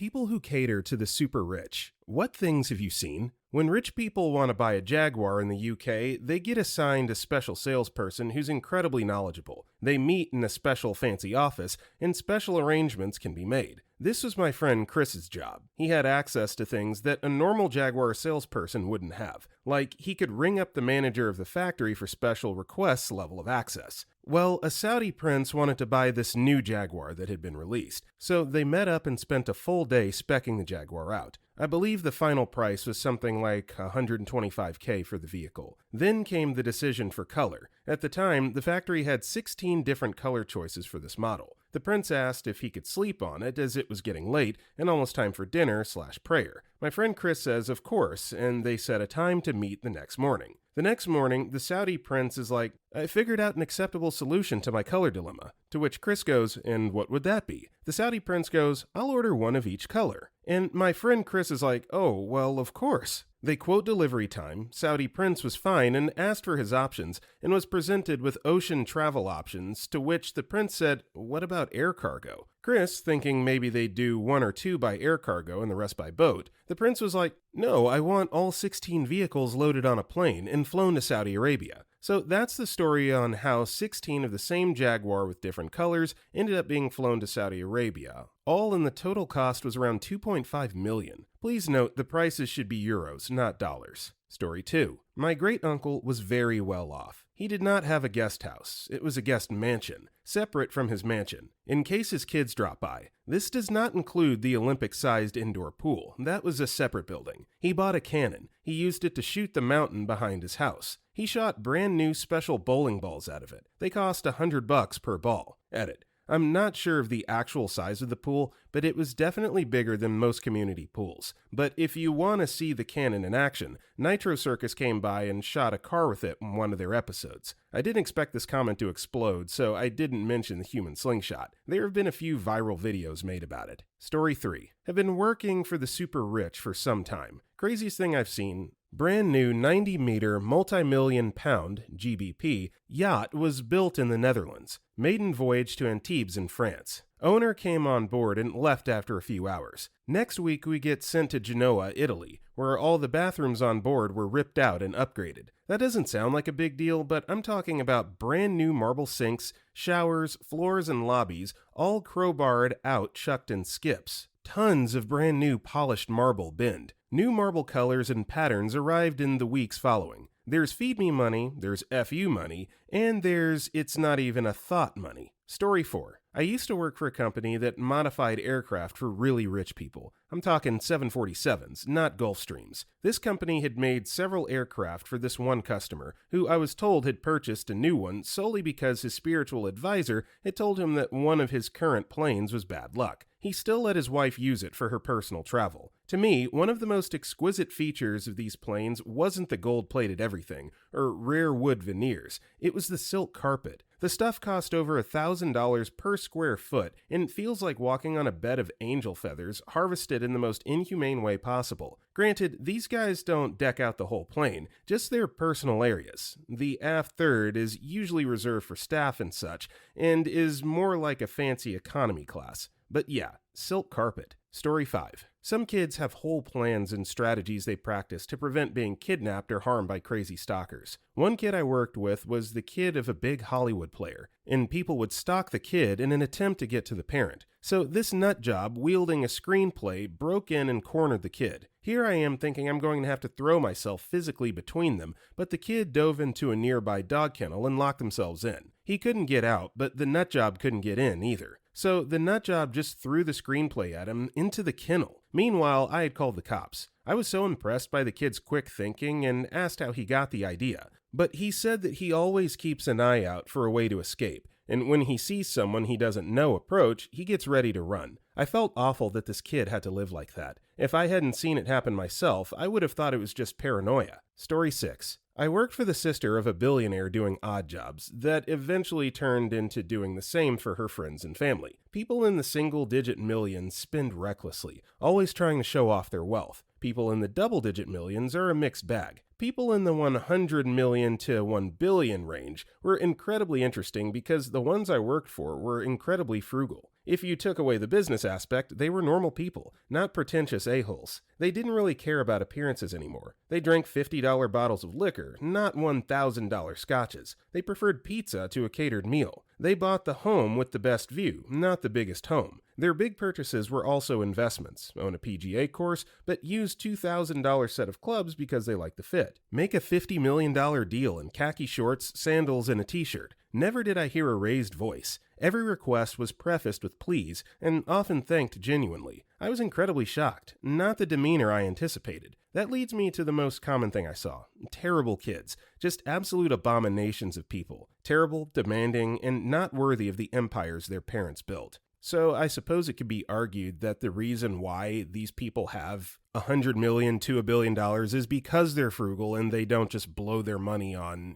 People who cater to the super rich. What things have you seen? When rich people want to buy a Jaguar in the UK, they get assigned a special salesperson who's incredibly knowledgeable. They meet in a special fancy office, and special arrangements can be made. This was my friend Chris's job. He had access to things that a normal Jaguar salesperson wouldn't have. Like, he could ring up the manager of the factory for special requests level of access. Well, a Saudi prince wanted to buy this new Jaguar that had been released, so they met up and spent a full day speccing the Jaguar out. I believe the final price was something like $125K for the vehicle. Then came the decision for color. At the time, the factory had 16 different color choices for this model. The prince asked if he could sleep on it as it was getting late and almost time for dinner/prayer. My friend Chris says of course, and they set a time to meet the next morning. The next morning, the Saudi prince is like, I figured out an acceptable solution to my color dilemma. To which Chris goes, and what would that be? The Saudi prince goes, I'll order one of each color. And my friend Chris is like, oh, well, of course. They quote delivery time. Saudi prince was fine and asked for his options and was presented with ocean travel options, to which the prince said, what about air cargo? Chris, thinking maybe they'd do one or two by air cargo and the rest by boat, the prince was like, no, I want all 16 vehicles loaded on a plane and flown to Saudi Arabia. So that's the story on how 16 of the same Jaguar with different colors ended up being flown to Saudi Arabia. All in the total cost was around $2.5 million. Please note the prices should be euros, not dollars. Story 2. My great-uncle was very well off. He did not have a guest house. It was a guest mansion, separate from his mansion, in case his kids drop by. This does not include the Olympic-sized indoor pool. That was a separate building. He bought a cannon. He used it to shoot the mountain behind his house. He shot brand new special bowling balls out of it. They cost $100 per ball. Edit. I'm not sure of the actual size of the pool, but it was definitely bigger than most community pools. But if you want to see the cannon in action, Nitro Circus came by and shot a car with it in one of their episodes. I didn't expect this comment to explode, so I didn't mention the human slingshot. There have been a few viral videos made about it. Story 3. Have been working for the super rich for some time. Craziest thing I've seen. Brand new 90-meter, multi-million pound (GBP) yacht was built in the Netherlands. Maiden voyage to Antibes in France. Owner came on board and left after a few hours. Next week we get sent to Genoa, Italy, where all the bathrooms on board were ripped out and upgraded. That doesn't sound like a big deal, but I'm talking about brand new marble sinks, showers, floors, and lobbies, all crowbarred out, chucked in skips. Tons of brand new polished marble binned. New marble colors and patterns arrived in the weeks following. There's feed me money, there's FU money, and there's it's not even a thought money. Story 4. I used to work for a company that modified aircraft for really rich people. I'm talking 747s, not Gulfstreams. This company had made several aircraft for this one customer, who I was told had purchased a new one solely because his spiritual advisor had told him that one of his current planes was bad luck. He still let his wife use it for her personal travel. To me, one of the most exquisite features of these planes wasn't the gold-plated everything, or rare wood veneers. It was the silk carpet. The stuff cost over $1,000 per square foot and feels like walking on a bed of angel feathers harvested in the most inhumane way possible. Granted, these guys don't deck out the whole plane, just their personal areas. The aft third is usually reserved for staff and such, and is more like a fancy economy class. But yeah, silk carpet. Story 5. Some kids have whole plans and strategies they practice to prevent being kidnapped or harmed by crazy stalkers. One kid I worked with was the kid of a big Hollywood player, and people would stalk the kid in an attempt to get to the parent. So this nut job, wielding a screenplay, broke in and cornered the kid. Here I am thinking I'm going to have to throw myself physically between them, but the kid dove into a nearby dog kennel and locked themselves in. He couldn't get out, but the nut job couldn't get in either. So the nut job just threw the screenplay at him into the kennel. Meanwhile, I had called the cops. I was so impressed by the kid's quick thinking and asked how he got the idea. But he said that he always keeps an eye out for a way to escape, and when he sees someone he doesn't know approach, he gets ready to run. I felt awful that this kid had to live like that. If I hadn't seen it happen myself, I would have thought it was just paranoia. Story 6. I worked for the sister of a billionaire doing odd jobs that eventually turned into doing the same for her friends and family. People in the single-digit millions spend recklessly, always trying to show off their wealth. People in the double-digit millions are a mixed bag. People in the 100 million to 1 billion range were incredibly interesting because the ones I worked for were incredibly frugal. If you took away the business aspect, they were normal people, not pretentious a-holes. They didn't really care about appearances anymore. They drank $50 bottles of liquor, not $1,000 scotches. They preferred pizza to a catered meal. They bought the home with the best view, not the biggest home. Their big purchases were also investments. Own a PGA course, but use $2,000 set of clubs because they like the fit. Make a $50 million deal in khaki shorts, sandals, and a t-shirt. Never did I hear a raised voice. Every request was prefaced with please, and often thanked genuinely. I was incredibly shocked, not the demeanor I anticipated. That leads me to the most common thing I saw. Terrible kids. Just absolute abominations of people. Terrible, demanding, and not worthy of the empires their parents built. So I suppose it could be argued that the reason why these people have $100 million to $1 billion is because they're frugal and they don't just blow their money on,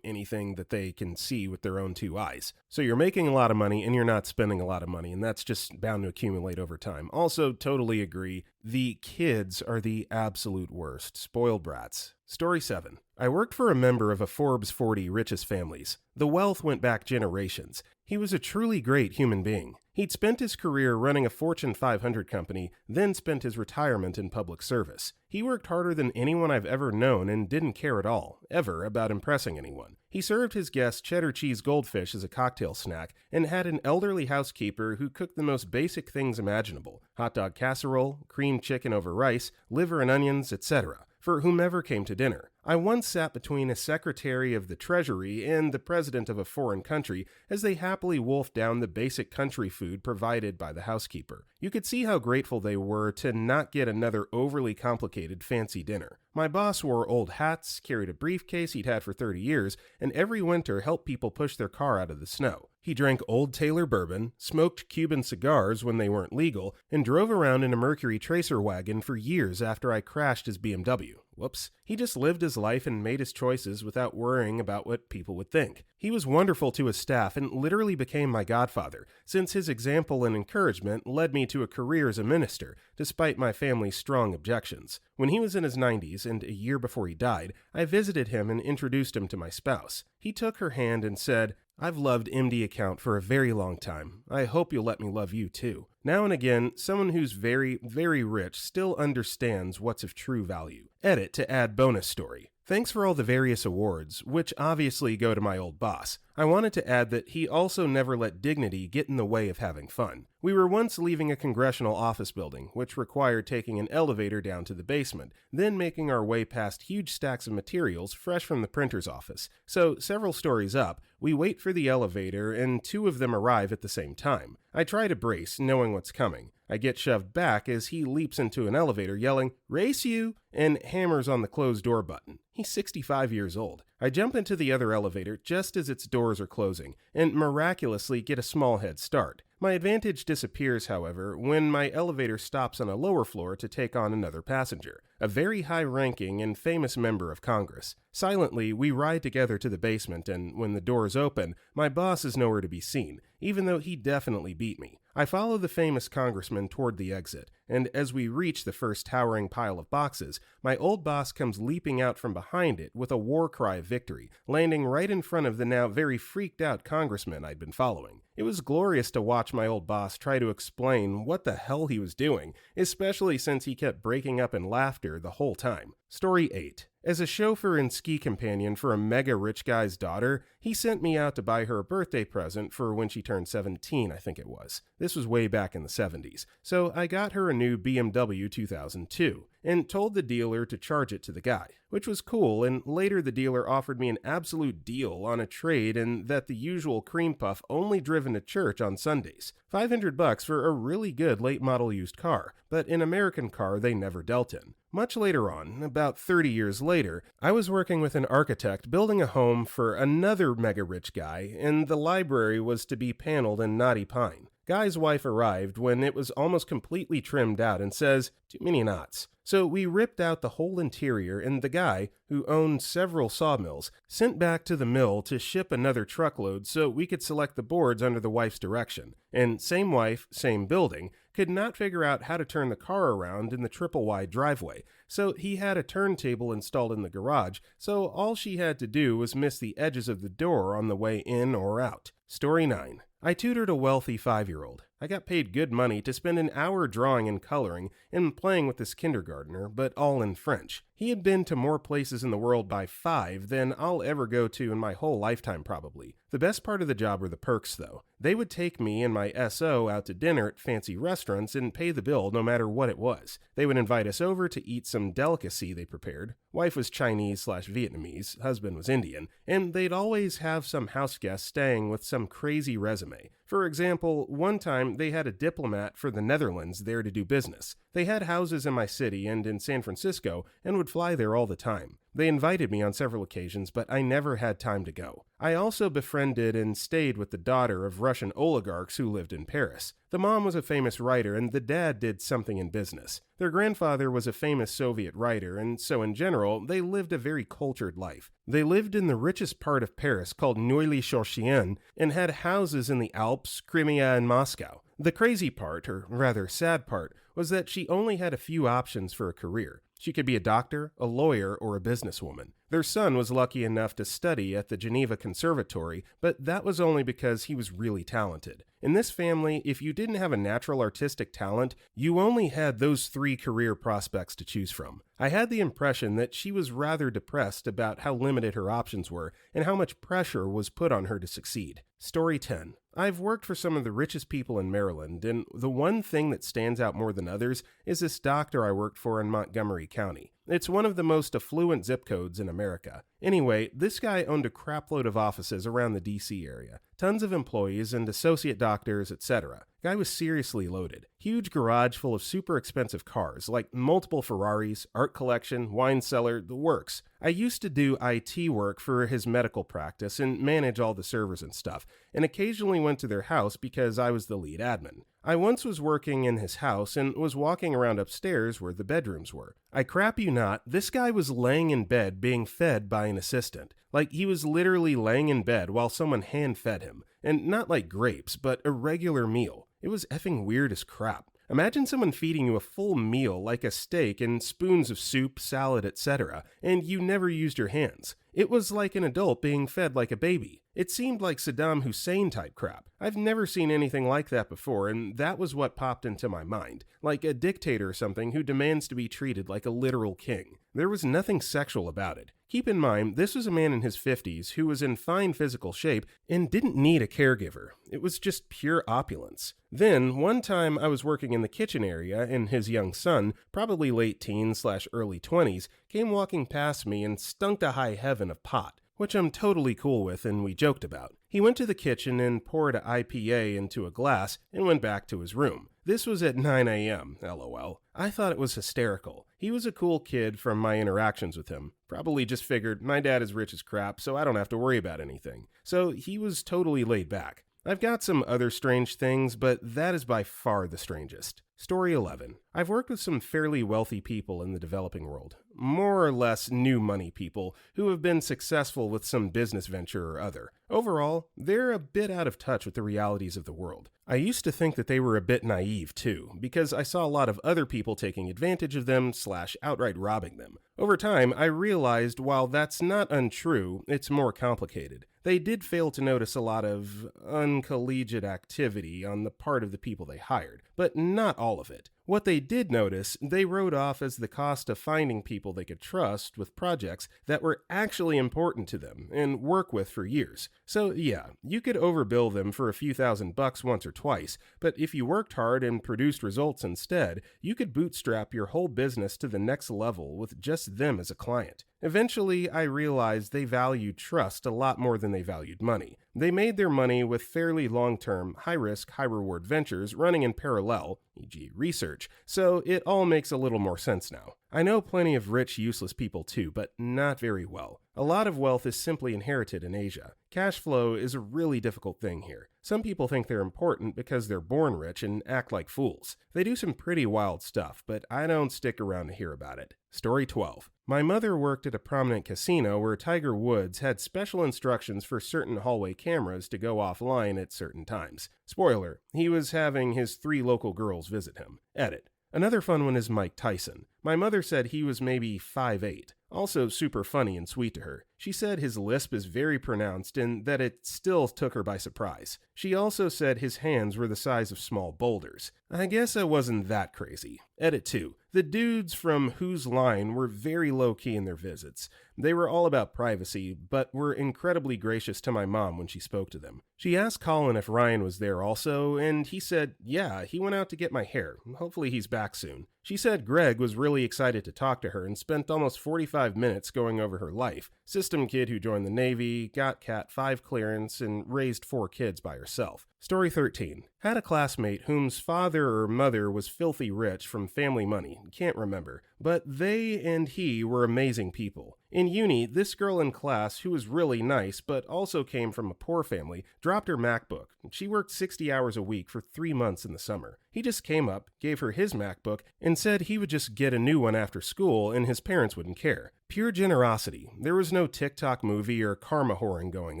anything that they can see with their own two eyes. So you're making a lot of money and you're not spending a lot of money, and that's just bound to accumulate over time. Also, totally agree. The kids are the absolute worst. Spoiled brats. Story 7. I worked for a member of a Forbes 40 richest families. The wealth went back generations. He was a truly great human being. He'd spent his career running a Fortune 500 company, then spent his retirement in public service. He worked harder than anyone I've ever known and didn't care at all, ever, about impressing anyone. He served his guests cheddar cheese goldfish as a cocktail snack and had an elderly housekeeper who cooked the most basic things imaginable: hot dog casserole, creamed chicken over rice, liver and onions, etc., for whomever came to dinner. I once sat between a secretary of the treasury and the president of a foreign country as they happily wolfed down the basic country food provided by the housekeeper. You could see how grateful they were to not get another overly complicated fancy dinner. My boss wore old hats, carried a briefcase he'd had for 30 years, and every winter helped people push their car out of the snow. He drank Old Taylor bourbon, smoked Cuban cigars when they weren't legal, and drove around in a Mercury Tracer wagon for years after I crashed his BMW. Whoops. He just lived his life and made his choices without worrying about what people would think. He was wonderful to his staff and literally became my godfather, since his example and encouragement led me to a career as a minister, despite my family's strong objections. When he was in his 90s, and a year before he died, I visited him and introduced him to my spouse. He took her hand and said, "I've loved MD Account for a very long time. I hope you'll let me love you too." Now and again, someone who's very, very rich still understands what's of true value. Edit to add bonus story. Thanks for all the various awards, which obviously go to my old boss. I wanted to add that he also never let dignity get in the way of having fun. We were once leaving a congressional office building, which required taking an elevator down to the basement, then making our way past huge stacks of materials fresh from the printer's office. So, several stories up, we wait for the elevator and two of them arrive at the same time. I try to brace, knowing what's coming. I get shoved back as he leaps into an elevator yelling, "Race you!" and hammers on the closed door button. He's 65 years old. I jump into the other elevator just as its doors are closing, and miraculously get a small head start. My advantage disappears, however, when my elevator stops on a lower floor to take on another passenger, a very high-ranking and famous member of Congress. Silently, we ride together to the basement, and when the doors open, my boss is nowhere to be seen, even though he definitely beat me. I follow the famous congressman toward the exit, and as we reach the first towering pile of boxes, my old boss comes leaping out from behind it with a war cry of victory, landing right in front of the now very freaked-out congressman I'd been following. It was glorious to watch my old boss try to explain what the hell he was doing, especially since he kept breaking up in laughter the whole time. Story 8. As a chauffeur and ski companion for a mega rich guy's daughter, he sent me out to buy her a birthday present for when she turned 17, I think it was. This was way back in the 70s. So I got her a new BMW 2002 and told the dealer to charge it to the guy, which was cool, and later the dealer offered me an absolute deal on a trade and that the usual cream puff only driven to church on Sundays. $500 for a really good late model used car, but an American car they never dealt in. Much later on, about 30 years later, I was working with an architect building a home for another mega-rich guy, and the library was to be paneled in knotty pine. Guy's wife arrived when it was almost completely trimmed out and says, "Too many knots." So we ripped out the whole interior, and the guy, who owned several sawmills, sent back to the mill to ship another truckload so we could select the boards under the wife's direction. And same wife, same building, could not figure out how to turn the car around in the triple-wide driveway, so he had a turntable installed in the garage, so all she had to do was miss the edges of the door on the way in or out. Story 9. I tutored a wealthy 5-year-old. I got paid good money to spend an hour drawing and coloring and playing with this kindergartner, but all in French. He had been to more places in the world by 5 than I'll ever go to in my whole lifetime probably. The best part of the job were the perks though. They would take me and my SO out to dinner at fancy restaurants and pay the bill no matter what it was. They would invite us over to eat some delicacy they prepared. Wife was Chinese/Vietnamese, husband was Indian, and they'd always have some house guest staying with some crazy resume. For example, one time they had a diplomat for the Netherlands there to do business. They had houses in my city and in San Francisco and would fly there all the time. They invited me on several occasions, but I never had time to go. I also befriended and stayed with the daughter of Russian oligarchs who lived in Paris. The mom was a famous writer and the dad did something in business. Their grandfather was a famous Soviet writer, and so in general, they lived a very cultured life. They lived in the richest part of Paris called Neuilly-sur-Seine and had houses in the Alps, Crimea, and Moscow. The crazy part, or rather sad part, was that she only had a few options for a career. She could be a doctor, a lawyer, or a businesswoman. Their son was lucky enough to study at the Geneva Conservatory, but that was only because he was really talented. In this family, if you didn't have a natural artistic talent, you only had those 3 career prospects to choose from. I had the impression that she was rather depressed about how limited her options were and how much pressure was put on her to succeed. Story 10. I've worked for some of the richest people in Maryland, and the one thing that stands out more than others is this doctor I worked for in Montgomery County. It's one of the most affluent zip codes in America. Anyway, this guy owned a crapload of offices around the DC area. Tons of employees and associate doctors, etc. Guy was seriously loaded. Huge garage full of super expensive cars, like multiple Ferraris, art collection, wine cellar, the works. I used to do IT work for his medical practice and manage all the servers and stuff, and occasionally went to their house because I was the lead admin. I once was working in his house and was walking around upstairs where the bedrooms were. I crap you not, this guy was laying in bed being fed by an assistant. Like he was literally laying in bed while someone hand-fed him. And not like grapes, but a regular meal. It was effing weird as crap. Imagine someone feeding you a full meal like a steak and spoons of soup, salad, etc., and you never used your hands. It was like an adult being fed like a baby. It seemed like Saddam Hussein type crap. I've never seen anything like that before, and that was what popped into my mind. Like a dictator or something who demands to be treated like a literal king. There was nothing sexual about it. Keep in mind, this was a man in his 50s who was in fine physical shape and didn't need a caregiver. It was just pure opulence. Then, one time I was working in the kitchen area and his young son, probably late teens/early 20s, came walking past me and stunk to high heaven of pot, which I'm totally cool with and we joked about. He went to the kitchen and poured a IPA into a glass and went back to his room. This was at 9 a.m., lol. I thought it was hysterical. He was a cool kid from my interactions with him. Probably just figured my dad is rich as crap, so I don't have to worry about anything. So he was totally laid back. I've got some other strange things, but that is by far the strangest. Story 11. I've worked with some fairly wealthy people in the developing world. More or less new money people who have been successful with some business venture or other. Overall, they're a bit out of touch with the realities of the world. I used to think that they were a bit naive too, because I saw a lot of other people taking advantage of them/outright robbing them. Over time, I realized while that's not untrue, it's more complicated. They did fail to notice a lot of uncollegiate activity on the part of the people they hired, but not all of it. What they did notice, they wrote off as the cost of finding people they could trust with projects that were actually important to them and work with for years. So yeah, you could overbill them for a few $1,000s once or twice, but if you worked hard and produced results instead, you could bootstrap your whole business to the next level with just them as a client. Eventually, I realized they valued trust a lot more than they valued money. They made their money with fairly long-term, high-risk, high-reward ventures running in parallel, e.g. research, so it all makes a little more sense now. I know plenty of rich, useless people too, but not very well. A lot of wealth is simply inherited in Asia. Cash flow is a really difficult thing here. Some people think they're important because they're born rich and act like fools. They do some pretty wild stuff, but I don't stick around to hear about it. Story 12. My mother worked at a prominent casino where Tiger Woods had special instructions for certain hallway cameras to go offline at certain times. Spoiler, he was having his 3 local girls visit him. Edit. Another fun one is Mike Tyson. My mother said he was maybe 5'8". Also super funny and sweet to her. She said his lisp is very pronounced and that it still took her by surprise. She also said his hands were the size of small boulders. I guess I wasn't that crazy. Edit 2. The dudes from Whose Line were very low-key in their visits. They were all about privacy, but were incredibly gracious to my mom when she spoke to them. She asked Colin if Ryan was there also, and he said, yeah, he went out to get my hair. Hopefully he's back soon. She said Greg was really excited to talk to her and spent almost 45 minutes going over her life. System kid who joined the Navy, got Cat 5 clearance, and raised 4 kids by herself. Story 13. Had a classmate whose father or mother was filthy rich from family money, can't remember, but they and he were amazing people. In uni, this girl in class, who was really nice but also came from a poor family, dropped her MacBook. She worked 60 hours a week for 3 months in the summer. He just came up, gave her his MacBook, and said he would just get a new one after school and his parents wouldn't care. Pure generosity. There was no TikTok movie or karma whoring going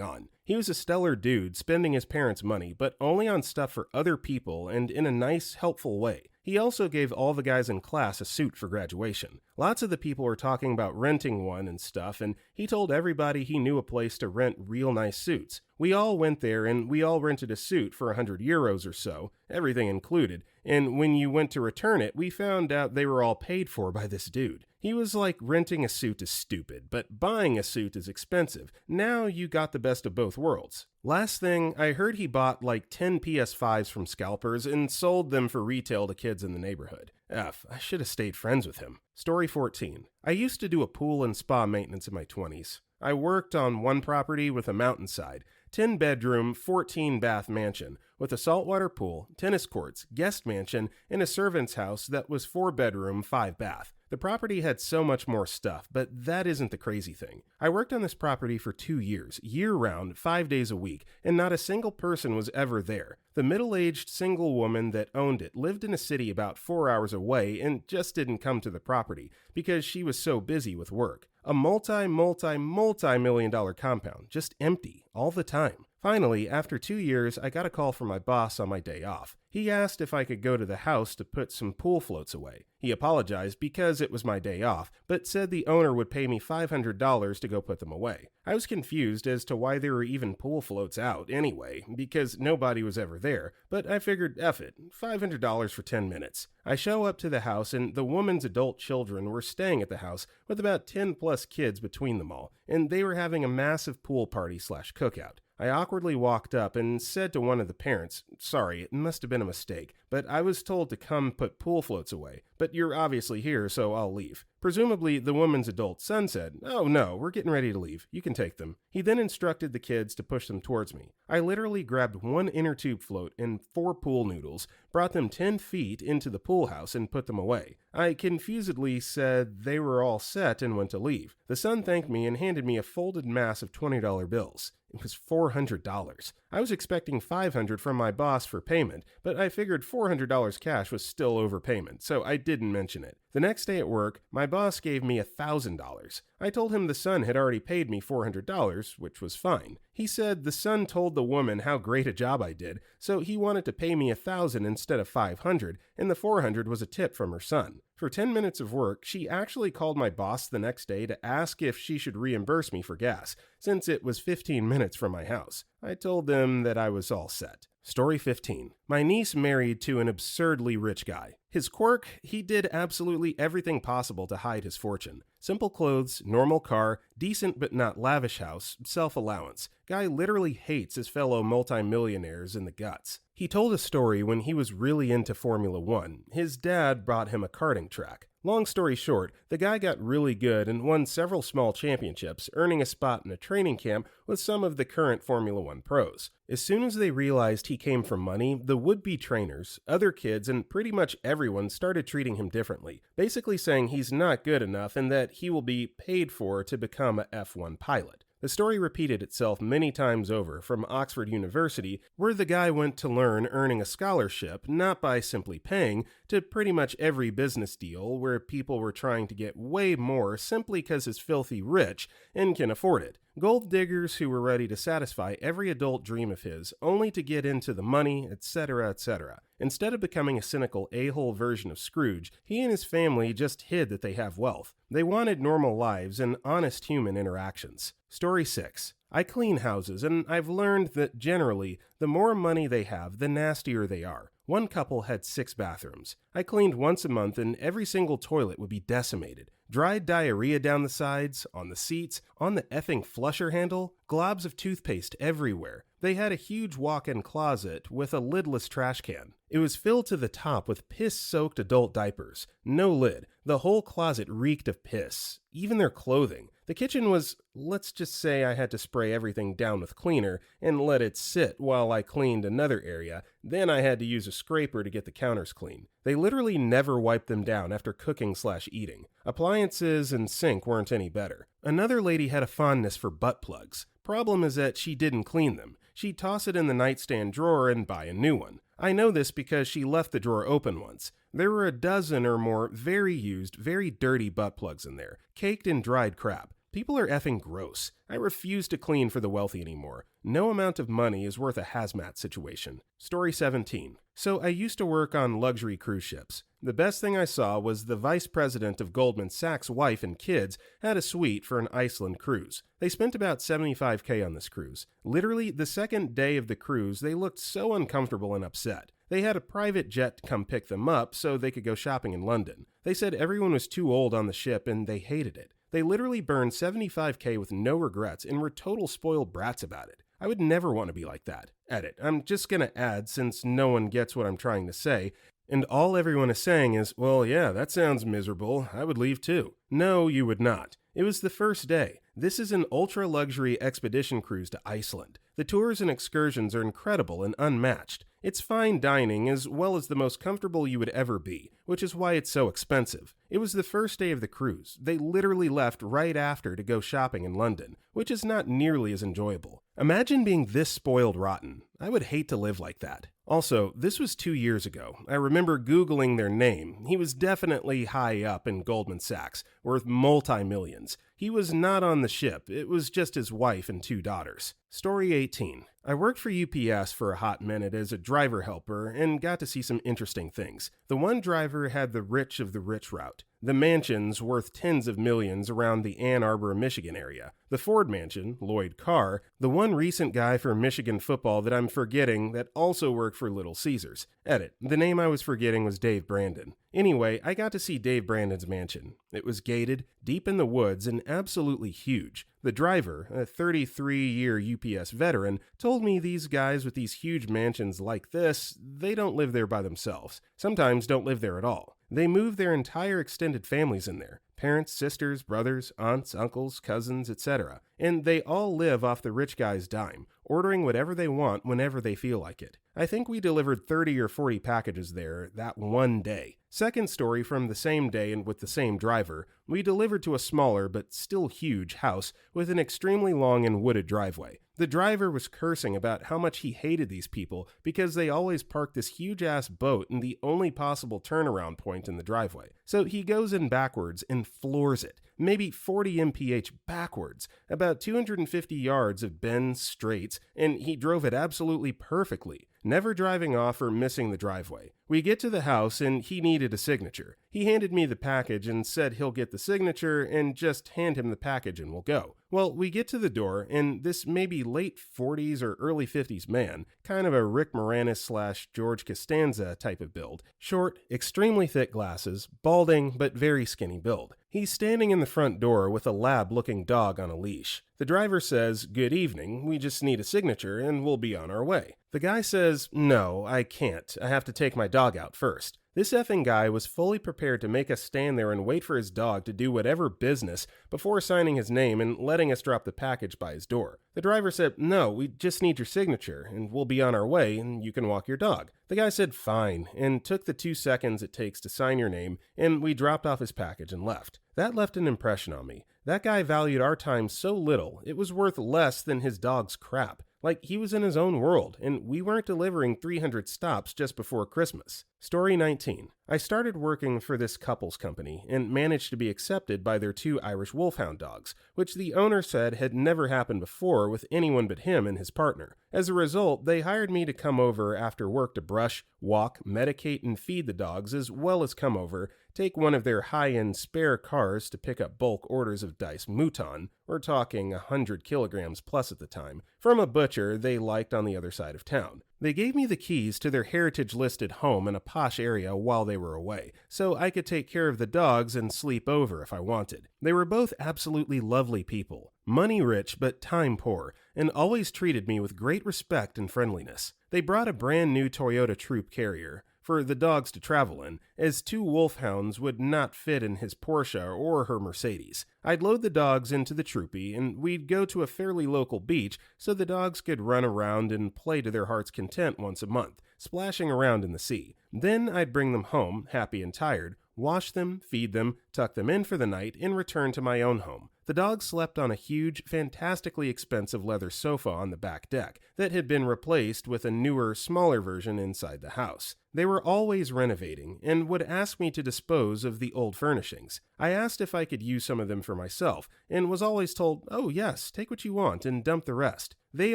on. He was a stellar dude spending his parents' money, but only on stuff for other people and in a nice, helpful way. He also gave all the guys in class a suit for graduation. Lots of the people were talking about renting one and stuff, and he told everybody he knew a place to rent real nice suits. We all went there and we all rented a suit for 100 euros or so, everything included, and when you went to return it, we found out they were all paid for by this dude. He was like, renting a suit is stupid, but buying a suit is expensive. Now you got the best of both worlds. Last thing, I heard he bought like 10 PS5s from scalpers and sold them for retail to kids in the neighborhood. I should have stayed friends with him. Story 14. I used to do a pool and spa maintenance in my 20s. I worked on one property with a mountainside, 10-bedroom, 14-bath mansion with a saltwater pool, tennis courts, guest mansion, and a servant's house that was 4-bedroom, 5-bath. The property had so much more stuff, but that isn't the crazy thing. I worked on this property for 2 years, year-round, 5 days a week, and not a single person was ever there. The middle-aged single woman that owned it lived in a city about 4 hours away and just didn't come to the property because she was so busy with work. A multi-million dollar compound, just empty, all the time. Finally, after 2 years, I got a call from my boss on my day off. He asked if I could go to the house to put some pool floats away. He apologized because it was my day off, but said the owner would pay me $500 to go put them away. I was confused as to why there were even pool floats out anyway, because nobody was ever there, but I figured, F it, $500 for 10 minutes. I show up to the house and the woman's adult children were staying at the house with about 10 plus kids between them all, and they were having a massive pool party / cookout. I awkwardly walked up and said to one of the parents, sorry, it must have been a mistake, but I was told to come put pool floats away, but you're obviously here, so I'll leave. Presumably, the woman's adult son said, oh no, we're getting ready to leave. You can take them. He then instructed the kids to push them towards me. I literally grabbed one inner tube float and 4 pool noodles, brought them 10 feet into the pool house and put them away. I confusedly said they were all set and went to leave. The son thanked me and handed me a folded mass of $20 bills. It was $400. I was expecting $500 from my boss for payment, but I figured $400 cash was still overpayment, so I didn't mention it. The next day at work, my boss gave me $1,000. I told him the son had already paid me $400, which was fine. He said the son told the woman how great a job I did, so he wanted to pay me $1,000 instead of $500, and the $400 was a tip from her son. For 10 minutes of work, she actually called my boss the next day to ask if she should reimburse me for gas, since it was 15 minutes from my house. I told them that I was all set. Story 15. My niece married to an absurdly rich guy. His quirk, he did absolutely everything possible to hide his fortune. Simple clothes, normal car, decent but not lavish house, self-allowance. Guy literally hates his fellow multimillionaires in the guts. He told a story when he was really into Formula 1. His dad brought him a karting track. Long story short, the guy got really good and won several small championships, earning a spot in a training camp with some of the current Formula 1 pros. As soon as they realized he came from money, the would-be trainers, other kids, and pretty much everyone started treating him differently, basically saying he's not good enough and that he will be paid for to become a F1 pilot. The story repeated itself many times over from Oxford University, where the guy went to learn earning a scholarship not by simply paying, to pretty much every business deal where people were trying to get way more simply because he's filthy rich and can afford it. Gold diggers who were ready to satisfy every adult dream of his only to get into the money, etc., etc. Instead of becoming a cynical a-hole version of Scrooge, he and his family just hid that they have wealth. They wanted normal lives and honest human interactions. Story 6. I clean houses, and I've learned that generally, the more money they have, the nastier they are. One couple had 6 bathrooms. I cleaned once a month, and every single toilet would be decimated. Dried diarrhea down the sides, on the seats, on the effing flusher handle, globs of toothpaste everywhere. They had a huge walk-in closet with a lidless trash can. It was filled to the top with piss-soaked adult diapers. No lid. The whole closet reeked of piss. Even their clothing. The kitchen was, let's just say I had to spray everything down with cleaner and let it sit while I cleaned another area. Then I had to use a scraper to get the counters clean. They literally never wiped them down after cooking/eating. Appliances and sink weren't any better. Another lady had a fondness for butt plugs. Problem is that she didn't clean them. She'd toss it in the nightstand drawer and buy a new one. I know this because she left the drawer open once. There were a dozen or more very used, very dirty butt plugs in there, caked in dried crap. People are effing gross. I refuse to clean for the wealthy anymore. No amount of money is worth a hazmat situation. Story 17. So I used to work on luxury cruise ships. The best thing I saw was the vice president of Goldman Sachs' wife and kids had a suite for an Iceland cruise. They spent about $75K on this cruise. Literally, the second day of the cruise, they looked so uncomfortable and upset. They had a private jet come pick them up so they could go shopping in London. They said everyone was too old on the ship and they hated it. They literally burned $75K with no regrets and were total spoiled brats about it. I would never want to be like that. Edit. I'm just gonna add, since no one gets what I'm trying to say, and all everyone is saying is, well, yeah, that sounds miserable. I would leave too. No, you would not. It was the first day. This is an ultra-luxury expedition cruise to Iceland. The tours and excursions are incredible and unmatched. It's fine dining as well as the most comfortable you would ever be, which is why it's so expensive. It was the first day of the cruise. They literally left right after to go shopping in London, which is not nearly as enjoyable. Imagine being this spoiled rotten. I would hate to live like that. Also, this was 2 years ago. I remember Googling their name. He was definitely high up in Goldman Sachs, worth multi-millions. He was not on the ship. It was just his wife and 2 daughters. Story 18. I worked for UPS for a hot minute as a driver helper and got to see some interesting things. The one driver had the rich of the rich route. The mansions worth tens of millions around the Ann Arbor, Michigan area. The Ford mansion, Lloyd Carr, the one recent guy for Michigan football that I'm forgetting that also worked for Little Caesars. Edit. The name I was forgetting was Dave Brandon. Anyway, I got to see Dave Brandon's mansion. It was gated, deep in the woods, and absolutely huge. The driver, a 33-year UPS veteran, told me these guys with these huge mansions like this, they don't live there by themselves. Sometimes don't live there at all. They move their entire extended families in there. Parents, sisters, brothers, aunts, uncles, cousins, etc. And they all live off the rich guy's dime, ordering whatever they want whenever they feel like it. I think we delivered 30 or 40 packages there that one day. Second story from the same day and with the same driver, we delivered to a smaller but still huge house with an extremely long and wooded driveway. The driver was cursing about how much he hated these people because they always park this huge-ass boat in the only possible turnaround point in the driveway. So he goes in backwards and floors it, maybe 40 mph backwards, about 250 yards of bends, straights, and he drove it absolutely perfectly, never driving off or missing the driveway. We get to the house and he needed a signature. He handed me the package and said he'll get the signature and just hand him the package and we'll go. Well, we get to the door and this maybe late 40s or early 50s man, kind of a Rick Moranis / George Costanza type of build, short, extremely thick glasses, balding but very skinny build. He's standing in the front door with a lab-looking dog on a leash. The driver says, "Good evening, we just need a signature and we'll be on our way." The guy says, "No, I can't. I have to take my dog out first." This effing guy was fully prepared to make us stand there and wait for his dog to do whatever business before signing his name and letting us drop the package by his door. The driver said, "No, we just need your signature and we'll be on our way and you can walk your dog." The guy said fine and took the 2 seconds it takes to sign your name and we dropped off his package and left. That left an impression on me. That guy valued our time so little, it was worth less than his dog's crap. Like he was in his own world, and we weren't delivering 300 stops just before Christmas. Story 19. I started working for this couple's company and managed to be accepted by their two Irish Wolfhound dogs, which the owner said had never happened before with anyone but him and his partner. As a result, they hired me to come over after work to brush, walk, medicate, and feed the dogs, as well as come over, take one of their high-end spare cars to pick up bulk orders of diced mouton, we're talking 100 kilograms plus at the time, from a butcher they liked on the other side of town. They gave me the keys to their heritage-listed home in a posh area while they were away, so I could take care of the dogs and sleep over if I wanted. They were both absolutely lovely people, money rich but time poor, and always treated me with great respect and friendliness. They brought a brand new Toyota Troop carrier for the dogs to travel in, as two wolfhounds would not fit in his Porsche or her Mercedes. I'd load the dogs into the Troopy, and we'd go to a fairly local beach so the dogs could run around and play to their heart's content once a month, splashing around in the sea. Then I'd bring them home, happy and tired, wash them, feed them, tuck them in for the night, and return to my own home. The dogs slept on a huge, fantastically expensive leather sofa on the back deck that had been replaced with a newer, smaller version inside the house. They were always renovating and would ask me to dispose of the old furnishings. I asked if I could use some of them for myself and was always told, "Oh yes, take what you want and dump the rest." They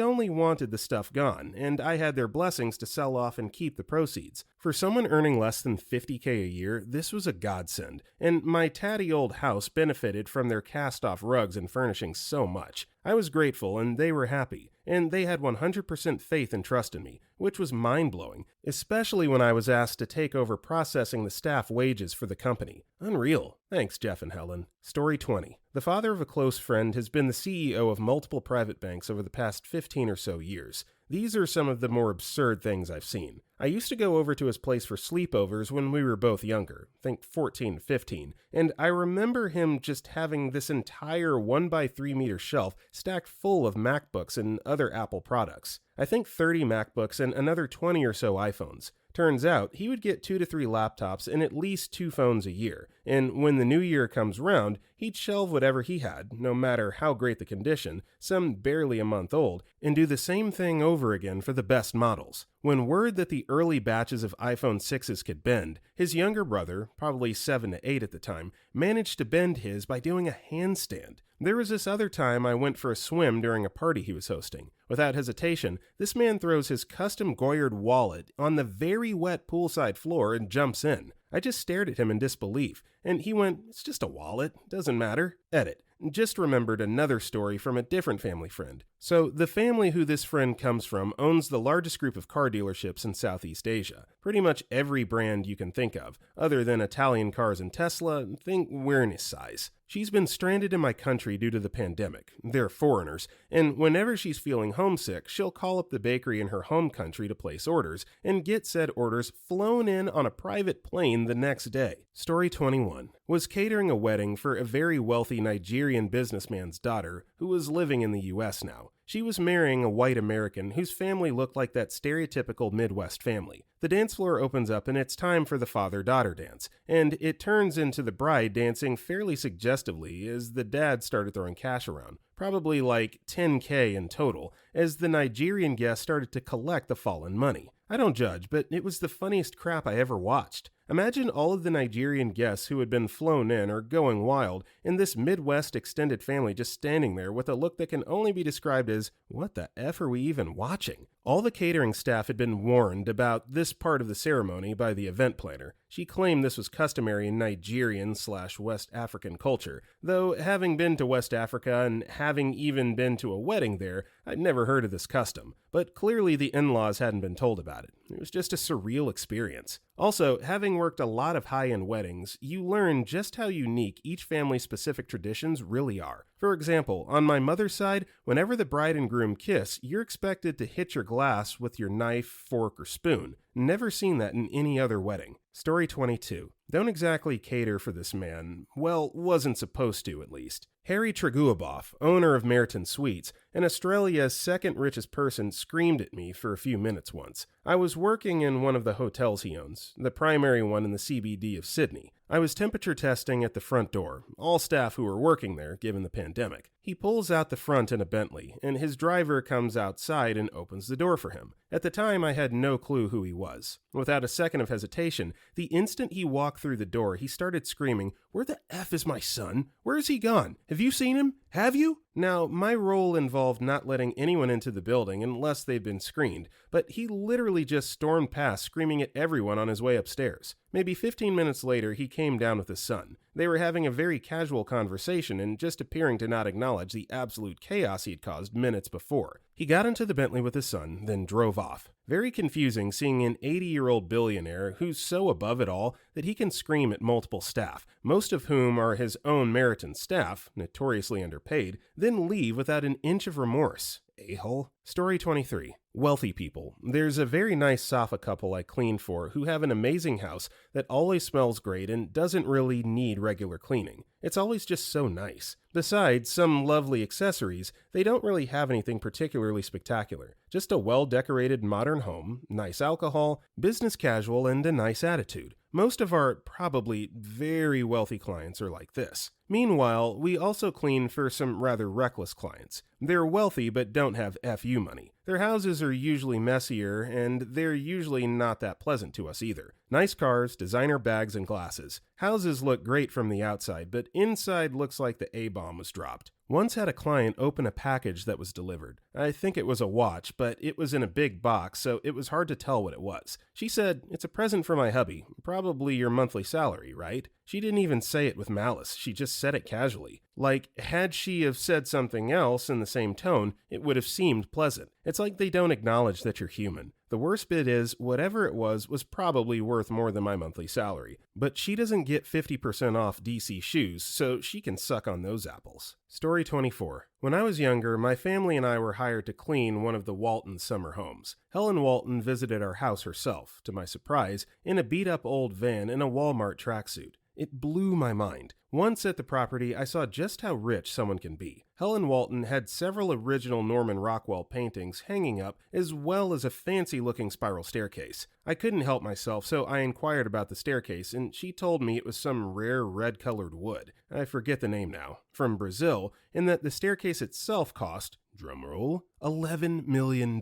only wanted the stuff gone, and I had their blessings to sell off and keep the proceeds. For someone earning less than $50K a year, this was a godsend, and my tatty old house benefited from their cast-off rugs and furnishings so much. I was grateful and they were happy, and they had 100% faith and trust in me, which was mind-blowing, especially when I was asked to take over processing the staff wages for the company. Unreal. Thanks, Jeff and Helen. Story 20. The father of a close friend has been the CEO of multiple private banks over the past 15 or so years. These are some of the more absurd things I've seen. I used to go over to his place for sleepovers when we were both younger, think 14 to 15, and I remember him just having this entire 1x3 meter shelf stacked full of MacBooks and other Apple products. I think 30 MacBooks and another 20 or so iPhones. Turns out, he would get 2 to 3 laptops and at least 2 phones a year, and when the new year comes round, he'd shelve whatever he had, no matter how great the condition, some barely a month old, and do the same thing over again for the best models. When word that the early batches of iPhone 6s could bend, his younger brother, probably 7 to 8 at the time, managed to bend his by doing a handstand. There was this other time I went for a swim during a party he was hosting. Without hesitation, this man throws his custom Goyard wallet on the very wet poolside floor and jumps in. I just stared at him in disbelief, and he went, "It's just a wallet, doesn't matter." Edit. Just remembered another story from a different family friend. So, the family who this friend comes from owns the largest group of car dealerships in Southeast Asia. Pretty much every brand you can think of, other than Italian cars and Tesla, think we're in his size. She's been stranded in my country due to the pandemic. They're foreigners, and whenever she's feeling homesick, she'll call up the bakery in her home country to place orders, and get said orders flown in on a private plane the next day. Story 21. Was catering a wedding for a very wealthy Nigerian businessman's daughter, who was living in the US now. She was marrying a white American whose family looked like that stereotypical Midwest family. The dance floor opens up and it's time for the father-daughter dance, and it turns into the bride dancing fairly suggestively as the dad started throwing cash around, probably like 10K in total, as the Nigerian guest started to collect the fallen money. I don't judge, but it was the funniest crap I ever watched. Imagine all of the Nigerian guests who had been flown in or going wild, and this Midwest extended family just standing there with a look that can only be described as, what the F are we even watching? All the catering staff had been warned about this part of the ceremony by the event planner. She claimed this was customary in Nigerian/West African culture, though having been to West Africa and having even been to a wedding there, I'd never heard of this custom. But clearly the in-laws hadn't been told about it. It was just a surreal experience. Also, having worked a lot of high-end weddings, you learn just how unique each family's specific traditions really are. For example, on my mother's side, whenever the bride and groom kiss, you're expected to hit your glass with your knife, fork, or spoon. Never seen that in any other wedding. Story 22. Don't exactly cater for this man. Well, wasn't supposed to, at least. Harry Treguaboff, owner of Meriton Sweets, and Australia's second richest person, screamed at me for a few minutes once. I was working in one of the hotels he owns, the primary one in the CBD of Sydney. I was temperature testing at the front door, all staff who were working there, given the pandemic. He pulls out the front in a Bentley, and his driver comes outside and opens the door for him. At the time, I had no clue who he was. Without a second of hesitation, the instant he walked through the door, he started screaming, "Where the F is my son? Where is he gone? Have you seen him? Have you?" Now, my role involved not letting anyone into the building unless they'd been screened, but he literally just stormed past screaming at everyone on his way upstairs. Maybe 15 minutes later, he came down with his son. They were having a very casual conversation and just appearing to not acknowledge the absolute chaos he'd caused minutes before. He got into the Bentley with his son, then drove off. Very confusing seeing an 80-year-old billionaire who's so above it all that he can scream at multiple staff, most of whom are his own Meriton staff, notoriously underpaid, then leave without an inch of remorse. A-hole. Story 23. Wealthy people. There's a very nice Safa couple I clean for who have an amazing house that always smells great and doesn't really need regular cleaning. It's always just so nice. Besides some lovely accessories, they don't really have anything particularly spectacular. Just a well-decorated modern home, nice alcohol, business casual, and a nice attitude. Most of our probably very wealthy clients are like this. Meanwhile, we also clean for some rather reckless clients. They're wealthy but don't have FU money. Their houses are usually messier, and they're usually not that pleasant to us either. Nice cars, designer bags, and glasses. Houses look great from the outside, but inside looks like the A-bomb was dropped. Once had a client open a package that was delivered. I think it was a watch, but it was in a big box, so it was hard to tell what it was. She said, "It's a present for my hubby. Probably your monthly salary, right?" She didn't even say it with malice. She just said it casually. Like, had she have said something else in the same tone, it would have seemed pleasant. It's like they don't acknowledge that you're human. The worst bit is, whatever it was probably worth more than my monthly salary. But she doesn't get 50% off DC shoes, so she can suck on those apples. Story 24. When I was younger, my family and I were hired to clean one of the Walton summer homes. Helen Walton visited our house herself, to my surprise, in a beat-up old van in a Walmart tracksuit. It blew my mind. Once at the property, I saw just how rich someone can be. Helen Walton had several original Norman Rockwell paintings hanging up, as well as a fancy-looking spiral staircase. I couldn't help myself, so I inquired about the staircase, and she told me it was some rare red-colored wood. I forget the name now. From Brazil, and that the staircase itself cost, drumroll, $11 million.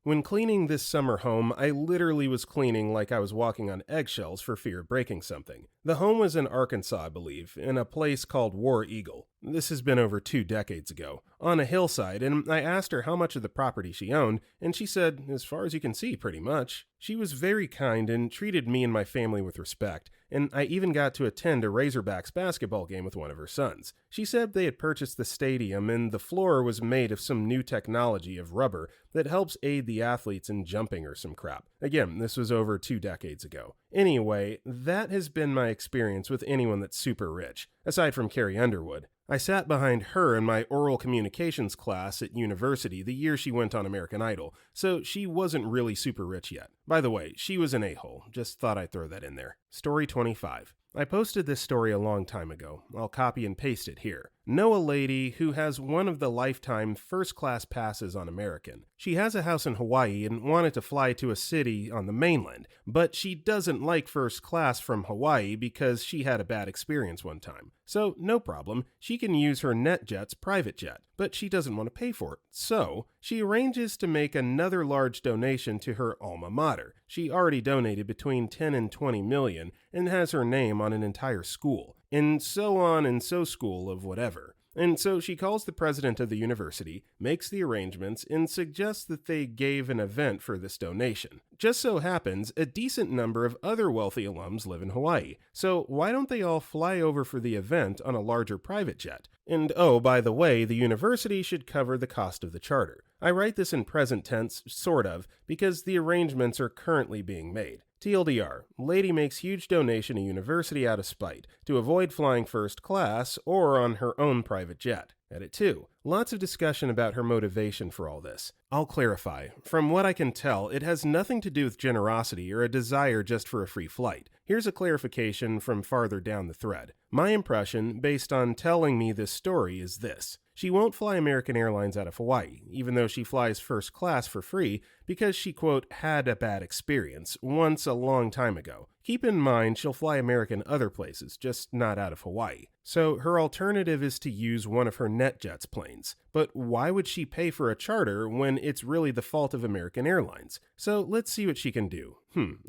When cleaning this summer home, I literally was cleaning like I was walking on eggshells for fear of breaking something. The home was in Arkansas, I believe, in a place called War Eagle. This has been over 2 decades ago, on a hillside, and I asked her how much of the property she owned, and she said, as far as you can see, pretty much. She was very kind and treated me and my family with respect, and I even got to attend a Razorbacks basketball game with one of her sons. She said they had purchased the stadium and the floor was made of some new technology of rubber that helps aid the athletes in jumping or some crap. Again, this was over 2 decades ago. Anyway, that has been my experience with anyone that's super rich, aside from Carrie Underwood. I sat behind her in my oral communications class at university the year she went on American Idol, so she wasn't really super rich yet. By the way, she was an a-hole. Just thought I'd throw that in there. Story 25. I posted this story a long time ago. I'll copy and paste it here. Know a lady who has one of the lifetime first-class passes on American. She has a house in Hawaii and wanted to fly to a city on the mainland, but she doesn't like first class from Hawaii because she had a bad experience one time. So, no problem, she can use her NetJet's private jet, but she doesn't want to pay for it. So, she arranges to make another large donation to her alma mater. She already donated between 10 and 20 million and has her name on an entire school, and so on and so school of whatever. And so she calls the president of the university, makes the arrangements, and suggests that they gave an event for this donation. Just so happens, a decent number of other wealthy alums live in Hawaii, so why don't they all fly over for the event on a larger private jet? And oh, by the way, the university should cover the cost of the charter. I write this in present tense, sort of, because the arrangements are currently being made. TLDR, lady makes huge donation to university out of spite, to avoid flying first class or on her own private jet. Edit 2. Lots of discussion about her motivation for all this. I'll clarify. From what I can tell, it has nothing to do with generosity or a desire just for a free flight. Here's a clarification from farther down the thread. My impression, based on telling me this story, is this. She won't fly American Airlines out of Hawaii, even though she flies first class for free, because she, quote, had a bad experience once a long time ago. Keep in mind she'll fly American other places, just not out of Hawaii. So her alternative is to use one of her NetJets planes. But why would she pay for a charter when it's really the fault of American Airlines? So let's see what she can do.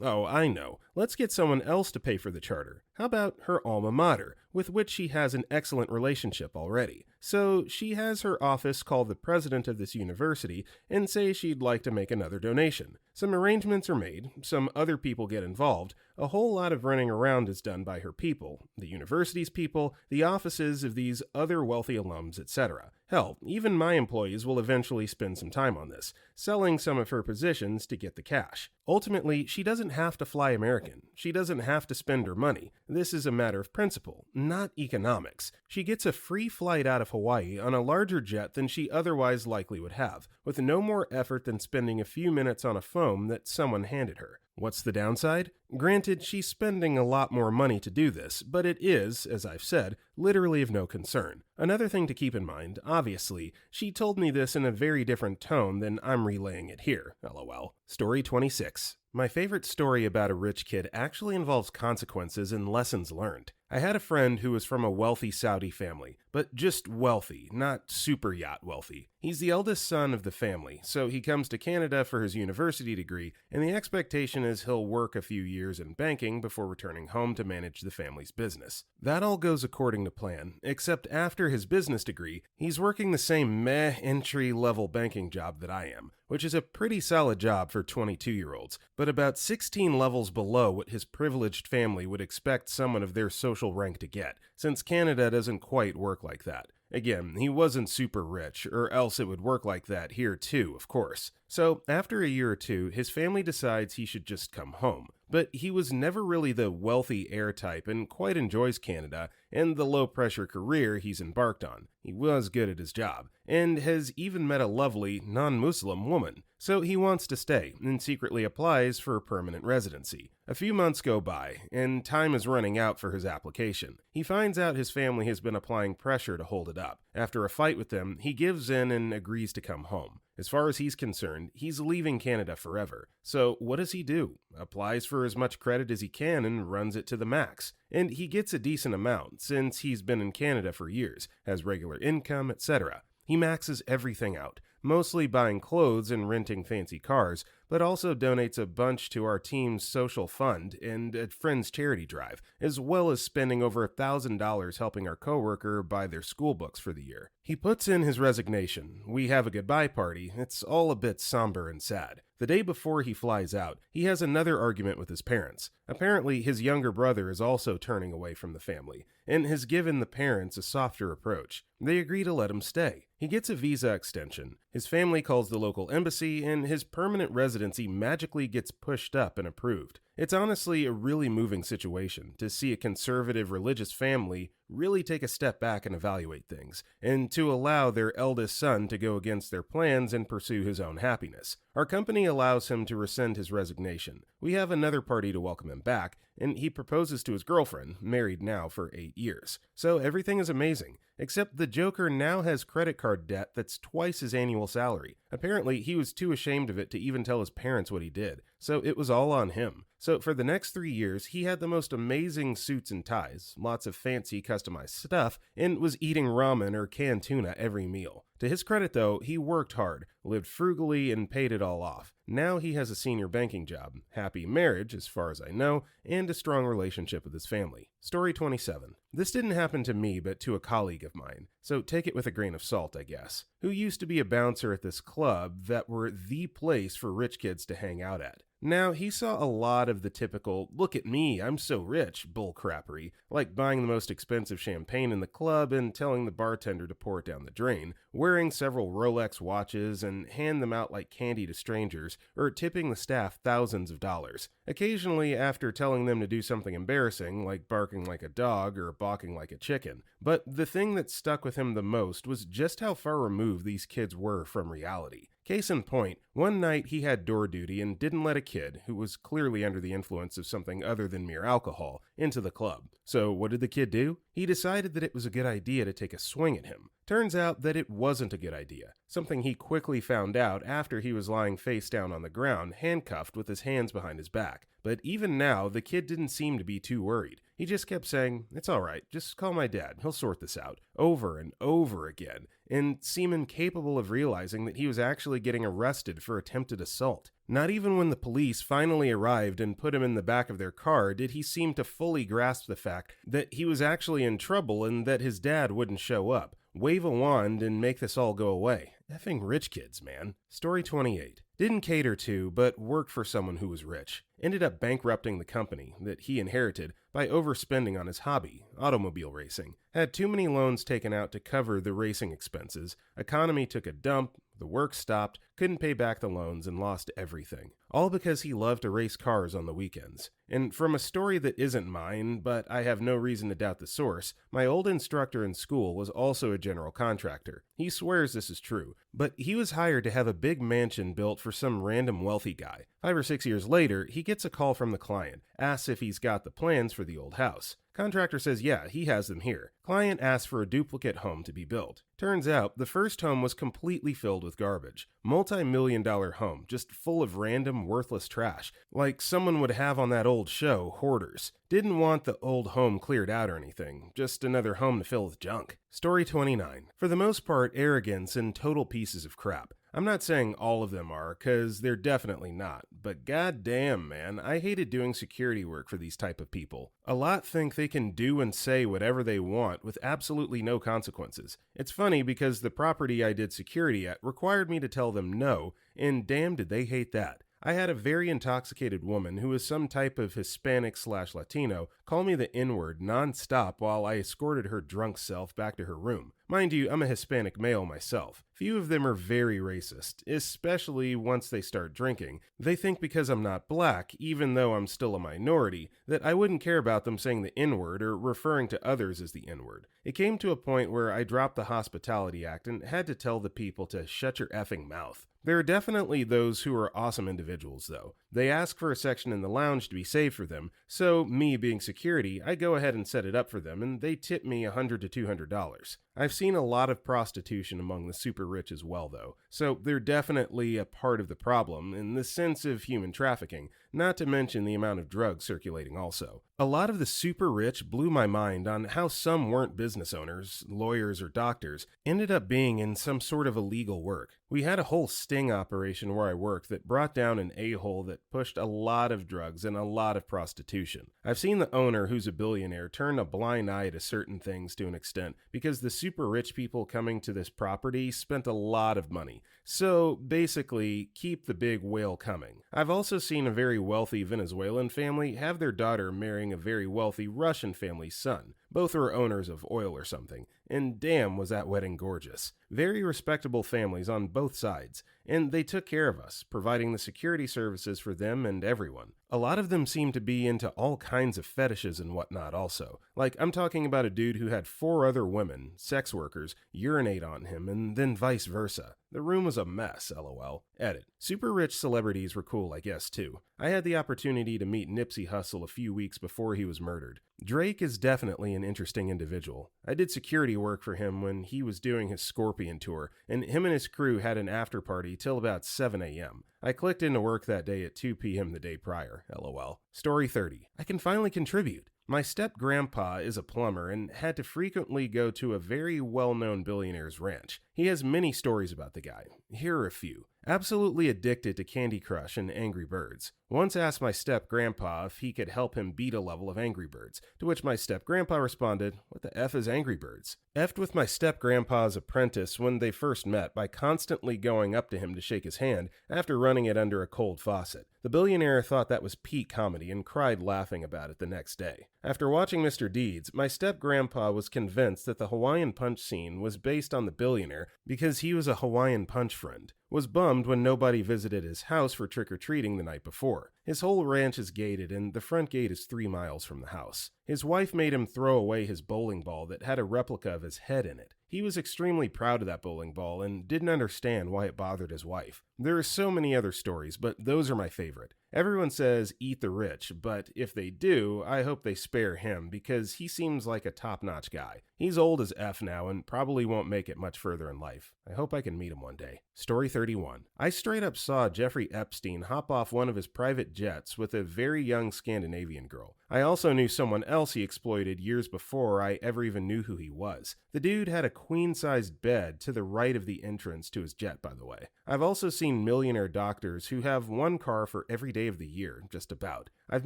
Oh, I know. Let's get someone else to pay for the charter. How about her alma mater, with which she has an excellent relationship already? So she has her office call the president of this university and say she'd like to make another donation. Some arrangements are made, some other people get involved, a whole lot of running around is done by her people, the university's people, the offices of these other wealthy alums, etc. Hell, even my employees will eventually spend some time on this, selling some of her positions to get the cash. Ultimately, she doesn't have to fly American. She doesn't have to spend her money. This is a matter of principle, not economics. She gets a free flight out of Hawaii on a larger jet than she otherwise likely would have, with no more effort than spending a few minutes on a phone that someone handed her. What's the downside? Granted, she's spending a lot more money to do this, but it is, as I've said, literally of no concern. Another thing to keep in mind, obviously, she told me this in a very different tone than I'm relaying it here, lol. Story 26. My favorite story about a rich kid actually involves consequences and lessons learned. I had a friend who was from a wealthy Saudi family, but just wealthy, not super yacht wealthy. He's the eldest son of the family, so he comes to Canada for his university degree, and the expectation is he'll work a few years in banking before returning home to manage the family's business. That all goes according to plan, except after his business degree, he's working the same meh entry-level banking job that I am, which is a pretty solid job for 22-year-olds, but about 16 levels below what his privileged family would expect someone of their social rank to get, since Canada doesn't quite work like that. Again, he wasn't super rich, or else it would work like that here too, of course. So, after a year or two, his family decides he should just come home. But he was never really the wealthy heir type and quite enjoys Canada and the low-pressure career he's embarked on. He was good at his job, and has even met a lovely, non-Muslim woman. So he wants to stay, and secretly applies for a permanent residency. A few months go by, and time is running out for his application. He finds out his family has been applying pressure to hold it up. After a fight with them, he gives in and agrees to come home. As far as he's concerned, he's leaving Canada forever. So what does he do? Applies for as much credit as he can and runs it to the max. And he gets a decent amount, since he's been in Canada for years, has regular income, etc. He maxes everything out, mostly buying clothes and renting fancy cars, but also donates a bunch to our team's social fund and a friend's charity drive, as well as spending over $1,000 helping our coworker buy their school books for the year. He puts in his resignation. We have a goodbye party. It's all a bit somber and sad. The day before he flies out, he has another argument with his parents. Apparently, his younger brother is also turning away from the family, and has given the parents a softer approach. They agree to let him stay. He gets a visa extension. His family calls the local embassy, and his permanent residency magically gets pushed up and approved. It's honestly a really moving situation to see a conservative religious family really take a step back and evaluate things, and to allow their eldest son to go against their plans and pursue his own happiness. Our company allows him to rescind his resignation. We have another party to welcome him back, and he proposes to his girlfriend, married now for 8 years. So everything is amazing, except the Joker now has credit card debt that's twice his annual salary. Apparently, he was too ashamed of it to even tell his parents what he did, so it was all on him. So for the next 3 years, he had the most amazing suits and ties, lots of fancy customized stuff, and was eating ramen or canned tuna every meal. To his credit though, he worked hard, lived frugally, and paid it all off. Now he has a senior banking job, happy marriage as far as I know, and a strong relationship with his family. Story 27. This didn't happen to me, but to a colleague of mine, so take it with a grain of salt, I guess, who used to be a bouncer at this club that were the place for rich kids to hang out at. Now, he saw a lot of the typical, look at me, I'm so rich, bullcrappery, like buying the most expensive champagne in the club and telling the bartender to pour it down the drain, wearing several Rolex watches and hand them out like candy to strangers, or tipping the staff thousands of dollars. Occasionally, after telling them to do something embarrassing, like barking like a dog or balking like a chicken. But the thing that stuck with him the most was just how far removed these kids were from reality. Case in point, One night he had door duty and didn't let a kid, who was clearly under the influence of something other than mere alcohol, into the club. So what did the kid do? He decided that it was a good idea to take a swing at him. Turns out that it wasn't a good idea, something he quickly found out after he was lying face down on the ground, handcuffed with his hands behind his back. But even now, the kid didn't seem to be too worried. He just kept saying, "It's all right, just call my dad, he'll sort this out," over and over again, and seemed incapable of realizing that he was actually getting arrested for attempted assault. Not even when the police finally arrived and put him in the back of their car did he seem to fully grasp the fact that he was actually in trouble and that his dad wouldn't show up, wave a wand, and make this all go away. Effing rich kids, man. Story 28. Didn't cater to, but worked for someone who was rich. Ended up bankrupting the company that he inherited by overspending on his hobby, automobile racing. Had too many loans taken out to cover the racing expenses. Economy took a dump, the work stopped, couldn't pay back the loans, and lost everything. All because he loved to race cars on the weekends. And from a story that isn't mine, but I have no reason to doubt the source, my old instructor in school was also a general contractor. He swears this is true, but he was hired to have a big mansion built for some random wealthy guy. 5 or 6 years later, he gets a call from the client, asks if he's got the plans for the old house. Contractor says yeah, he has them here. Client asks for a duplicate home to be built. Turns out, the first home was completely filled with garbage. Multi-million-dollar home, just full of random, worthless trash, like someone would have on that old show, Hoarders. Didn't want the old home cleared out or anything, just another home to fill with junk. Story 29. For the most part, arrogance and total pieces of crap. I'm not saying all of them are, cause they're definitely not, but goddamn, man, I hated doing security work for these type of people. A lot think they can do and say whatever they want with absolutely no consequences. It's funny because the property I did security at required me to tell them no, and damn did they hate that. I had a very intoxicated woman who was some type of Hispanic/Latino call me the N-word non-stop while I escorted her drunk self back to her room. Mind you, I'm a Hispanic male myself. Few of them are very racist, especially once they start drinking. They think because I'm not black, even though I'm still a minority, that I wouldn't care about them saying the N-word or referring to others as the N-word. It came to a point where I dropped the Hospitality Act and had to tell the people to shut your effing mouth. There are definitely those who are awesome individuals, though. They ask for a section in the lounge to be saved for them, so me being security, I go ahead and set it up for them, and they tip me $100 to $200. I've seen a lot of prostitution among the super rich as well, though, so they're definitely a part of the problem in the sense of human trafficking, not to mention the amount of drugs circulating also. A lot of the super rich blew my mind on how some weren't business owners, lawyers, or doctors, ended up being in some sort of illegal work. We had a whole sting operation where I worked that brought down an a-hole that pushed a lot of drugs and a lot of prostitution. I've seen the owner, who's a billionaire, turn a blind eye to certain things to an extent because the super rich people coming to this property spent a lot of money. So basically, keep the big whale coming. I've also seen a very wealthy Venezuelan family have their daughter marrying a very wealthy Russian family's son. Both were owners of oil or something, and damn was that wedding gorgeous. Very respectable families on both sides, and they took care of us, providing the security services for them and everyone. A lot of them seem to be into all kinds of fetishes and whatnot also. Like, I'm talking about a dude who had 4 other women, sex workers, urinate on him, and then vice versa. The room was a mess, lol. Edit. Super rich celebrities were cool, I guess, too. I had the opportunity to meet Nipsey Hussle a few weeks before he was murdered. Drake is definitely an interesting individual. I did security work for him when he was doing his Scorpion tour, and him and his crew had an after party till about 7 a.m. I clicked into work that day at 2 p.m. the day prior, lol. Story 30. I can finally contribute. My step-grandpa is a plumber and had to frequently go to a very well-known billionaire's ranch. He has many stories about the guy. Here are a few. Absolutely addicted to Candy Crush and Angry Birds. Once asked my step-grandpa if he could help him beat a level of Angry Birds, to which my step-grandpa responded, "What the F is Angry Birds?" F'd with my step-grandpa's apprentice when they first met by constantly going up to him to shake his hand after running it under a cold faucet. The billionaire thought that was peak comedy and cried laughing about it the next day. After watching Mr. Deeds, my step-grandpa was convinced that the Hawaiian Punch scene was based on the billionaire because he was a Hawaiian Punch friend. Was bummed when nobody visited his house for trick-or-treating the night before. His whole ranch is gated and the front gate is 3 miles from the house. His wife made him throw away his bowling ball that had a replica of his head in it. He was extremely proud of that bowling ball and didn't understand why it bothered his wife. There are so many other stories, but those are my favorite. Everyone says eat the rich, but if they do, I hope they spare him because he seems like a top-notch guy. He's old as F now and probably won't make it much further in life. I hope I can meet him one day. Story 31. I straight up saw Jeffrey Epstein hop off one of his private jets with a very young Scandinavian girl. I also knew someone else he exploited years before I ever even knew who he was. The dude had a queen-sized bed to the right of the entrance to his jet, by the way. I've also seen millionaire doctors who have one car for every day of the year, just about. I've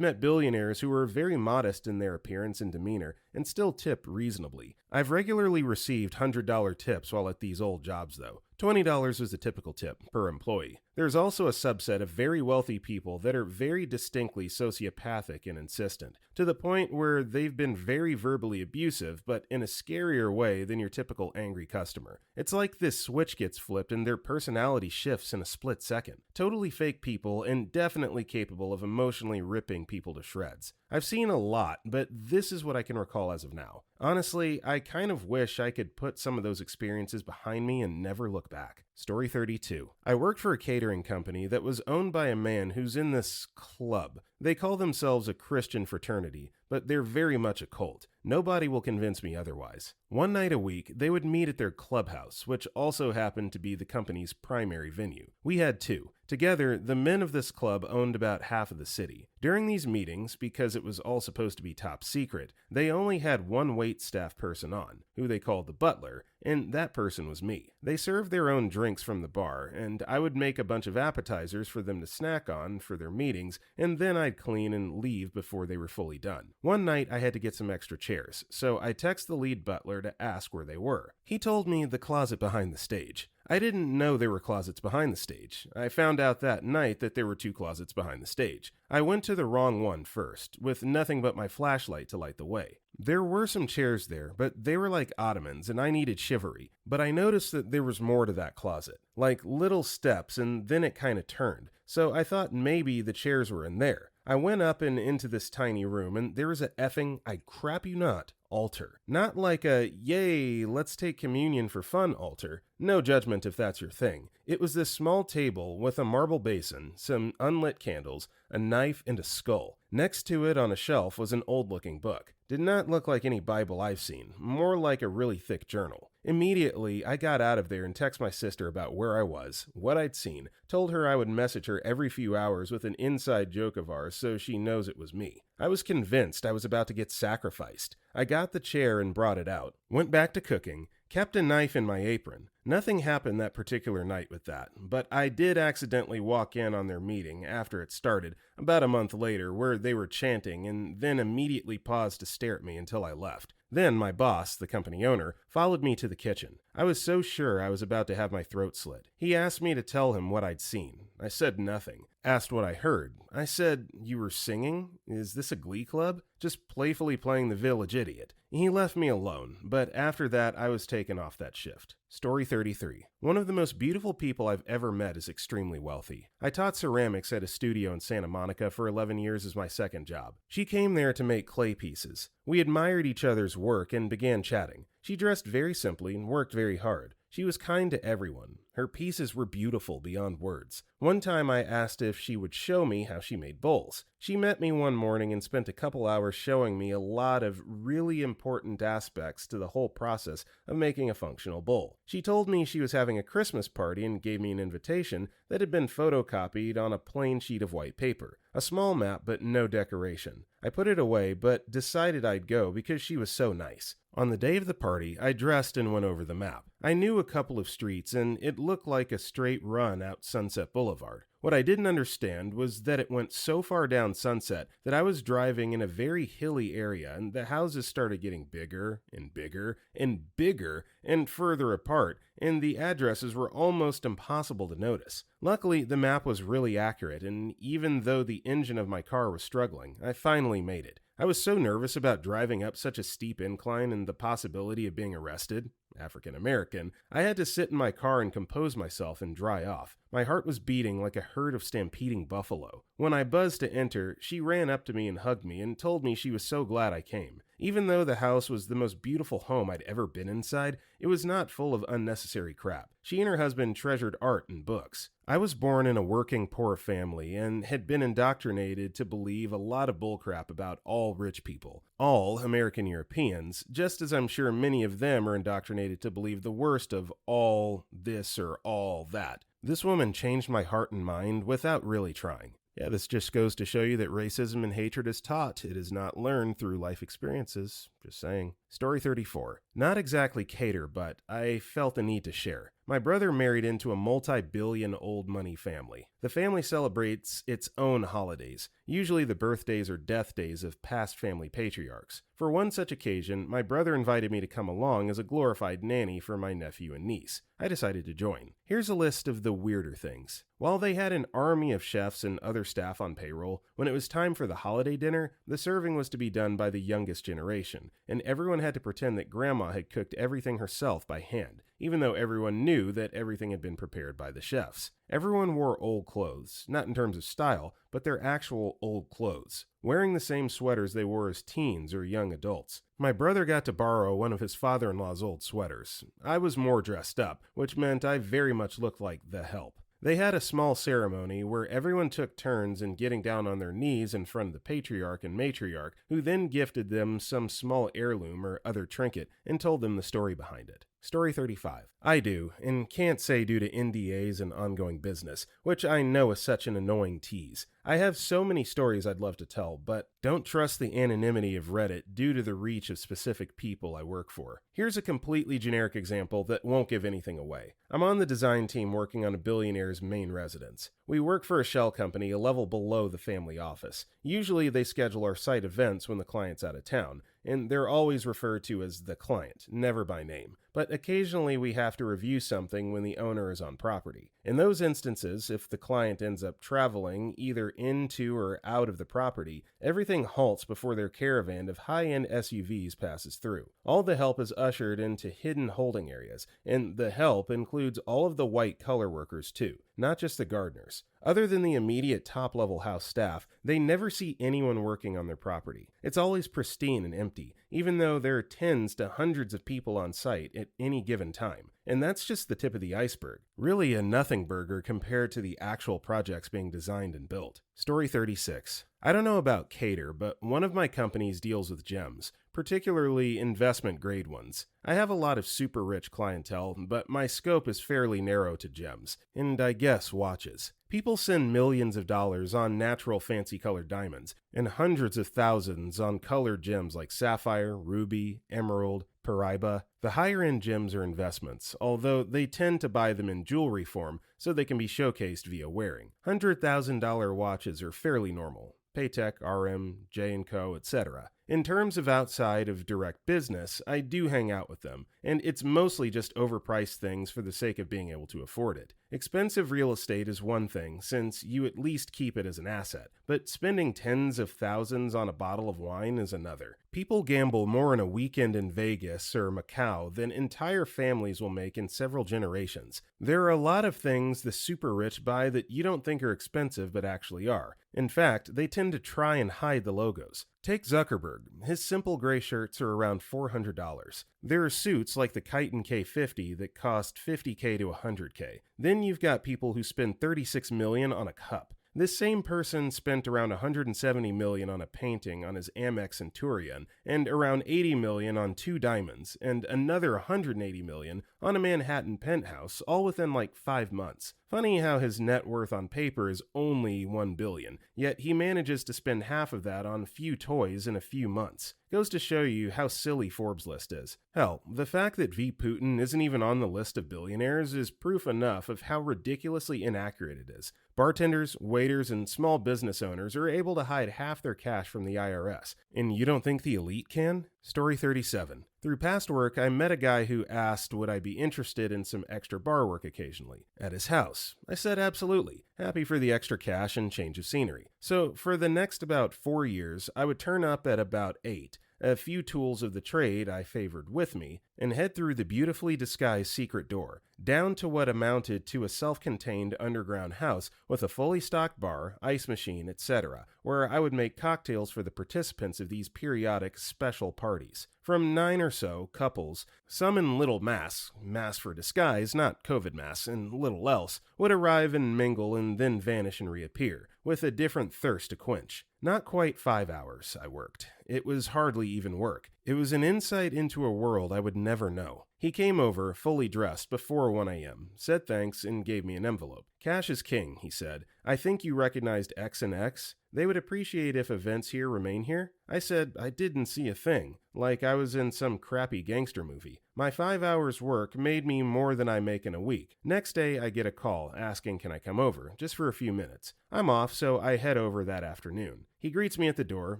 met billionaires who are very modest in their appearance and demeanor and still tip reasonably. I've regularly received $100 tips while at these old jobs, though. $20 was the typical tip per employee. There's also a subset of very wealthy people that are very distinctly sociopathic and insistent, to the point where they've been very verbally abusive, but in a scarier way than your typical angry customer. It's like this switch gets flipped and their personality shifts in a split second. Totally fake people and definitely capable of emotionally ripping people to shreds. I've seen a lot, but this is what I can recall as of now. Honestly, I kind of wish I could put some of those experiences behind me and never look back. Story 32. I worked for a catering company that was owned by a man who's in this club. They call themselves a Christian fraternity, but they're very much a cult. Nobody will convince me otherwise. One night a week, they would meet at their clubhouse, which also happened to be the company's primary venue. We had two. Together, the men of this club owned about half of the city. During these meetings, because it was all supposed to be top secret, they only had one waitstaff person on, who they called the butler, and that person was me. They served their own drinks from the bar, and I would make a bunch of appetizers for them to snack on for their meetings, and then I'd clean and leave before they were fully done. One night, I had to get some extra chairs, so I texted the lead butler to ask where they were. He told me the closet behind the stage. I didn't know there were closets behind the stage. I found out that night that there were two closets behind the stage. I went to the wrong one first, with nothing but my flashlight to light the way. There were some chairs there, but they were like ottomans and I needed chivalry. But I noticed that there was more to that closet, like little steps, and then it kind of turned. So I thought maybe the chairs were in there. I went up and into this tiny room, and there was a effing, I crap you not, altar. Not like a, yay, let's take communion for fun altar. No judgment if that's your thing. It was this small table with a marble basin, some unlit candles, a knife, and a skull. Next to it on a shelf was an old-looking book. Did not look like any Bible I've seen, more like a really thick journal. Immediately, I got out of there and texted my sister about where I was, what I'd seen, told her I would message her every few hours with an inside joke of ours so she knows it was me. I was convinced I was about to get sacrificed. I got the chair and brought it out, went back to cooking, kept a knife in my apron. Nothing happened that particular night with that, but I did accidentally walk in on their meeting after it started, about a month later, where they were chanting and then immediately paused to stare at me until I left. Then my boss, the company owner, followed me to the kitchen. I was so sure I was about to have my throat slit. He asked me to tell him what I'd seen. I said nothing. Asked what I heard. I said, "You were singing? Is this a glee club?" Just playfully playing the village idiot. He left me alone, but after that I was taken off that shift. Story 33. One of the most beautiful people I've ever met is extremely wealthy. I taught ceramics at a studio in Santa Monica for 11 years as my second job. She came there to make clay pieces. We admired each other's work and began chatting. She dressed very simply and worked very hard. She was kind to everyone. Her pieces were beautiful beyond words. One time I asked if she would show me how she made bowls. She met me one morning and spent a couple hours showing me a lot of really important aspects to the whole process of making a functional bowl. She told me she was having a Christmas party and gave me an invitation that had been photocopied on a plain sheet of white paper. A small map, but no decoration. I put it away, but decided I'd go because she was so nice. On the day of the party, I dressed and went over the map. I knew a couple of streets, and it looked like a straight run out Sunset Boulevard. What I didn't understand was that it went so far down Sunset that I was driving in a very hilly area, and the houses started getting bigger and bigger and bigger and further apart, and the addresses were almost impossible to notice. Luckily, the map was really accurate, and even though the engine of my car was struggling, I finally made it. I was so nervous about driving up such a steep incline and the possibility of being arrested, African American, I had to sit in my car and compose myself and dry off. My heart was beating like a herd of stampeding buffalo. When I buzzed to enter, she ran up to me and hugged me and told me she was so glad I came. Even though the house was the most beautiful home I'd ever been inside, it was not full of unnecessary crap. She and her husband treasured art and books. I was born in a working poor family and had been indoctrinated to believe a lot of bullcrap about all rich people, all American Europeans, just as I'm sure many of them are indoctrinated to believe the worst of all this or all that. This woman changed my heart and mind without really trying. Yeah, this just goes to show you that racism and hatred is taught. It is not learned through life experiences. Just saying. Story 34. Not exactly cater, but I felt the need to share. My brother married into a multi-billion old money family. The family celebrates its own holidays, usually the birthdays or death days of past family patriarchs. For one such occasion, my brother invited me to come along as a glorified nanny for my nephew and niece. I decided to join. Here's a list of the weirder things. While they had an army of chefs and other staff on payroll, when it was time for the holiday dinner, the serving was to be done by the youngest generation, and everyone had to pretend that Grandma had cooked everything herself by hand, even though everyone knew that everything had been prepared by the chefs. Everyone wore old clothes, not in terms of style, but their actual old clothes, wearing the same sweaters they wore as teens or young adults. My brother got to borrow one of his father-in-law's old sweaters. I was more dressed up, which meant I very much looked like the help. They had a small ceremony where everyone took turns in getting down on their knees in front of the patriarch and matriarch, who then gifted them some small heirloom or other trinket and told them the story behind it. Story 35. I do, and can't say due to NDAs and ongoing business, which I know is such an annoying tease. I have so many stories I'd love to tell, but don't trust the anonymity of Reddit due to the reach of specific people I work for. Here's a completely generic example that won't give anything away. I'm on the design team working on a billionaire's main residence. We work for a shell company a level below the family office. Usually they schedule our site events when the client's out of town, and they're always referred to as the client, never by name. But occasionally we have to review something when the owner is on property. In those instances, if the client ends up traveling either into or out of the property, everything halts before their caravan of high-end SUVs passes through. All the help is ushered into hidden holding areas, and the help includes all of the white collar workers too, not just the gardeners. Other than the immediate top-level house staff, they never see anyone working on their property. It's always pristine and empty, even though there are tens to hundreds of people on site at any given time. And that's just the tip of the iceberg. Really a nothing burger compared to the actual projects being designed and built. Story 36. I don't know about cater, but one of my companies deals with gems, particularly investment grade ones. I have a lot of super rich clientele, but my scope is fairly narrow to gems, and I guess watches. People send millions of dollars on natural fancy colored diamonds, and hundreds of thousands on colored gems like sapphire, ruby, emerald, Paraiba. The higher-end gems are investments, although they tend to buy them in jewelry form so they can be showcased via wearing. $100,000 watches are fairly normal. Paytech, RM, J&Co, etc. In terms of outside of direct business, I do hang out with them, and it's mostly just overpriced things for the sake of being able to afford it. Expensive real estate is one thing, since you at least keep it as an asset, but spending tens of thousands on a bottle of wine is another. People gamble more in a weekend in Vegas or Macau than entire families will make in several generations. There are a lot of things the super rich buy that you don't think are expensive but actually are. In fact, they tend to try and hide the logos. Take Zuckerberg. His simple gray shirts are around $400. There are suits like the Chiton K50 that cost $50K to $100K. Then you've got people who spend $36 million on a cup. This same person spent around $170 million on a painting on his Amex Centurion, and around $80 million on 2 diamonds, and another $180 million on a Manhattan penthouse, all within like 5 months. Funny how his net worth on paper is only $1 billion, yet he manages to spend half of that on a few toys in a few months. Goes to show you how silly Forbes' list is. Hell, the fact that V. Putin isn't even on the list of billionaires is proof enough of how ridiculously inaccurate it is. Bartenders, waiters, and small business owners are able to hide half their cash from the IRS, and you don't think the elite can? Story 37. Through past work, I met a guy who asked would I be interested in some extra bar work occasionally, at his house. I said absolutely, happy for the extra cash and change of scenery. So for the next about 4 years, I would turn up at about 8, a few tools of the trade I favored with me, and head through the beautifully disguised secret door, down to what amounted to a self-contained underground house with a fully stocked bar, ice machine, etc., where I would make cocktails for the participants of these periodic special parties. From 9 or so couples, some in little masks for disguise, not COVID masks, and little else, would arrive and mingle and then vanish and reappear, with a different thirst to quench. Not quite 5 hours I worked. It was hardly even work. It was an insight into a world I would never know. He came over, fully dressed, before 1 a.m., said thanks, and gave me an envelope. "Cash is king," he said. "I think you recognized X and X. They would appreciate if events here remain here." I said I didn't see a thing, like I was in some crappy gangster movie. My 5 hours work made me more than I make in a week. Next day, I get a call asking can I come over, just for a few minutes. I'm off, so I head over that afternoon. He greets me at the door,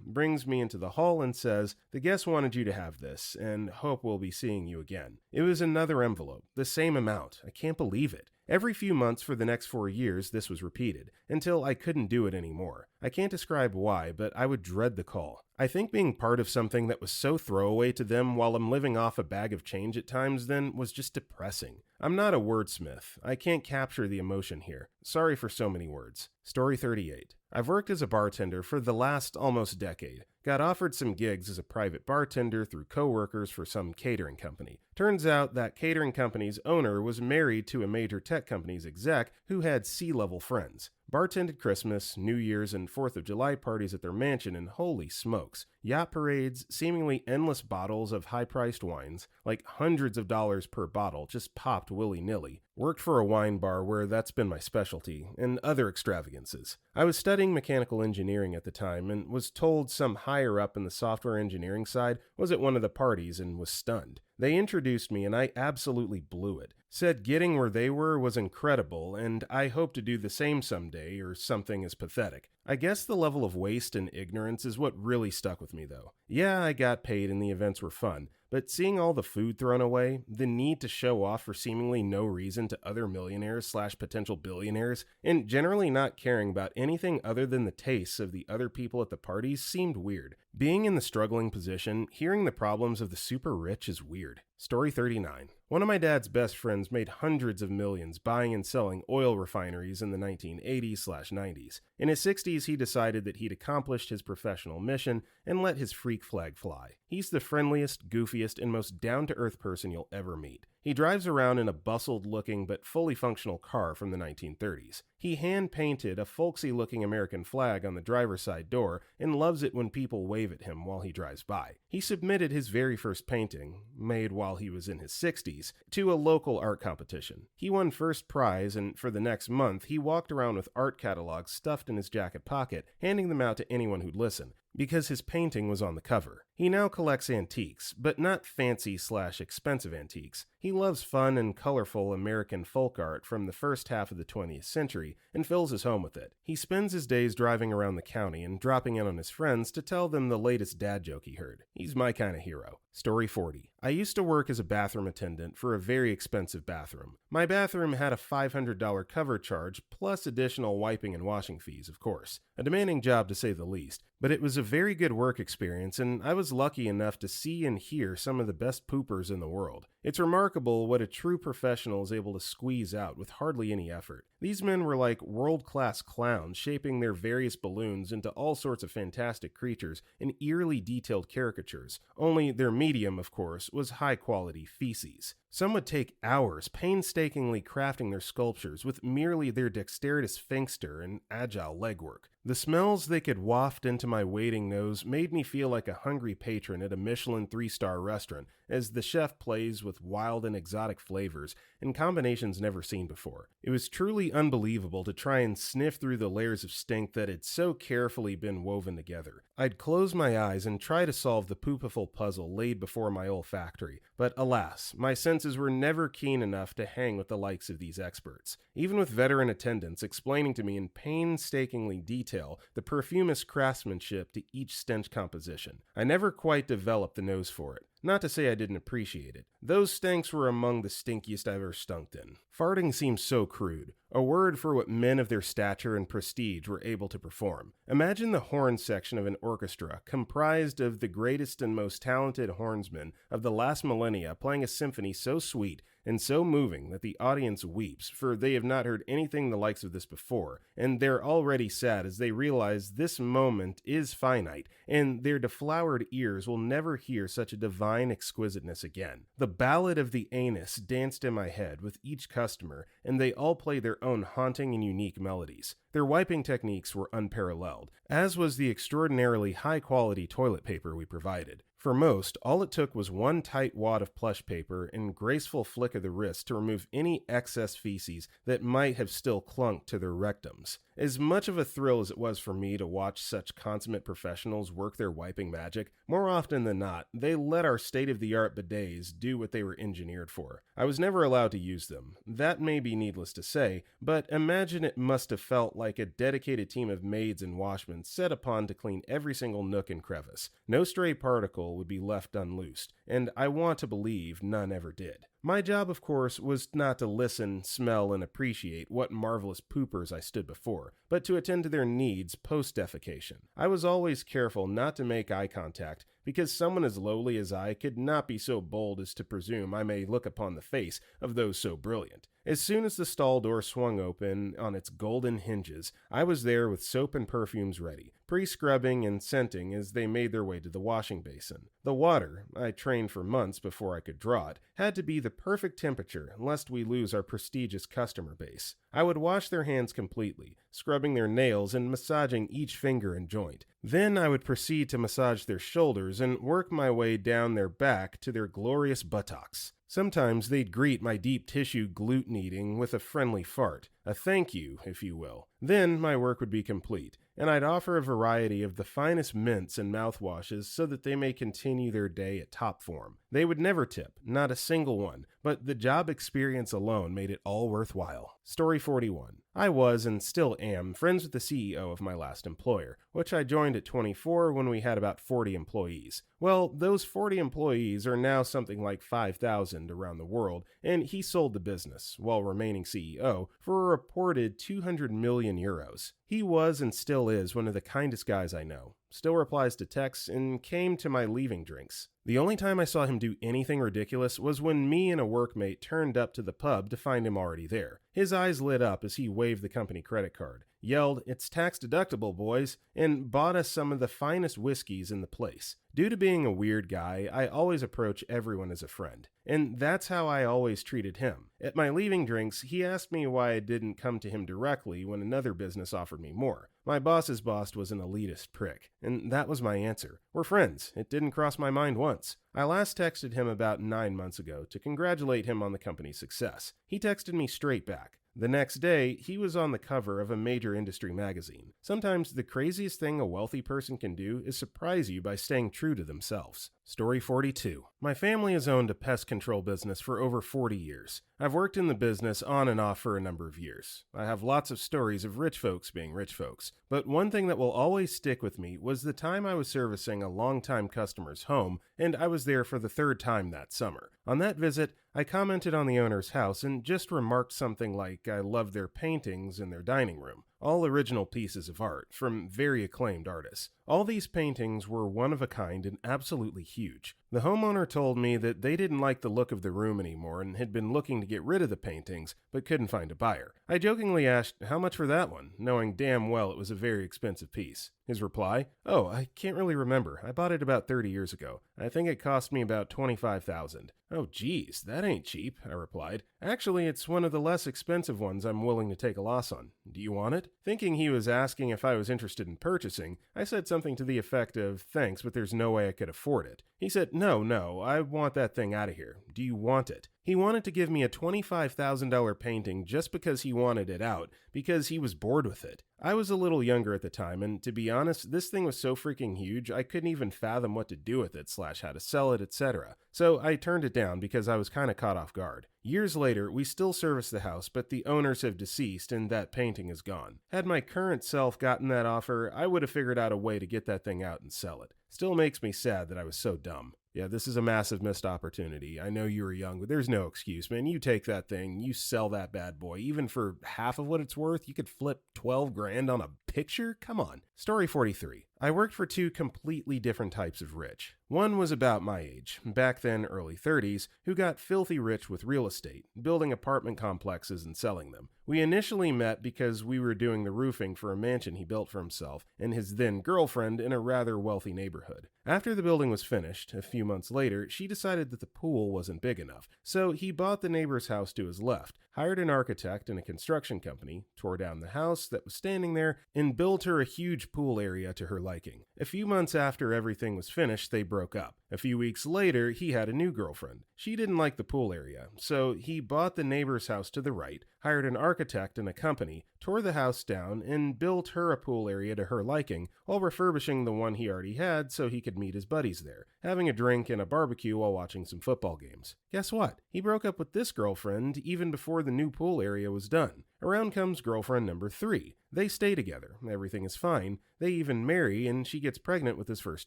brings me into the hall, and says, "The guest wanted you to have this, and hope we'll be seeing you again." It was another envelope, the same amount. I can't believe it. Every few months for the next 4 years, this was repeated, until I couldn't do it anymore. I can't describe why, but I would dread the call. I think being part of something that was so throwaway to them while I'm living off a bag of change at times then was just depressing. I'm not a wordsmith. I can't capture the emotion here. Sorry for so many words. Story 38. I've worked as a bartender for the last almost decade. Got offered some gigs as a private bartender through coworkers for some catering company. Turns out that catering company's owner was married to a major tech company's exec who had C-level friends. Bartended Christmas, New Year's, and 4th of July parties at their mansion, and holy smokes. Yacht parades, seemingly endless bottles of high-priced wines, like hundreds of dollars per bottle, just popped willy-nilly. Worked for a wine bar where that's been my specialty, and other extravagances. I was studying mechanical engineering at the time, and was told some higher up in the software engineering side was at one of the parties and was stunned. They introduced me and I absolutely blew it. Said getting where they were was incredible, and I hope to do the same someday, or something as pathetic. I guess the level of waste and ignorance is what really stuck with me though. Yeah, I got paid and the events were fun, but seeing all the food thrown away, the need to show off for seemingly no reason to other millionaires / potential billionaires, and generally not caring about anything other than the tastes of the other people at the parties seemed weird. Being in the struggling position, hearing the problems of the super rich is weird. Story 39. One of my dad's best friends made hundreds of millions buying and selling oil refineries in the 1980s/90s. In his 60s, he decided that he'd accomplished his professional mission and let his freak flag fly. He's the friendliest, goofiest, and most down-to-earth person you'll ever meet. He drives around in a bustled-looking but fully functional car from the 1930s. He hand-painted a folksy-looking American flag on the driver's side door and loves it when people wave at him while he drives by. He submitted his very first painting, made while he was in his 60s, to a local art competition. He won first prize, and for the next month, he walked around with art catalogs stuffed in his jacket pocket, handing them out to anyone who'd listen, because his painting was on the cover. He now collects antiques, but not fancy/expensive antiques. He loves fun and colorful American folk art from the first half of the 20th century and fills his home with it. He spends his days driving around the county and dropping in on his friends to tell them the latest dad joke he heard. He's my kind of hero. Story 40. I used to work as a bathroom attendant for a very expensive bathroom. My bathroom had a $500 cover charge plus additional wiping and washing fees, of course. A demanding job to say the least, but it was a very good work experience, and I was lucky enough to see and hear some of the best poopers in the world. It's remarkable what a true professional is able to squeeze out with hardly any effort. These men were like world-class clowns, shaping their various balloons into all sorts of fantastic creatures and eerily detailed caricatures, only their medium, of course, was high-quality feces. Some would take hours painstakingly crafting their sculptures with merely their dexterous sphincter and agile legwork. The smells they could waft into my waiting nose made me feel like a hungry patron at a Michelin 3-star restaurant as the chef plays with wild and exotic flavors and combinations never seen before. It was truly unbelievable to try and sniff through the layers of stink that had so carefully been woven together. I'd close my eyes and try to solve the poopiful puzzle laid before my olfactory, but alas, my senses were never keen enough to hang with the likes of these experts. Even with veteran attendants explaining to me in painstakingly detail the perfumist craftsmanship to each stench composition, I never quite developed the nose for it. Not to say I didn't appreciate it. Those stanks were among the stinkiest I've ever stunked in. Farting seems so crude, a word for what men of their stature and prestige were able to perform. Imagine the horn section of an orchestra comprised of the greatest and most talented hornsmen of the last millennia playing a symphony so sweet and so moving that the audience weeps, for they have not heard anything the likes of this before, and they're already sad as they realize this moment is finite, and their deflowered ears will never hear such a divine exquisiteness again. The ballad of the anus danced in my head with each customer, and they all play their own haunting and unique melodies. Their wiping techniques were unparalleled, as was the extraordinarily high-quality toilet paper we provided. For most, all it took was one tight wad of plush paper and graceful flick of the wrist to remove any excess feces that might have still clung to their rectums. As much of a thrill as it was for me to watch such consummate professionals work their wiping magic, more often than not, they let our state-of-the-art bidets do what they were engineered for. I was never allowed to use them. That may be needless to say, but imagine it must have felt like a dedicated team of maids and washmen set upon to clean every single nook and crevice. No stray particle would be left unloosed, and I want to believe none ever did. My job, of course, was not to listen, smell, and appreciate what marvelous poopers I stood before, but to attend to their needs post-defecation. I was always careful not to make eye contact, because someone as lowly as I could not be so bold as to presume I may look upon the face of those so brilliant. As soon as the stall door swung open on its golden hinges, I was there with soap and perfumes ready, pre-scrubbing and scenting as they made their way to the washing basin. The water, I trained for months before I could draw it, had to be the perfect temperature lest we lose our prestigious customer base. I would wash their hands completely, scrubbing their nails and massaging each finger and joint. Then I would proceed to massage their shoulders and work my way down their back to their glorious buttocks. Sometimes they'd greet my deep tissue gluten eating with a friendly fart, a thank you, if you will. Then my work would be complete, and I'd offer a variety of the finest mints and mouthwashes so that they may continue their day at top form. They would never tip, not a single one, but the job experience alone made it all worthwhile. Story 41. I was, and still am, friends with the CEO of my last employer, which I joined at 24 when we had about 40 employees. Well, those 40 employees are now something like 5,000 around the world, and he sold the business, while remaining CEO, for a reported 200 million euros. He was and still is one of the kindest guys I know. Still replies to texts, and came to my leaving drinks. The only time I saw him do anything ridiculous was when me and a workmate turned up to the pub to find him already there. His eyes lit up as he waved the company credit card, yelled, "It's tax deductible, boys," and bought us some of the finest whiskeys in the place. Due to being a weird guy, I always approach everyone as a friend, and that's how I always treated him. At my leaving drinks, he asked me why I didn't come to him directly when another business offered me more. My boss's boss was an elitist prick, and that was my answer. We're friends. It didn't cross my mind once. I last texted him about 9 months ago to congratulate him on the company's success. He texted me straight back. The next day, he was on the cover of a major industry magazine. Sometimes the craziest thing a wealthy person can do is surprise you by staying true to themselves. Story 42. My family has owned a pest control business for over 40 years. I've worked in the business on and off for a number of years. I have lots of stories of rich folks being rich folks, but one thing that will always stick with me was the time I was servicing a longtime customer's home, and I was there for the third time that summer. On that visit, I commented on the owner's house and just remarked something like I loved their paintings in their dining room. All original pieces of art from very acclaimed artists. All these paintings were one of a kind and absolutely huge. The homeowner told me that they didn't like the look of the room anymore and had been looking to get rid of the paintings, but couldn't find a buyer. I jokingly asked, "How much for that one?" knowing damn well it was a very expensive piece. His reply, "Oh, I can't really remember. I bought it about 30 years ago. I think it cost me about $25,000. "Oh geez, that ain't cheap," I replied. "Actually, it's one of the less expensive ones I'm willing to take a loss on. Do you want it?" Thinking he was asking if I was interested in purchasing, I said something to the effect of, "Thanks, but there's no way I could afford it." He said, No, I want that thing out of here. Do you want it?" He wanted to give me a $25,000 painting just because he wanted it out, because he was bored with it. I was a little younger at the time, and to be honest, this thing was so freaking huge, I couldn't even fathom what to do with it, / how to sell it, etc. So I turned it down because I was kinda caught off guard. Years later, we still service the house, but the owners have deceased and that painting is gone. Had my current self gotten that offer, I would have figured out a way to get that thing out and sell it. Still makes me sad that I was so dumb. Yeah, this is a massive missed opportunity. I know you were young, but there's no excuse, man. You take that thing, you sell that bad boy. Even for half of what it's worth, you could flip 12 grand on a picture? Come on. Story 43. I worked for two completely different types of rich. One was about my age, back then early 30s, who got filthy rich with real estate, building apartment complexes and selling them. We initially met because we were doing the roofing for a mansion he built for himself and his then girlfriend in a rather wealthy neighborhood. After the building was finished, a few months later, she decided that the pool wasn't big enough, so he bought the neighbor's house to his left, hired an architect and a construction company, tore down the house that was standing there, and built her a huge pool area to her liking. A few months after everything was finished, they broke up. A few weeks later, he had a new girlfriend. She didn't like the pool area, so he bought the neighbor's house to the right, hired an architect and a company, tore the house down, and built her a pool area to her liking, while refurbishing the one he already had so he could meet his buddies there, having a drink and a barbecue while watching some football games. Guess what? He broke up with this girlfriend even before the new pool area was done. Around comes girlfriend number 3. They stay together, everything is fine, they even marry, and she gets pregnant with his first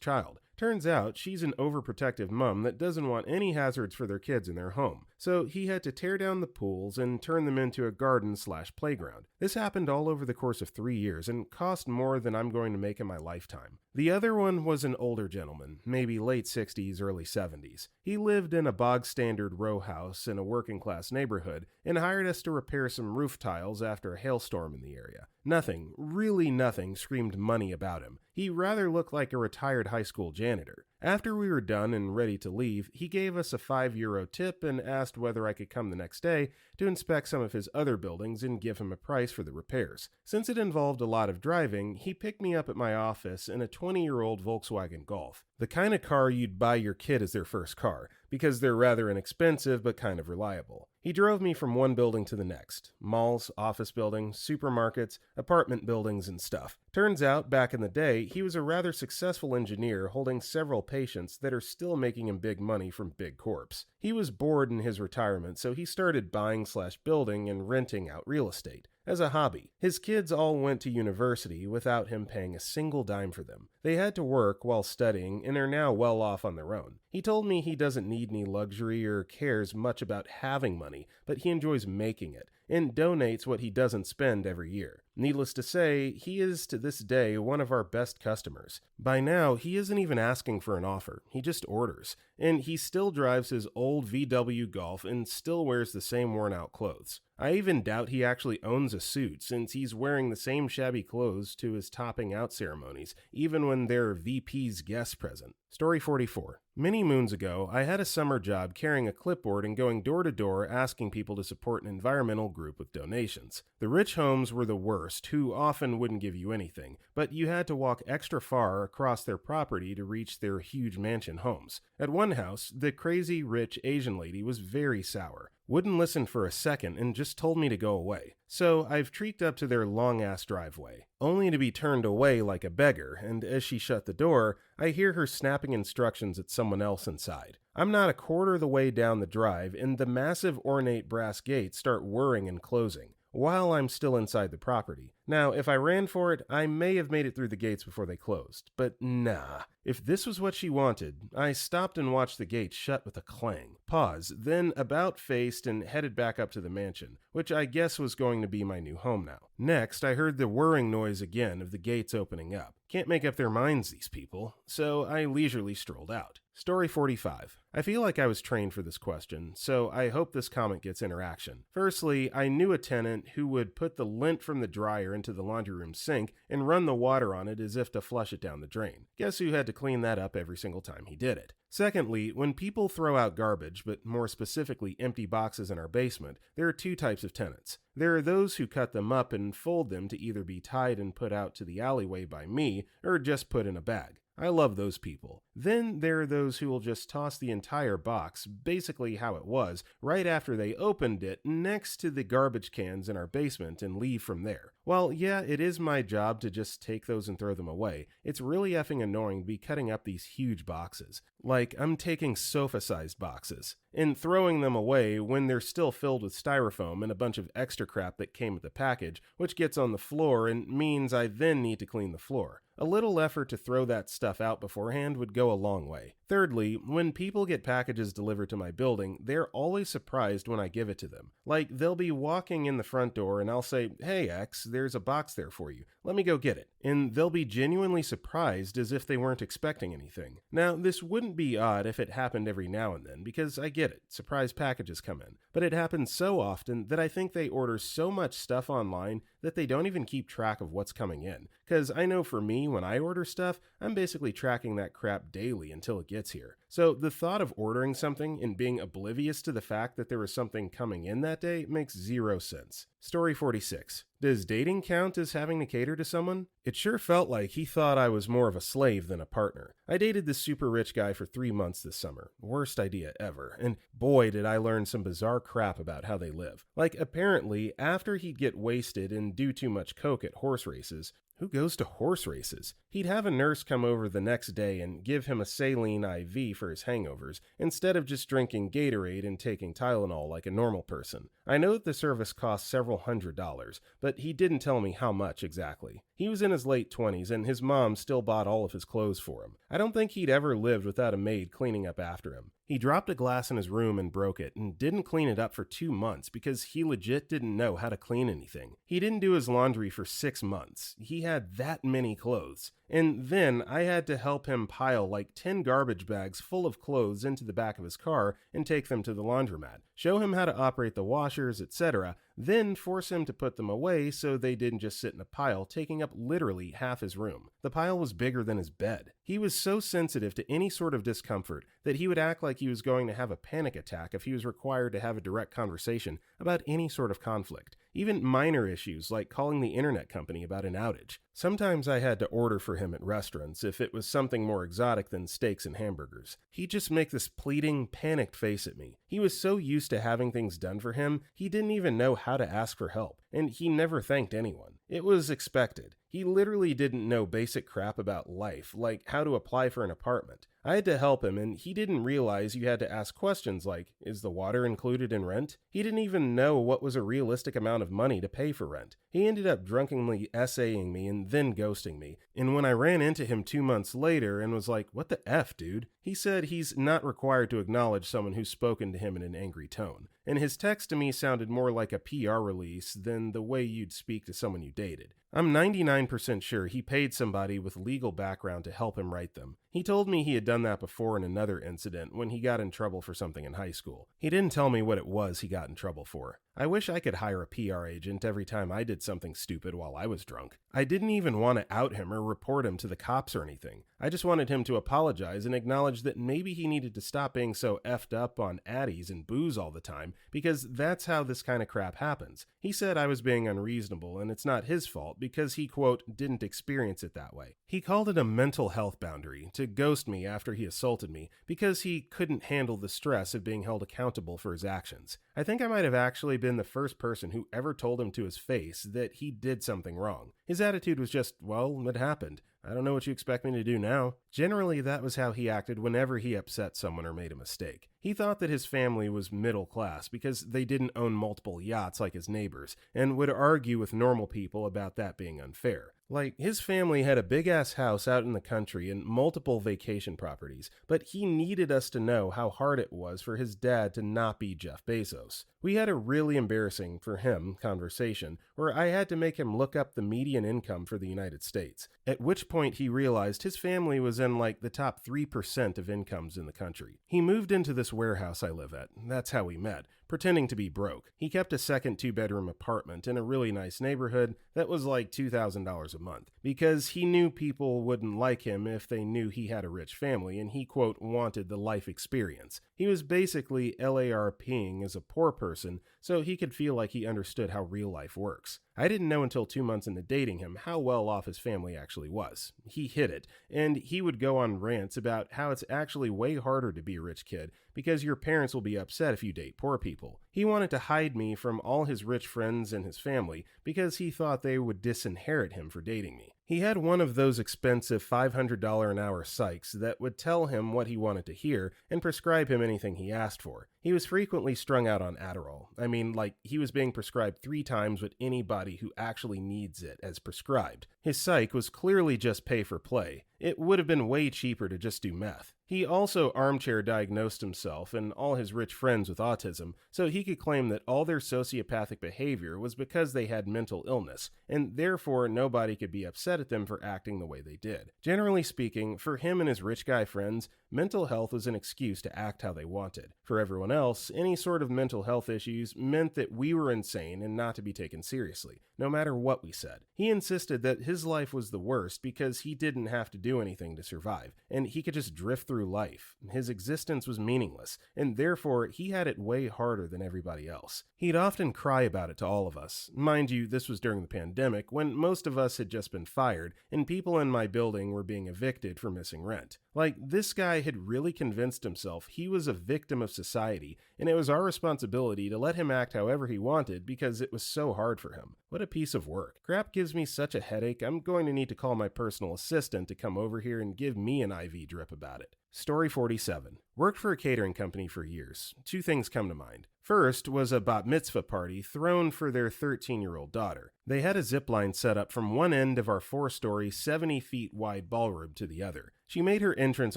child. Turns out she's an overprotective mom that doesn't want any hazards for their kids in their home, so he had to tear down the pools and turn them into a garden/playground. This happened all over the course of 3 years and cost more than I'm going to make in my lifetime. The other one was an older gentleman, maybe late 60s, early 70s. He lived in a bog-standard row house in a working-class neighborhood and hired us to repair some roof tiles after a hailstorm in the area. Nothing, really nothing, screamed money about him. He rather looked like a retired high school janitor. After we were done and ready to leave, he gave us a €5 tip and asked whether I could come the next day to inspect some of his other buildings and give him a price for the repairs. Since it involved a lot of driving, he picked me up at my office in a 20-year-old Volkswagen Golf. The kind of car you'd buy your kid as their first car, because they're rather inexpensive but kind of reliable. He drove me from one building to the next. Malls, office buildings, supermarkets, apartment buildings, and stuff. Turns out, back in the day, he was a rather successful engineer holding several patients that are still making him big money from big corps. He was bored in his retirement, so he started buying/building and renting out real estate. As a hobby. His kids all went to university without him paying a single dime for them. They had to work while studying and are now well off on their own. He told me he doesn't need any luxury or cares much about having money, but he enjoys making it, and donates what he doesn't spend every year. Needless to say, he is to this day one of our best customers. By now, he isn't even asking for an offer, he just orders, and he still drives his old VW Golf and still wears the same worn-out clothes. I even doubt he actually owns a suit, since he's wearing the same shabby clothes to his topping out ceremonies, even when there are VP's guests present. Story 44. Many moons ago, I had a summer job carrying a clipboard and going door to door asking people to support an environmental group with donations. The rich homes were the worst, who often wouldn't give you anything, but you had to walk extra far across their property to reach their huge mansion homes. At one house, the crazy rich Asian lady was very sour. Wouldn't listen for a second and just told me to go away. So I've treeked up to their long-ass driveway, only to be turned away like a beggar, and as she shut the door, I hear her snapping instructions at someone else inside. I'm not a quarter of the way down the drive, and the massive ornate brass gates start whirring and closing, while I'm still inside the property. Now, if I ran for it, I may have made it through the gates before they closed, but nah. If this was what she wanted, I stopped and watched the gates shut with a clang. Pause, then about-faced and headed back up to the mansion, which I guess was going to be my new home now. Next, I heard the whirring noise again of the gates opening up. Can't make up their minds, these people, so I leisurely strolled out. Story 45. I feel like I was trained for this question, so I hope this comment gets interaction. Firstly, I knew a tenant who would put the lint from the dryer into the laundry room sink and run the water on it as if to flush it down the drain. Guess who had to clean that up every single time he did it? Secondly, when people throw out garbage, but more specifically empty boxes in our basement, there are two types of tenants. There are those who cut them up and fold them to either be tied and put out to the alleyway by me, or just put in a bag. I love those people. Then there are those who will just toss the entire box, basically how it was, right after they opened it next to the garbage cans in our basement and leave from there. While yeah, it is my job to just take those and throw them away, it's really effing annoying to be cutting up these huge boxes. Like, I'm taking sofa-sized boxes. and throwing them away when they're still filled with styrofoam and a bunch of extra crap that came with the package, which gets on the floor and means I then need to clean the floor. A little effort to throw that stuff out beforehand would go a long way. Thirdly, when people get packages delivered to my building, they're always surprised when I give it to them. Like, they'll be walking in the front door and I'll say, "Hey X, there's a box there for you. Let me go get it." And they'll be genuinely surprised as if they weren't expecting anything. Now, this wouldn't be odd if it happened every now and then, because I get it, surprise packages come in. But it happens so often that I think they order so much stuff online that they don't even keep track of what's coming in. Because I know for me, when I order stuff, I'm basically tracking that crap daily until it gets here. So the thought of ordering something and being oblivious to the fact that there was something coming in that day makes zero sense. Story 46. Does dating count as having to cater to someone? It sure felt like he thought I was more of a slave than a partner. I dated this super rich guy for 3 months this summer. Worst idea ever. And boy, did I learn some bizarre crap about how they live. Like, apparently, after he'd get wasted and do too much coke at horse races, who goes to horse races? He'd have a nurse come over the next day and give him a saline IV for his hangovers, instead of just drinking Gatorade and taking Tylenol like a normal person. I know that the service cost several $100s, but he didn't tell me how much exactly. He was in his late 20s and his mom still bought all of his clothes for him. I don't think he'd ever lived without a maid cleaning up after him. He dropped a glass in his room and broke it, and didn't clean it up for 2 months because he legit didn't know how to clean anything. He didn't do his laundry for 6 months. He had that many clothes. And then I had to help him pile like 10 garbage bags full of clothes into the back of his car and take them to the laundromat, show him how to operate the washers, etc., then force him to put them away so they didn't just sit in a pile, taking up literally half his room. The pile was bigger than his bed. He was so sensitive to any sort of discomfort that he would act like he was going to have a panic attack if he was required to have a direct conversation about any sort of conflict, even minor issues like calling the internet company about an outage. Sometimes I had to order for him at restaurants if it was something more exotic than steaks and hamburgers. He'd just make this pleading, panicked face at me. He was so used to having things done for him, he didn't even know how to ask for help, and he never thanked anyone. It was expected. He literally didn't know basic crap about life, like how to apply for an apartment. I had to help him, and he didn't realize you had to ask questions like, is the water included in rent? He didn't even know what was a realistic amount of money to pay for rent. He ended up drunkenly essaying me and then ghosting me. And when I ran into him 2 months later and was like, "What the F, dude?" he said he's not required to acknowledge someone who's spoken to him in an angry tone. And his text to me sounded more like a PR release than the way you'd speak to someone you dated. I'm 99% sure he paid somebody with legal background to help him write them. He told me he had done that before in another incident when he got in trouble for something in high school. He didn't tell me what it was he got in trouble for. I wish I could hire a PR agent every time I did something stupid while I was drunk. I didn't even want to out him or report him to the cops or anything. I just wanted him to apologize and acknowledge that maybe he needed to stop being so effed up on Addies and booze all the time, because that's how this kind of crap happens. He said I was being unreasonable and it's not his fault because he, quote, didn't experience it that way. He called it a mental health boundary to ghost me after he assaulted me because he couldn't handle the stress of being held accountable for his actions. I think I might have actually been the first person who ever told him to his face that he did something wrong. His attitude was just, well, it happened. I don't know what you expect me to do now. Generally, that was how he acted whenever he upset someone or made a mistake. He thought that his family was middle class because they didn't own multiple yachts like his neighbors, and would argue with normal people about that being unfair. Like, his family had a big-ass house out in the country and multiple vacation properties, but he needed us to know how hard it was for his dad to not be Jeff Bezos. We had a really embarrassing, for him, conversation where I had to make him look up the median income for the United States, at which point he realized his family was in like the top 3% of incomes in the country. He moved into this warehouse I live at, that's how we met, pretending to be broke. He kept a second 2-bedroom apartment in a really nice neighborhood that was like $2,000 a month, because he knew people wouldn't like him if they knew he had a rich family and he, quote, wanted the life experience. He was basically LARPing as a poor person so he could feel like he understood how real life works. I didn't know until 2 months into dating him how well off his family actually was. He hid it, and he would go on rants about how it's actually way harder to be a rich kid because your parents will be upset if you date poor people. He wanted to hide me from all his rich friends and his family because he thought they would disinherit him for dating me. He had one of those expensive $500 an hour psychs that would tell him what he wanted to hear and prescribe him anything he asked for. He was frequently strung out on Adderall. I mean, like, he was being prescribed 3 times what anybody who actually needs it as prescribed. His psych was clearly just pay for play. It would have been way cheaper to just do meth. He also armchair diagnosed himself and all his rich friends with autism, so he could claim that all their sociopathic behavior was because they had mental illness, and therefore nobody could be upset at them for acting the way they did. Generally speaking, for him and his rich guy friends, mental health was an excuse to act how they wanted. For everyone else, any sort of mental health issues meant that we were insane and not to be taken seriously, no matter what we said. He insisted that his life was the worst because he didn't have to do anything to survive, and he could just drift through life. His existence was meaningless, and therefore he had it way harder than everybody else. He'd often cry about it to all of us. Mind you, this was during the pandemic, when most of us had just been fired, and people in my building were being evicted for missing rent. Like, this guy had really convinced himself he was a victim of society, and it was our responsibility to let him act however he wanted because it was so hard for him. What a piece of work. Crap gives me such a headache, I'm going to need to call my personal assistant to come over here and give me an IV drip about it. Story 47. Worked for a catering company for years. 2 things come to mind. First was a bat mitzvah party thrown for their 13-year-old daughter. They had a zip line set up from one end of our 4-story, 70-feet-wide ballroom to the other. She made her entrance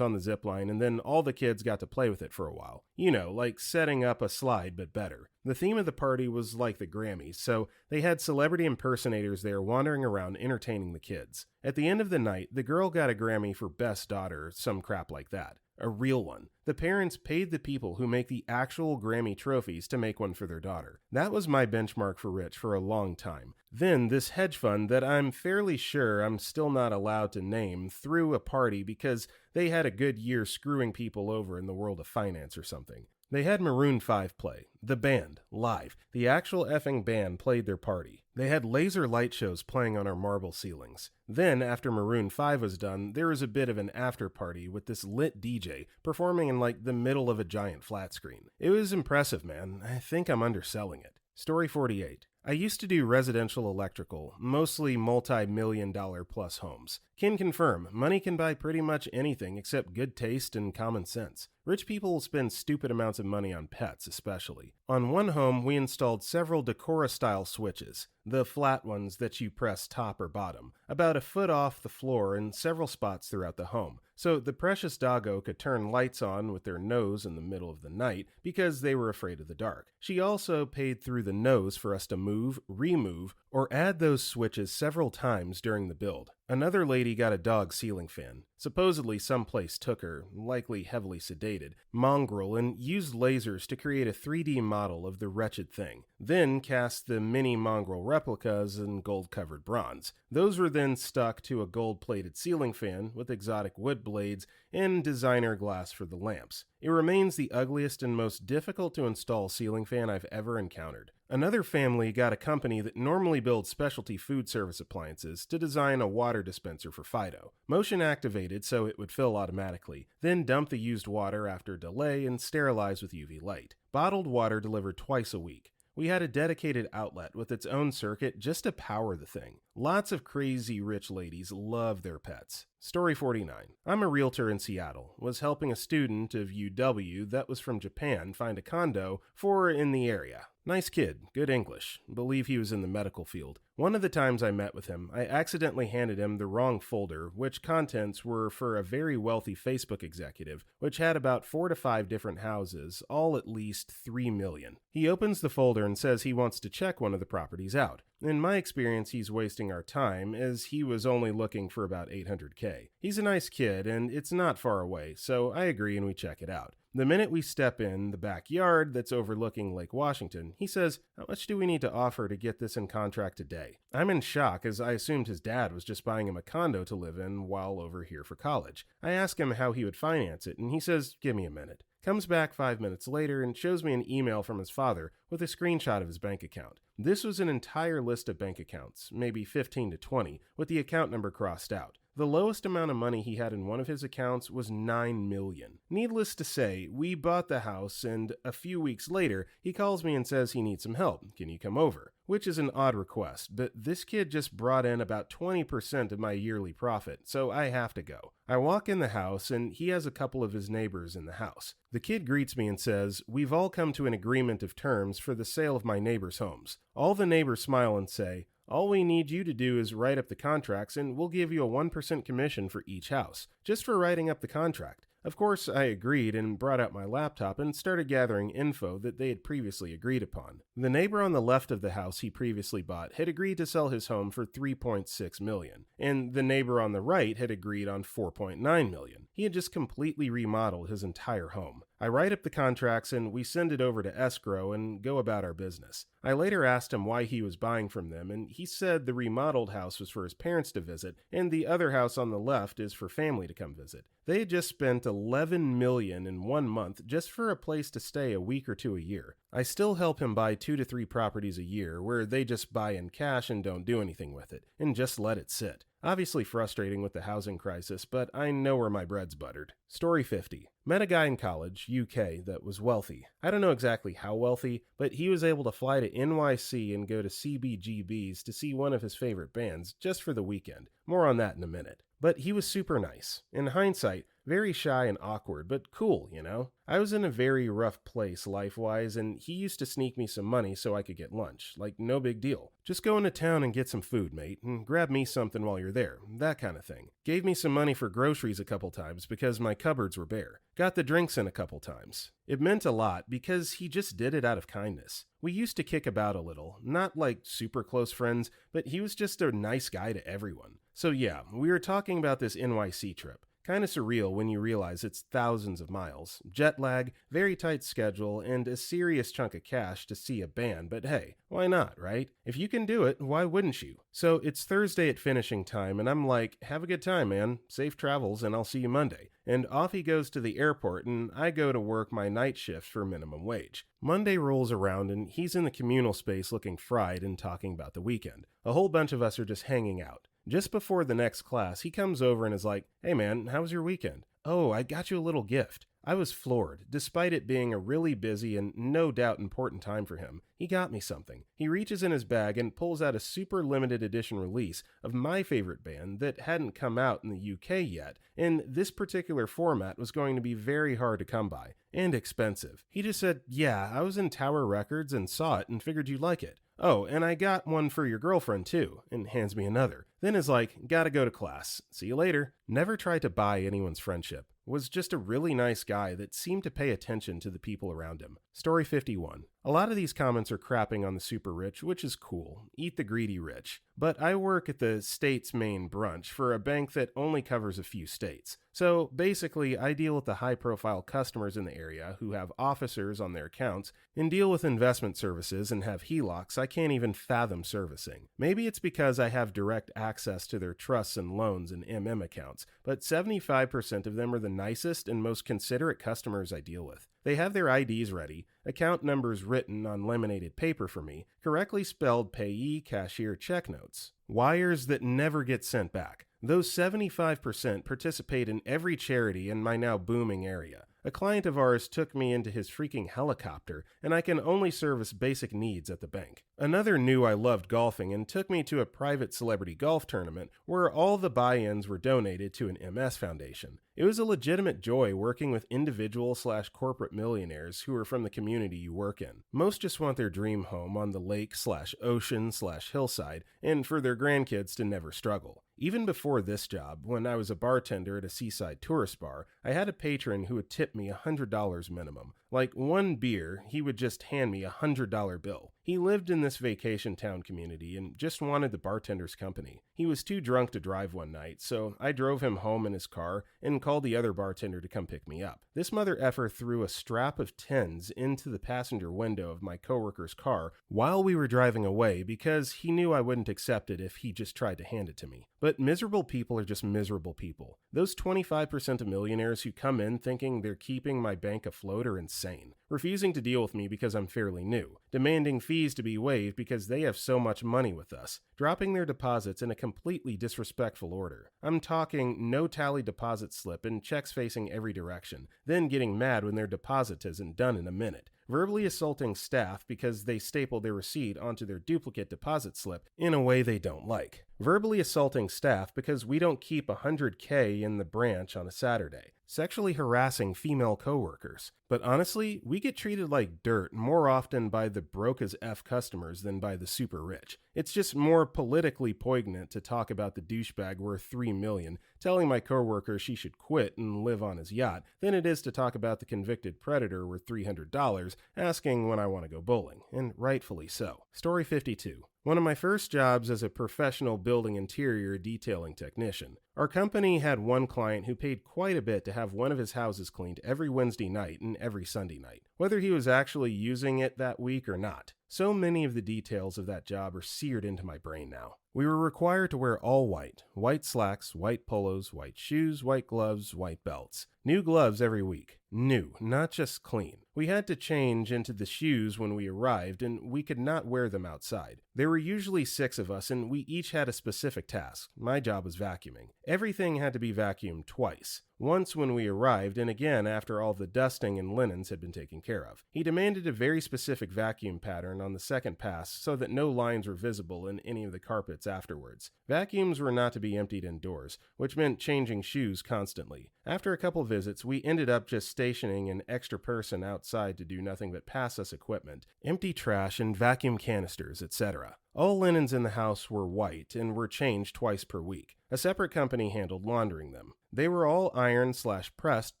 on the zip line, and then all the kids got to play with it for a while. You know, like setting up a slide, but better. The theme of the party was like the Grammys, so they had celebrity impersonators there wandering around entertaining the kids. At the end of the night, the girl got a Grammy for Best Daughter, some crap like that. A real one. The parents paid the people who make the actual Grammy trophies to make one for their daughter. That was my benchmark for rich for a long time. Then this hedge fund that I'm fairly sure I'm still not allowed to name threw a party because they had a good year screwing people over in the world of finance or something. They had Maroon 5 play. The band, live. The actual effing band played their party. They had laser light shows playing on our marble ceilings. Then, after Maroon 5 was done, there was a bit of an after party with this lit DJ performing in like the middle of a giant flat screen. It was impressive, man. I think I'm underselling it. Story 48. I used to do residential electrical, mostly multi-million-dollar plus homes. Can confirm, money can buy pretty much anything except good taste and common sense. Rich people will spend stupid amounts of money on pets, especially. On one home, we installed several Decora-style switches, the flat ones that you press top or bottom, about a foot off the floor in several spots throughout the home. So the precious doggo could turn lights on with their nose in the middle of the night because they were afraid of the dark. She also paid through the nose for us to move, remove, or add those switches several times during the build. Another lady got a dog ceiling fan. Supposedly someplace took her, likely heavily sedated, mongrel and used lasers to create a 3D model of the wretched thing. Then cast the mini mongrel replicas in gold-covered bronze. Those were then stuck to a gold-plated ceiling fan with exotic wood blades and designer glass for the lamps. It remains the ugliest and most difficult to install ceiling fan I've ever encountered. Another family got a company that normally builds specialty food service appliances to design a water dispenser for Fido. Motion activated so it would fill automatically, then dump the used water after a delay and sterilize with UV light. Bottled water delivered twice a week. We had a dedicated outlet with its own circuit just to power the thing. Lots of crazy rich ladies love their pets. Story 49. I'm a realtor in Seattle, was helping a student of UW that was from Japan find a condo for in the area. Nice kid, good English, believe he was in the medical field. One of the times I met with him, I accidentally handed him the wrong folder, which contents were for a very wealthy Facebook executive, which had about 4 to 5 different houses, all at least $3 million. He opens the folder and says he wants to check one of the properties out. In my experience, he's wasting our time, as he was only looking for about $800K. He's a nice kid, and it's not far away, so I agree and we check it out. The minute we step in the backyard that's overlooking Lake Washington, he says, "How much do we need to offer to get this in contract today?" I'm in shock, as I assumed his dad was just buying him a condo to live in while over here for college. I ask him how he would finance it, and he says, "Give me a minute." Comes back 5 minutes later and shows me an email from his father with a screenshot of his bank account. This was an entire list of bank accounts, maybe 15 to 20, with the account number crossed out. The lowest amount of money he had in one of his accounts was $9 million. Needless to say, we bought the house, and a few weeks later, he calls me and says he needs some help. Can you come over? Which is an odd request, but this kid just brought in about 20% of my yearly profit, so I have to go. I walk in the house, and he has a couple of his neighbors in the house. The kid greets me and says, "We've all come to an agreement of terms for the sale of my neighbors' homes." All the neighbors smile and say, "All we need you to do is write up the contracts and we'll give you a 1% commission for each house, just for writing up the contract." Of course, I agreed and brought out my laptop and started gathering info that they had previously agreed upon. The neighbor on the left of the house he previously bought had agreed to sell his home for $3.6 million, and the neighbor on the right had agreed on $4.9 million. He had just completely remodeled his entire home. I write up the contracts and we send it over to escrow and go about our business. I later asked him why he was buying from them, and he said the remodeled house was for his parents to visit, and the other house on the left is for family to come visit. They had just spent $11 million in 1 month just for a place to stay a week or two a year. I still help him buy 2 to 3 properties a year where they just buy in cash and don't do anything with it, and just let it sit. Obviously frustrating with the housing crisis, but I know where my bread's buttered. Story 50. Met a guy in college, UK, that was wealthy. I don't know exactly how wealthy, but he was able to fly to NYC and go to CBGB's to see one of his favorite bands just for the weekend. More on that in a minute. But he was super nice. In hindsight, very shy and awkward, but cool, you know? I was in a very rough place life-wise, and he used to sneak me some money so I could get lunch. Like, no big deal. Just go into town and get some food, mate, and grab me something while you're there. That kind of thing. Gave me some money for groceries a couple times because my cupboards were bare. Got the drinks in a couple times. It meant a lot because he just did it out of kindness. We used to kick about a little, not like super close friends, but he was just a nice guy to everyone. So yeah, we were talking about this NYC trip. Kind of surreal when you realize it's thousands of miles, jet lag, very tight schedule, and a serious chunk of cash to see a band, but hey, why not, right? If you can do it, why wouldn't you? So it's Thursday at finishing time, and I'm like, have a good time, man. Safe travels, and I'll see you Monday. And off he goes to the airport, and I go to work my night shift for minimum wage. Monday rolls around, and he's in the communal space looking fried and talking about the weekend. A whole bunch of us are just hanging out. Just before the next class, he comes over and is like, "Hey man, how was your weekend?" "Oh, I got you a little gift." I was floored. Despite it being a really busy and no doubt important time for him, he got me something. He reaches in his bag and pulls out a super limited edition release of my favorite band that hadn't come out in the UK yet, and this particular format was going to be very hard to come by, and expensive. He just said, "Yeah, I was in Tower Records and saw it and figured you'd like it. Oh, and I got one for your girlfriend too," and hands me another. Then is like, "Gotta go to class. See you later." Never tried to buy anyone's friendship. Was just a really nice guy that seemed to pay attention to the people around him. Story 51. A lot of these comments are crapping on the super rich, which is cool. Eat the greedy rich. But I work at the state's main brunch for a bank that only covers a few states. So basically, I deal with the high-profile customers in the area who have officers on their accounts and deal with investment services and have HELOCs I can't even fathom servicing. Maybe it's because I have direct access to their trusts and loans and MM accounts, but 75% of them are the nicest and most considerate customers I deal with. They have their IDs ready, account numbers written on laminated paper for me, correctly spelled payee, cashier, check notes. Wires that never get sent back. Those 75% participate in every charity in my now booming area. A client of ours took me into his freaking helicopter, and I can only service basic needs at the bank. Another knew I loved golfing and took me to a private celebrity golf tournament where all the buy-ins were donated to an MS foundation. It was a legitimate joy working with individual/corporate millionaires who are from the community you work in. Most just want their dream home on the lake/ocean/hillside and for their grandkids to never struggle. Even before this job, when I was a bartender at a seaside tourist bar, I had a patron who would tip me $100 minimum. Like one beer, he would just hand me a $100 bill. He lived in this vacation town community and just wanted the bartender's company. He was too drunk to drive one night, so I drove him home in his car and called the other bartender to come pick me up. This mother effer threw a strap of tens into the passenger window of my coworker's car while we were driving away because he knew I wouldn't accept it if he just tried to hand it to me. But miserable people are just miserable people. Those 25% of millionaires who come in thinking they're keeping my bank afloat are insane. refusing to deal with me because I'm fairly new, demanding fees to be waived because they have so much money with us, dropping their deposits in a completely disrespectful order. I'm talking no tally deposit slip and checks facing every direction, then getting mad when their deposit isn't done in a minute. Verbally assaulting staff because they staple their receipt onto their duplicate deposit slip in a way they don't like. Verbally assaulting staff because we don't keep $100K in the branch on a Saturday. Sexually harassing female coworkers. But honestly, we get treated like dirt more often by the broke as F customers than by the super rich. It's just more politically poignant to talk about the douchebag worth $3 million telling my coworker she should quit and live on his yacht than it is to talk about the convicted predator worth $300 asking when I want to go bowling, and rightfully so. Story 52. One of my first jobs as a professional building interior detailing technician. Our company had one client who paid quite a bit to have one of his houses cleaned every Wednesday night and every Sunday night, whether he was actually using it that week or not. So many of the details of that job are seared into my brain now. We were required to wear all white, white slacks, white polos, white shoes, white gloves, white belts. New gloves every week. New, not just clean. We had to change into the shoes when we arrived, and we could not wear them outside. There were usually 6 of us, and we each had a specific task. My job was vacuuming. Everything had to be vacuumed twice. Once when we arrived, and again after all the dusting and linens had been taken care of. He demanded a very specific vacuum pattern on the second pass so that no lines were visible in any of the carpets afterwards. Vacuums were not to be emptied indoors, which meant changing shoes constantly. After a couple visits, we ended up just stationing an extra person outside to do nothing but pass us equipment, empty trash and vacuum canisters, etc. All linens in the house were white and were changed twice per week. A separate company handled laundering them. They were all ironed/pressed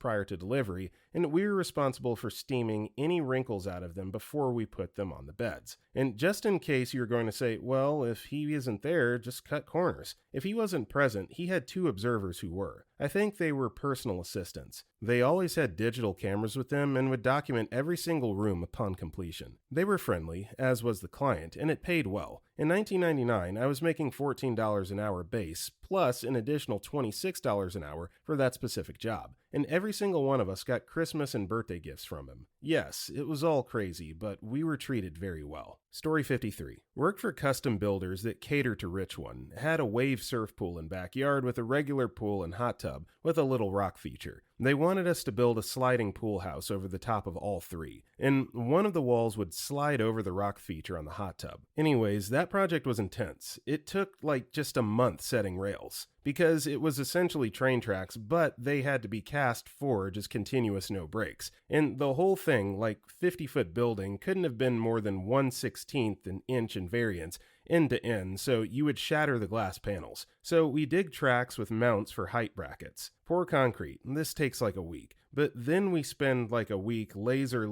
prior to delivery, and we were responsible for steaming any wrinkles out of them before we put them on the beds. And just in case you're going to say, well, if he isn't there, just cut corners. If he wasn't present, he had 2 observers who were. I think they were personal assistants. They always had digital cameras with them and would document every single room upon completion. They were friendly, as was the client, and it paid well. In 1999, I was making $14 an hour base, plus an additional $26 an hour for that specific job, and every single one of us got Christmas and birthday gifts from him. Yes, it was all crazy, but we were treated very well. Story 53. Worked for custom builders that cater to rich one. Had a wave surf pool in backyard with a regular pool and hot tub with a little rock feature. They wanted us to build a sliding pool house over the top of all 3, and one of the walls would slide over the rock feature on the hot tub. Anyways, that project was intense. It took like just a month setting rails, because it was essentially train tracks, but they had to be cast forged as continuous no breaks. And the whole thing, like 50-foot building, couldn't have been more than 1/16 an inch in variance, end to end, so you would shatter the glass panels. So we dig tracks with mounts for height brackets. Pour concrete. This takes like a week. But then we spend like a week laser,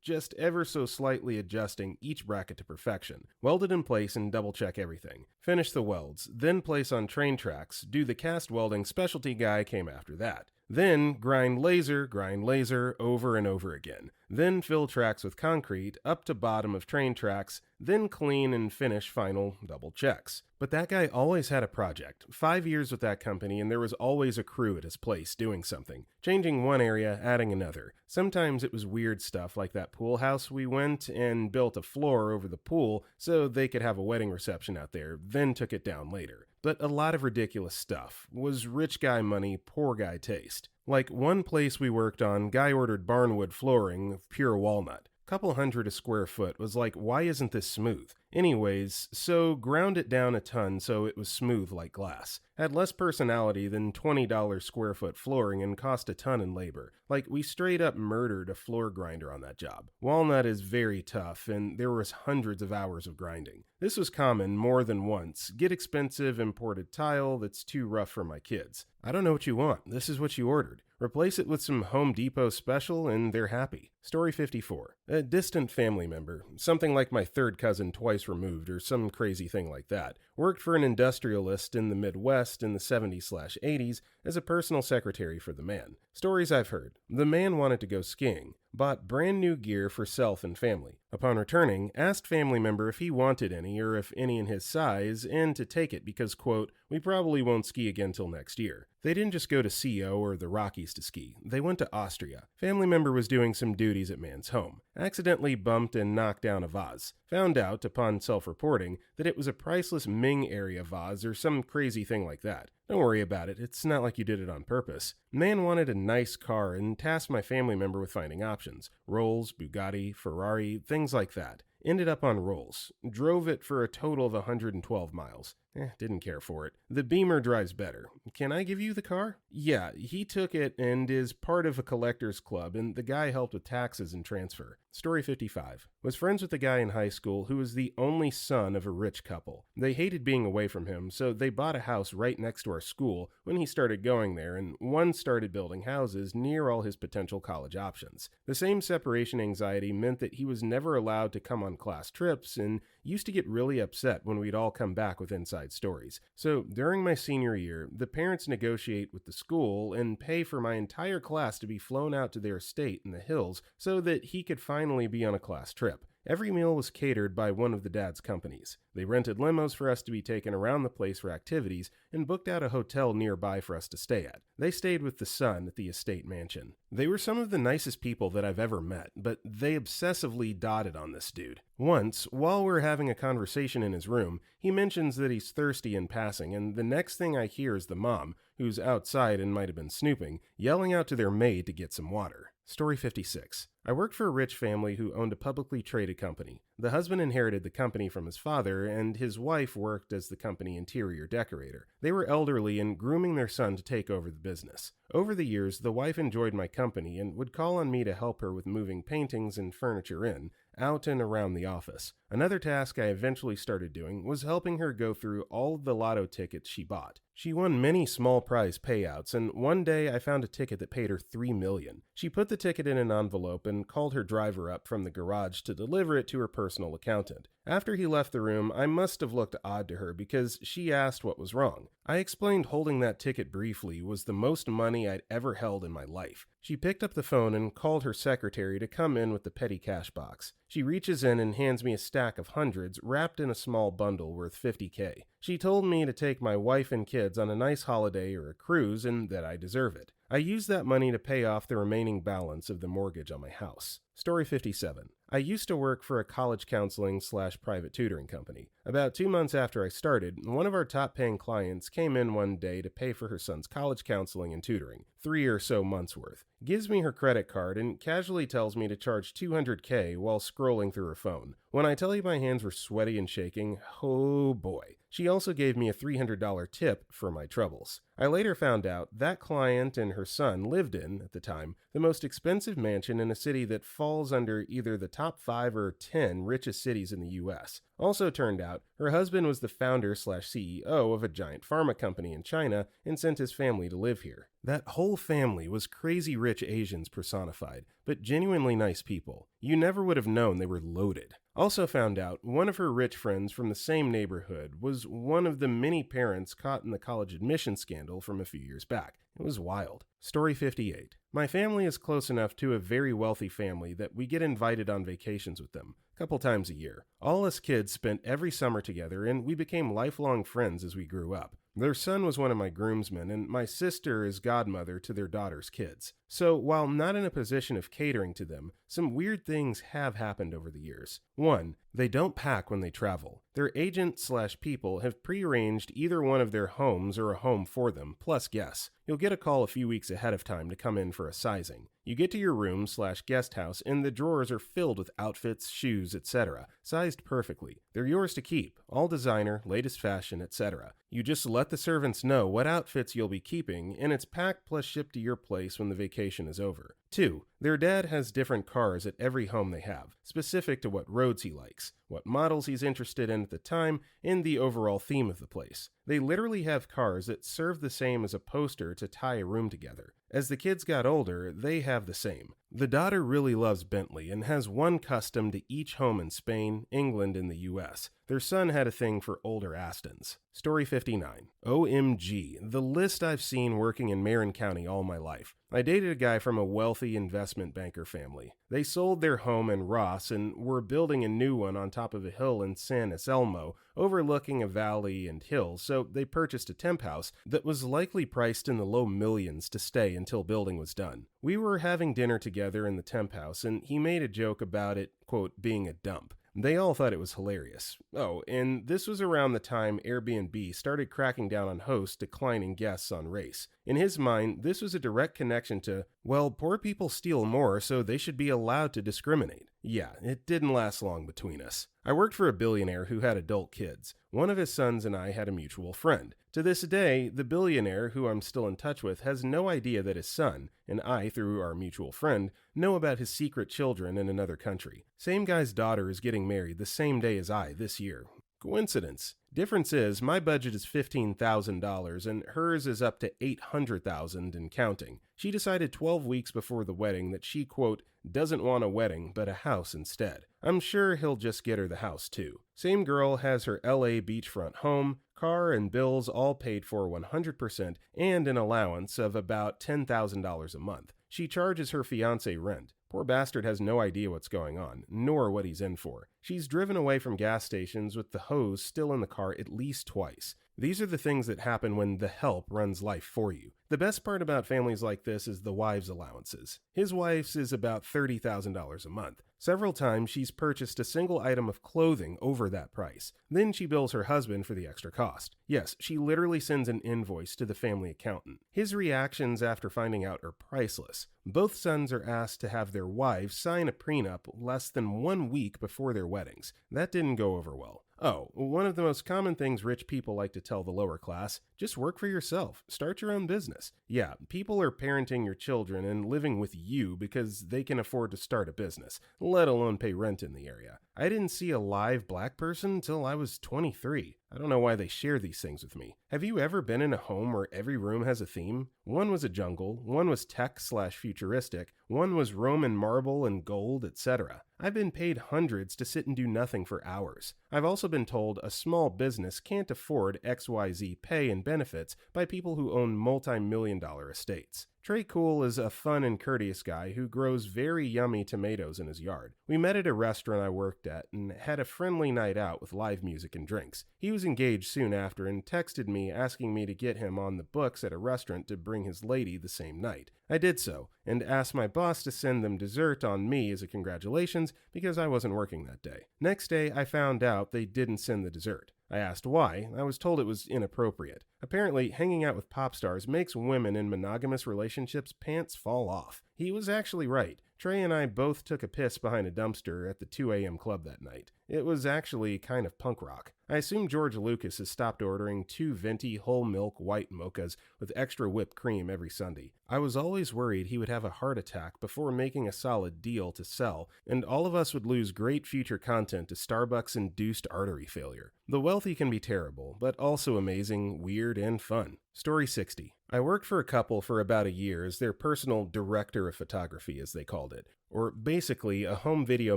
just ever so slightly adjusting each bracket to perfection. Weld it in place and double check everything. Finish the welds, then place on train tracks, do the cast welding. Specialty guy came after that. Then grind laser over and over again. Then fill tracks with concrete up to bottom of train tracks, then clean and finish final double checks. But that guy always had a project. 5 years with that company, and there was always a crew at his place doing something. Changing one area, adding another. Sometimes it was weird stuff like that pool house we went and built a floor over the pool so they could have a wedding reception out there, then took it down later. But a lot of ridiculous stuff. Was rich guy money, poor guy taste. Like one place we worked on, guy ordered barnwood flooring of pure walnut. Couple hundred a square foot. Was like, why isn't this smooth? Anyways, so ground it down a ton so it was smooth like glass. Had less personality than $20 square foot flooring and cost a ton in labor. Like, we straight up murdered a floor grinder on that job. Walnut is very tough, and there was hundreds of hours of grinding. This was common more than once. Get expensive imported tile that's too rough for my kids. I don't know what you want. This is what you ordered. Replace it with some Home Depot special and they're happy. Story 54. A distant family member, something like my third cousin twice removed or some crazy thing like that, worked for an industrialist in the Midwest in the 70s/80s as a personal secretary for the man. Stories I've heard. The man wanted to go skiing, bought brand new gear for self and family. Upon returning, asked family member if he wanted any or if any in his size and to take it because, quote, we probably won't ski again till next year. They didn't just go to CO or the Rockies to ski. They went to Austria. Family member was doing some duty activities at man's home. Accidentally bumped and knocked down a vase. Found out, upon self-reporting, that it was a priceless Ming area vase or some crazy thing like that. Don't worry about it, it's not like you did it on purpose. Man wanted a nice car and tasked my family member with finding options. Rolls, Bugatti, Ferrari, things like that. Ended up on Rolls. Drove it for a total of 112 miles. Didn't care for it. The Beamer drives better. Can I give you the car? Yeah, he took it and is part of a collector's club, and the guy helped with taxes and transfer. Story 55. Was friends with a guy in high school who was the only son of a rich couple. They hated being away from him, so they bought a house right next to our school when he started going there, and one started building houses near all his potential college options. The same separation anxiety meant that he was never allowed to come on class trips and used to get really upset when we'd all come back with inside stories. So during my senior year, the parents negotiate with the school and pay for my entire class to be flown out to their estate in the hills so that he could finally be on a class trip. Every meal was catered by one of the dad's companies. They rented limos for us to be taken around the place for activities and booked out a hotel nearby for us to stay at. They stayed with the son at the estate mansion. They were some of the nicest people that I've ever met, but they obsessively dotted on this dude. Once, while we're having a conversation in his room, he mentions that he's thirsty in passing, and the next thing I hear is the mom, who's outside and might have been snooping, yelling out to their maid to get some water. Story 56. I worked for a rich family who owned a publicly traded company. The husband inherited the company from his father, and his wife worked as the company interior decorator. They were elderly and grooming their son to take over the business. Over the years, the wife enjoyed my company and would call on me to help her with moving paintings and furniture in, out and around the office. Another task I eventually started doing was helping her go through all of the lotto tickets she bought. She won many small prize payouts, and one day I found a ticket that paid her $3 million. She put the ticket in an envelope and called her driver up from the garage to deliver it to her personal accountant. After he left the room, I must have looked odd to her because she asked what was wrong. I explained holding that ticket briefly was the most money I'd ever held in my life. She picked up the phone and called her secretary to come in with the petty cash box. She reaches in and hands me a stack of hundreds wrapped in a small bundle worth $50K. She told me to take my wife and kids on a nice holiday or a cruise and that I deserve it. I used that money to pay off the remaining balance of the mortgage on my house. Story 57. I used to work for a college counseling/private tutoring company. About 2 months after I started, one of our top-paying clients came in one day to pay for her son's college counseling and tutoring, 3 or so months worth. Gives me her credit card and casually tells me to charge $200K while scrolling through her phone. When I tell you my hands were sweaty and shaking, oh boy. She also gave me a $300 tip for my troubles. I later found out that client and her son lived in, at the time, the most expensive mansion in a city that falls under either the top 5 or 10 richest cities in the US. Also turned out, her husband was the founder/CEO of a giant pharma company in China and sent his family to live here. That whole family was crazy rich Asians personified, but genuinely nice people. You never would have known they were loaded. Also found out one of her rich friends from the same neighborhood was one of the many parents caught in the college admission scandal from a few years back. It was wild. Story 58. My family is close enough to a very wealthy family that we get invited on vacations with them, a couple times a year. All us kids spent every summer together, and we became lifelong friends as we grew up. Their son was one of my groomsmen, and my sister is godmother to their daughter's kids. So, while not in a position of catering to them, some weird things have happened over the years. 1. They don't pack when they travel. Their agent/people have prearranged either one of their homes or a home for them, plus guests. You'll get a call a few weeks ahead of time to come in for a sizing. You get to your room/guest house, and the drawers are filled with outfits, shoes, etc., sized perfectly. They're yours to keep, all designer, latest fashion, etc. You just let the servants know what outfits you'll be keeping, and it's packed plus shipped to your place when the vacation is over. 2. Their dad has different cars at every home they have, specific to what roads he likes, what models he's interested in at the time, and the overall theme of the place. They literally have cars that serve the same as a poster to tie a room together. As the kids got older, they have the same. The daughter really loves Bentley and has one custom to each home in Spain, England, and the US. Their son had a thing for older Astons. Story 59. OMG, the list I've seen working in Marin County all my life. I dated a guy from a wealthy investment banker family. They sold their home in Ross and were building a new one on top of a hill in San Anselmo, overlooking a valley and hills, so they purchased a temp house that was likely priced in the low millions to stay until building was done. We were having dinner together in the temp house, and he made a joke about it, quote, being a dump. They all thought it was hilarious. Oh, and this was around the time Airbnb started cracking down on hosts declining guests on race. In his mind, this was a direct connection to, well, poor people steal more, so they should be allowed to discriminate. Yeah, it didn't last long between us. I worked for a billionaire who had adult kids. One of his sons and I had a mutual friend. To this day, the billionaire, who I'm still in touch with, has no idea that his son, and I, through our mutual friend, know about his secret children in another country. Same guy's daughter is getting married the same day as I this year. Coincidence. Difference is, my budget is $15,000 and hers is up to $800,000 and counting. She decided 12 weeks before the wedding that she, quote, doesn't want a wedding but a house instead. I'm sure he'll just get her the house too. Same girl has her LA beachfront home, car and bills all paid for 100% and an allowance of about $10,000 a month. She charges her fiancé rent. Poor bastard has no idea what's going on, nor what he's in for. She's driven away from gas stations with the hose still in the car at least twice. These are the things that happen when the help runs life for you. The best part about families like this is the wives' allowances. His wife's is about $30,000 a month. Several times she's purchased a single item of clothing over that price. Then she bills her husband for the extra cost. Yes, she literally sends an invoice to the family accountant. His reactions after finding out are priceless. Both sons are asked to have their wives sign a prenup less than 1 week before their weddings. That didn't go over well. Oh, one of the most common things rich people like to tell the lower class, just work for yourself, start your own business. Yeah, people are parenting your children and living with you because they can afford to start a business, let alone pay rent in the area. I didn't see a live black person until I was 23. I don't know why they share these things with me. Have you ever been in a home where every room has a theme? One was a jungle, one was tech/futuristic, one was Roman marble and gold, etc. I've been paid hundreds to sit and do nothing for hours. I've also been told a small business can't afford XYZ pay and benefits by people who own multi-million-dollar estates. Trey Cool is a fun and courteous guy who grows very yummy tomatoes in his yard. We met at a restaurant I worked at and had a friendly night out with live music and drinks. He was engaged soon after and texted me asking me to get him on the books at a restaurant to bring his lady the same night. I did so, and asked my boss to send them dessert on me as a congratulations because I wasn't working that day. Next day, I found out they didn't send the dessert. I asked why. I was told it was inappropriate. Apparently, hanging out with pop stars makes women in monogamous relationships' pants fall off. He was actually right. Trey and I both took a piss behind a dumpster at the 2 a.m. club that night. It was actually kind of punk rock. I assume George Lucas has stopped ordering 2 venti whole milk white mochas with extra whipped cream every Sunday. I was always worried he would have a heart attack before making a solid deal to sell, and all of us would lose great future content to Starbucks-induced artery failure. The wealthy can be terrible, but also amazing, weird, and fun. Story 60. I worked for a couple for about a year as their personal director of photography, as they called it, or basically a home video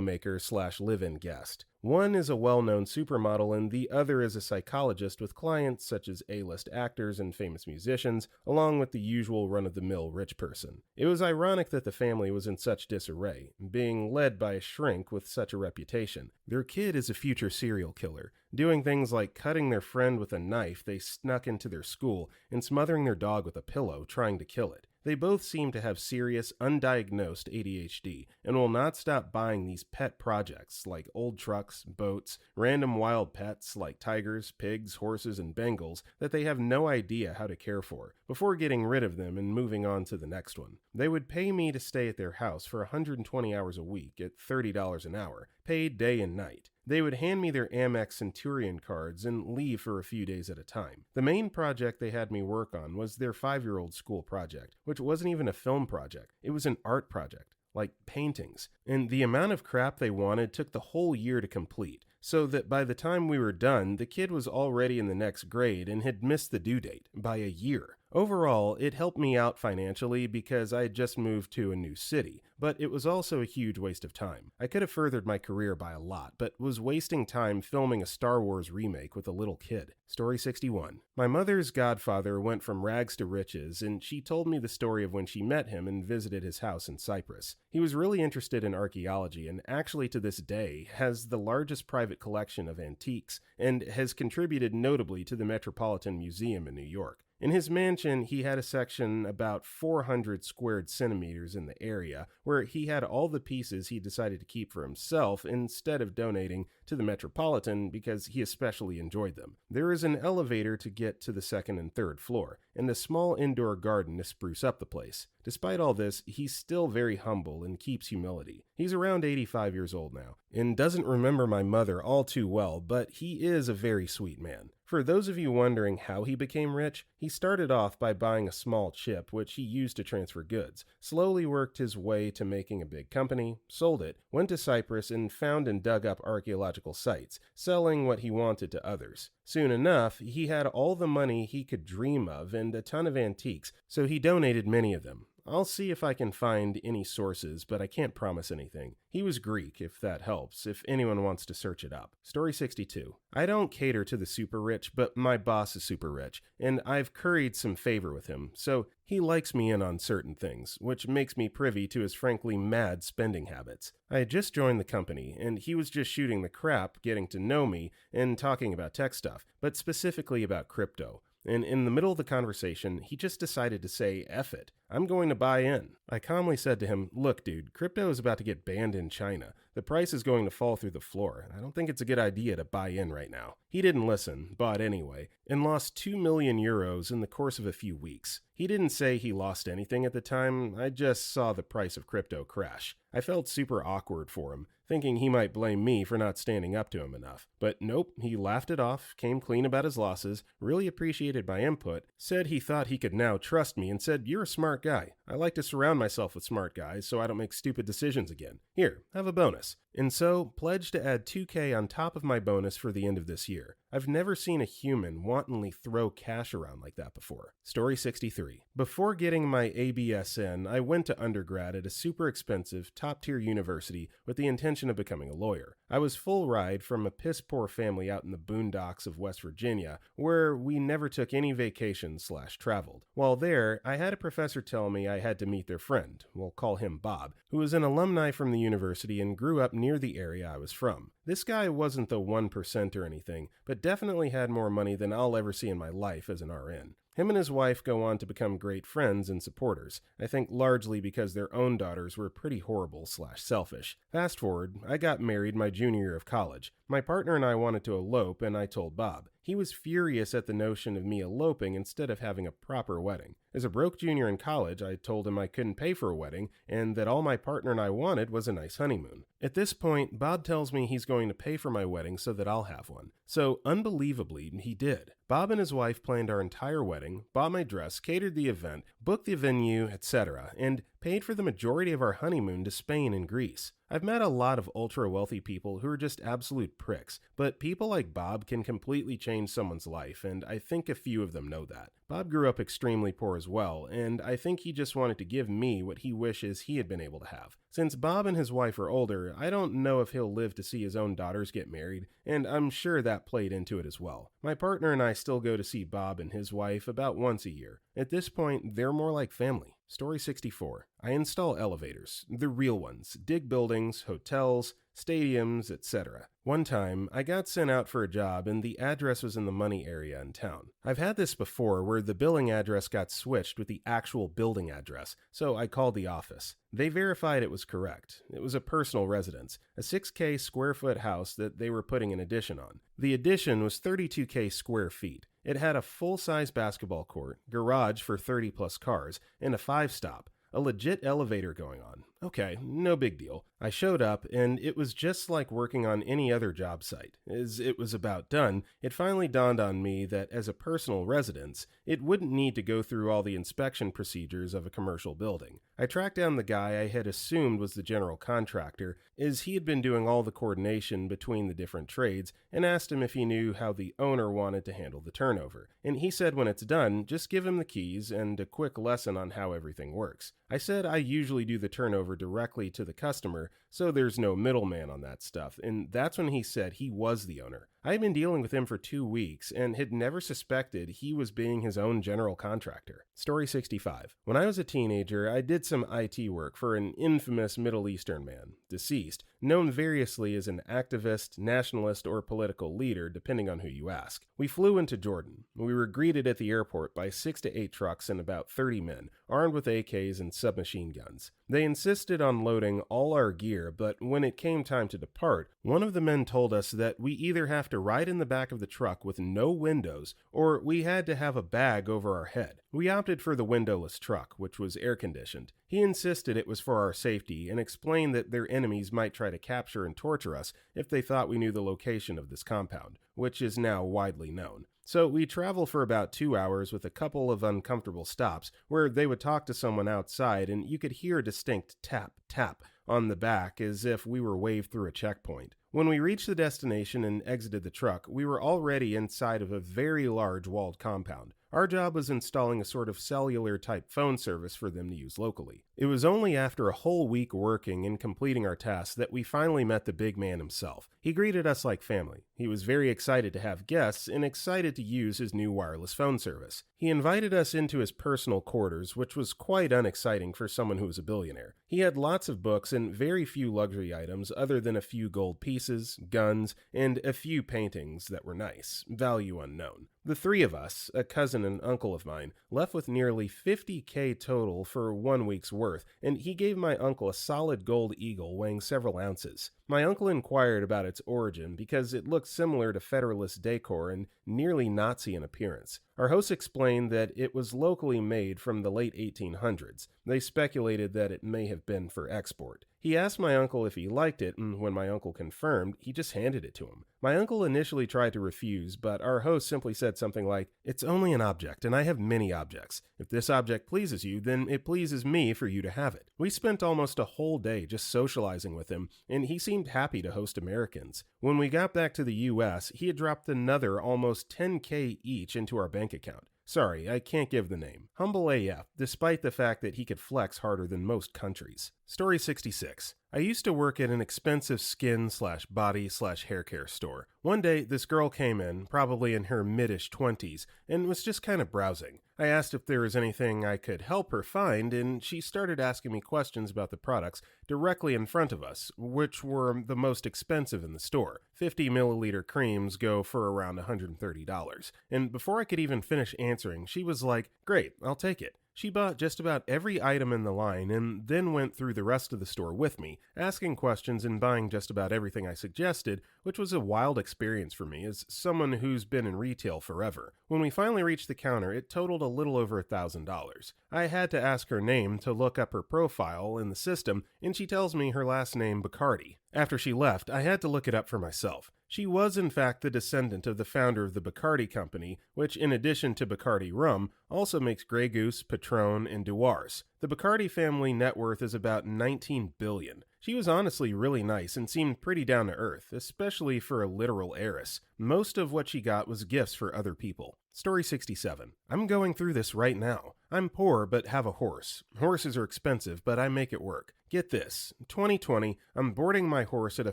maker / live-in guest. One is a well-known supermodel and the other is a psychologist with clients such as A-list actors and famous musicians, along with the usual run-of-the-mill rich person. It was ironic that the family was in such disarray, being led by a shrink with such a reputation. Their kid is a future serial killer, doing things like cutting their friend with a knife they snuck into their school and smothering their dog with a pillow, trying to kill it. They both seem to have serious, undiagnosed ADHD and will not stop buying these pet projects like old trucks, boats, random wild pets like tigers, pigs, horses, and Bengals that they have no idea how to care for, before getting rid of them and moving on to the next one. They would pay me to stay at their house for 120 hours a week at $30 an hour, paid day and night. They would hand me their Amex Centurion cards and leave for a few days at a time. The main project they had me work on was their 5-year-old school project, which wasn't even a film project. It was an art project, like paintings. And the amount of crap they wanted took the whole year to complete, so that by the time we were done, the kid was already in the next grade and had missed the due date by a year. Overall, it helped me out financially because I had just moved to a new city, but it was also a huge waste of time. I could have furthered my career by a lot, but was wasting time filming a Star Wars remake with a little kid. Story 61. My mother's godfather went from rags to riches, and she told me the story of when she met him and visited his house in Cyprus. He was really interested in archaeology and actually to this day has the largest private collection of antiques and has contributed notably to the Metropolitan Museum in New York. In his mansion, he had a section about 400 squared centimeters in the area where he had all the pieces he decided to keep for himself instead of donating to the Metropolitan because he especially enjoyed them. There is an elevator to get to the second and third floor, and a small indoor garden to spruce up the place. Despite all this, he's still very humble and keeps humility. He's around 85 years old now, and doesn't remember my mother all too well, but he is a very sweet man. For those of you wondering how he became rich, he started off by buying a small chip which he used to transfer goods, slowly worked his way to making a big company, sold it, went to Cyprus and found and dug up archaeological sites, selling what he wanted to others. Soon enough, he had all the money he could dream of and a ton of antiques, so he donated many of them. I'll see if I can find any sources, but I can't promise anything. He was Greek, if that helps, if anyone wants to search it up. Story 62. I don't cater to the super rich, but my boss is super rich, and I've curried some favor with him, so he likes me in on certain things, which makes me privy to his frankly mad spending habits. I had just joined the company, and he was just shooting the crap, getting to know me, and talking about tech stuff, but specifically about crypto. And in the middle of the conversation, he just decided to say, F it, I'm going to buy in. I calmly said to him, look dude, crypto is about to get banned in China. The price is going to fall through the floor. I don't think it's a good idea to buy in right now. He didn't listen, bought anyway, and lost 2 million euros in the course of a few weeks. He didn't say he lost anything at the time, I just saw the price of crypto crash. I felt super awkward for him, thinking he might blame me for not standing up to him enough. But nope, he laughed it off, came clean about his losses, really appreciated my input, said he thought he could now trust me, and said, you're a smart guy. I like to surround myself with smart guys so I don't make stupid decisions again. Here, have a bonus. And so, pledged to add 2K on top of my bonus for the end of this year. I've never seen a human wantonly throw cash around like that before. Story 63. Before getting my ABSN, I went to undergrad at a super expensive, top-tier university with the intention of becoming a lawyer. I was full ride from a piss-poor family out in the boondocks of West Virginia, where we never took any vacations/traveled. While there, I had a professor tell me I had to meet their friend, we'll call him Bob, who was an alumni from the university and grew up near the area I was from. This guy wasn't the 1% or anything, but definitely had more money than I'll ever see in my life as an RN. Him and his wife go on to become great friends and supporters, I think largely because their own daughters were pretty horrible/selfish. Fast forward, I got married my junior year of college. My partner and I wanted to elope, and I told Bob. He was furious at the notion of me eloping instead of having a proper wedding. As a broke junior in college, I told him I couldn't pay for a wedding, and that all my partner and I wanted was a nice honeymoon. At this point, Bob tells me he's going to pay for my wedding so that I'll have one. So, unbelievably, he did. Bob and his wife planned our entire wedding, bought my dress, catered the event, booked the venue, etc., and paid for the majority of our honeymoon to Spain and Greece. I've met a lot of ultra-wealthy people who are just absolute pricks, but people like Bob can completely change someone's life, and I think a few of them know that. Bob grew up extremely poor as well, and I think he just wanted to give me what he wishes he had been able to have. Since Bob and his wife are older, I don't know if he'll live to see his own daughters get married, and I'm sure that played into it as well. My partner and I still go to see Bob and his wife about once a year. At this point, they're more like family. Story 64. I install elevators, the real ones, dig buildings, hotels, stadiums, etc. One time, I got sent out for a job and the address was in the money area in town. I've had this before where the billing address got switched with the actual building address, so I called the office. They verified it was correct. It was a personal residence, a 6K square foot house that they were putting an addition on. The addition was 32K square feet. It had a full-size basketball court, garage for 30 plus cars, and a 5-stop. A legit elevator going on. Okay, no big deal. I showed up, and it was just like working on any other job site. As it was about done, it finally dawned on me that as a personal residence, it wouldn't need to go through all the inspection procedures of a commercial building. I tracked down the guy I had assumed was the general contractor, as he had been doing all the coordination between the different trades, and asked him if he knew how the owner wanted to handle the turnover. And he said when it's done, just give him the keys and a quick lesson on how everything works. I said I usually do the turnover directly to the customer, so there's no middleman on that stuff, and that's when he said he was the owner. I had been dealing with him for 2 weeks and had never suspected he was being his own general contractor. Story 65. When I was a teenager, I did some IT work for an infamous Middle Eastern man, deceased, known variously as an activist, nationalist, or political leader, depending on who you ask. We flew into Jordan. We were greeted at the airport by 6 to 8 trucks and about 30 men, armed with AKs and submachine guns. They insisted on loading all our gear, but when it came time to depart, one of the men told us that we either have to ride in the back of the truck with no windows, or we had to have a bag over our head. We opted for the windowless truck, which was air-conditioned. He insisted it was for our safety and explained that their enemies might try to capture and torture us if they thought we knew the location of this compound, which is now widely known. So we travel for about 2 hours with a couple of uncomfortable stops where they would talk to someone outside and you could hear a distinct tap, tap on the back as if we were waved through a checkpoint. When we reached the destination and exited the truck, we were already inside of a very large walled compound. Our job was installing a sort of cellular-type phone service for them to use locally. It was only after a whole week working and completing our tasks that we finally met the big man himself. He greeted us like family. He was very excited to have guests and excited to use his new wireless phone service. He invited us into his personal quarters, which was quite unexciting for someone who was a billionaire. He had lots of books and very few luxury items other than a few gold pieces, guns, and a few paintings that were nice, value unknown. The three of us, a cousin and uncle of mine, left with nearly $50,000 total for 1 week's worth, and he gave my uncle a solid gold eagle weighing several ounces. My uncle inquired about its origin because it looked similar to Federalist decor and nearly Nazi in appearance. Our host explained that it was locally made from the late 1800s. They speculated that it may have been for export. He asked my uncle if he liked it, and when my uncle confirmed, he just handed it to him. My uncle initially tried to refuse, but our host simply said something like, "It's only an object, and I have many objects. If this object pleases you, then it pleases me for you to have it." We spent almost a whole day just socializing with him, and he seemed happy to host Americans. When we got back to the US, he had dropped another almost $10,000 each into our bank account. Sorry, I can't give the name. Humble AF, despite the fact that he could flex harder than most countries. Story 66. I used to work at an expensive skin/body/hair care store. One day, this girl came in, probably in her mid-ish 20s, and was just kind of browsing. I asked if there was anything I could help her find, and she started asking me questions about the products directly in front of us, which were the most expensive in the store. 50 milliliter creams go for around $130. And before I could even finish answering, she was like, "Great, I'll take it." She bought just about every item in the line and then went through the rest of the store with me, asking questions and buying just about everything I suggested, which was a wild experience for me as someone who's been in retail forever. When we finally reached the counter, it totaled a little over $1,000. I had to ask her name to look up her profile in the system, and she tells me her last name Bacardi. After she left, I had to look it up for myself. She was in fact the descendant of the founder of the Bacardi Company, which in addition to Bacardi rum, also makes Grey Goose, Patron, and Dewars. The Bacardi family net worth is about $19 billion. She was honestly really nice and seemed pretty down to earth, especially for a literal heiress. Most of what she got was gifts for other people. Story 67. I'm going through this right now. I'm poor but have a horse. Horses are expensive, but I make it work. Get this, 2020, I'm boarding my horse at a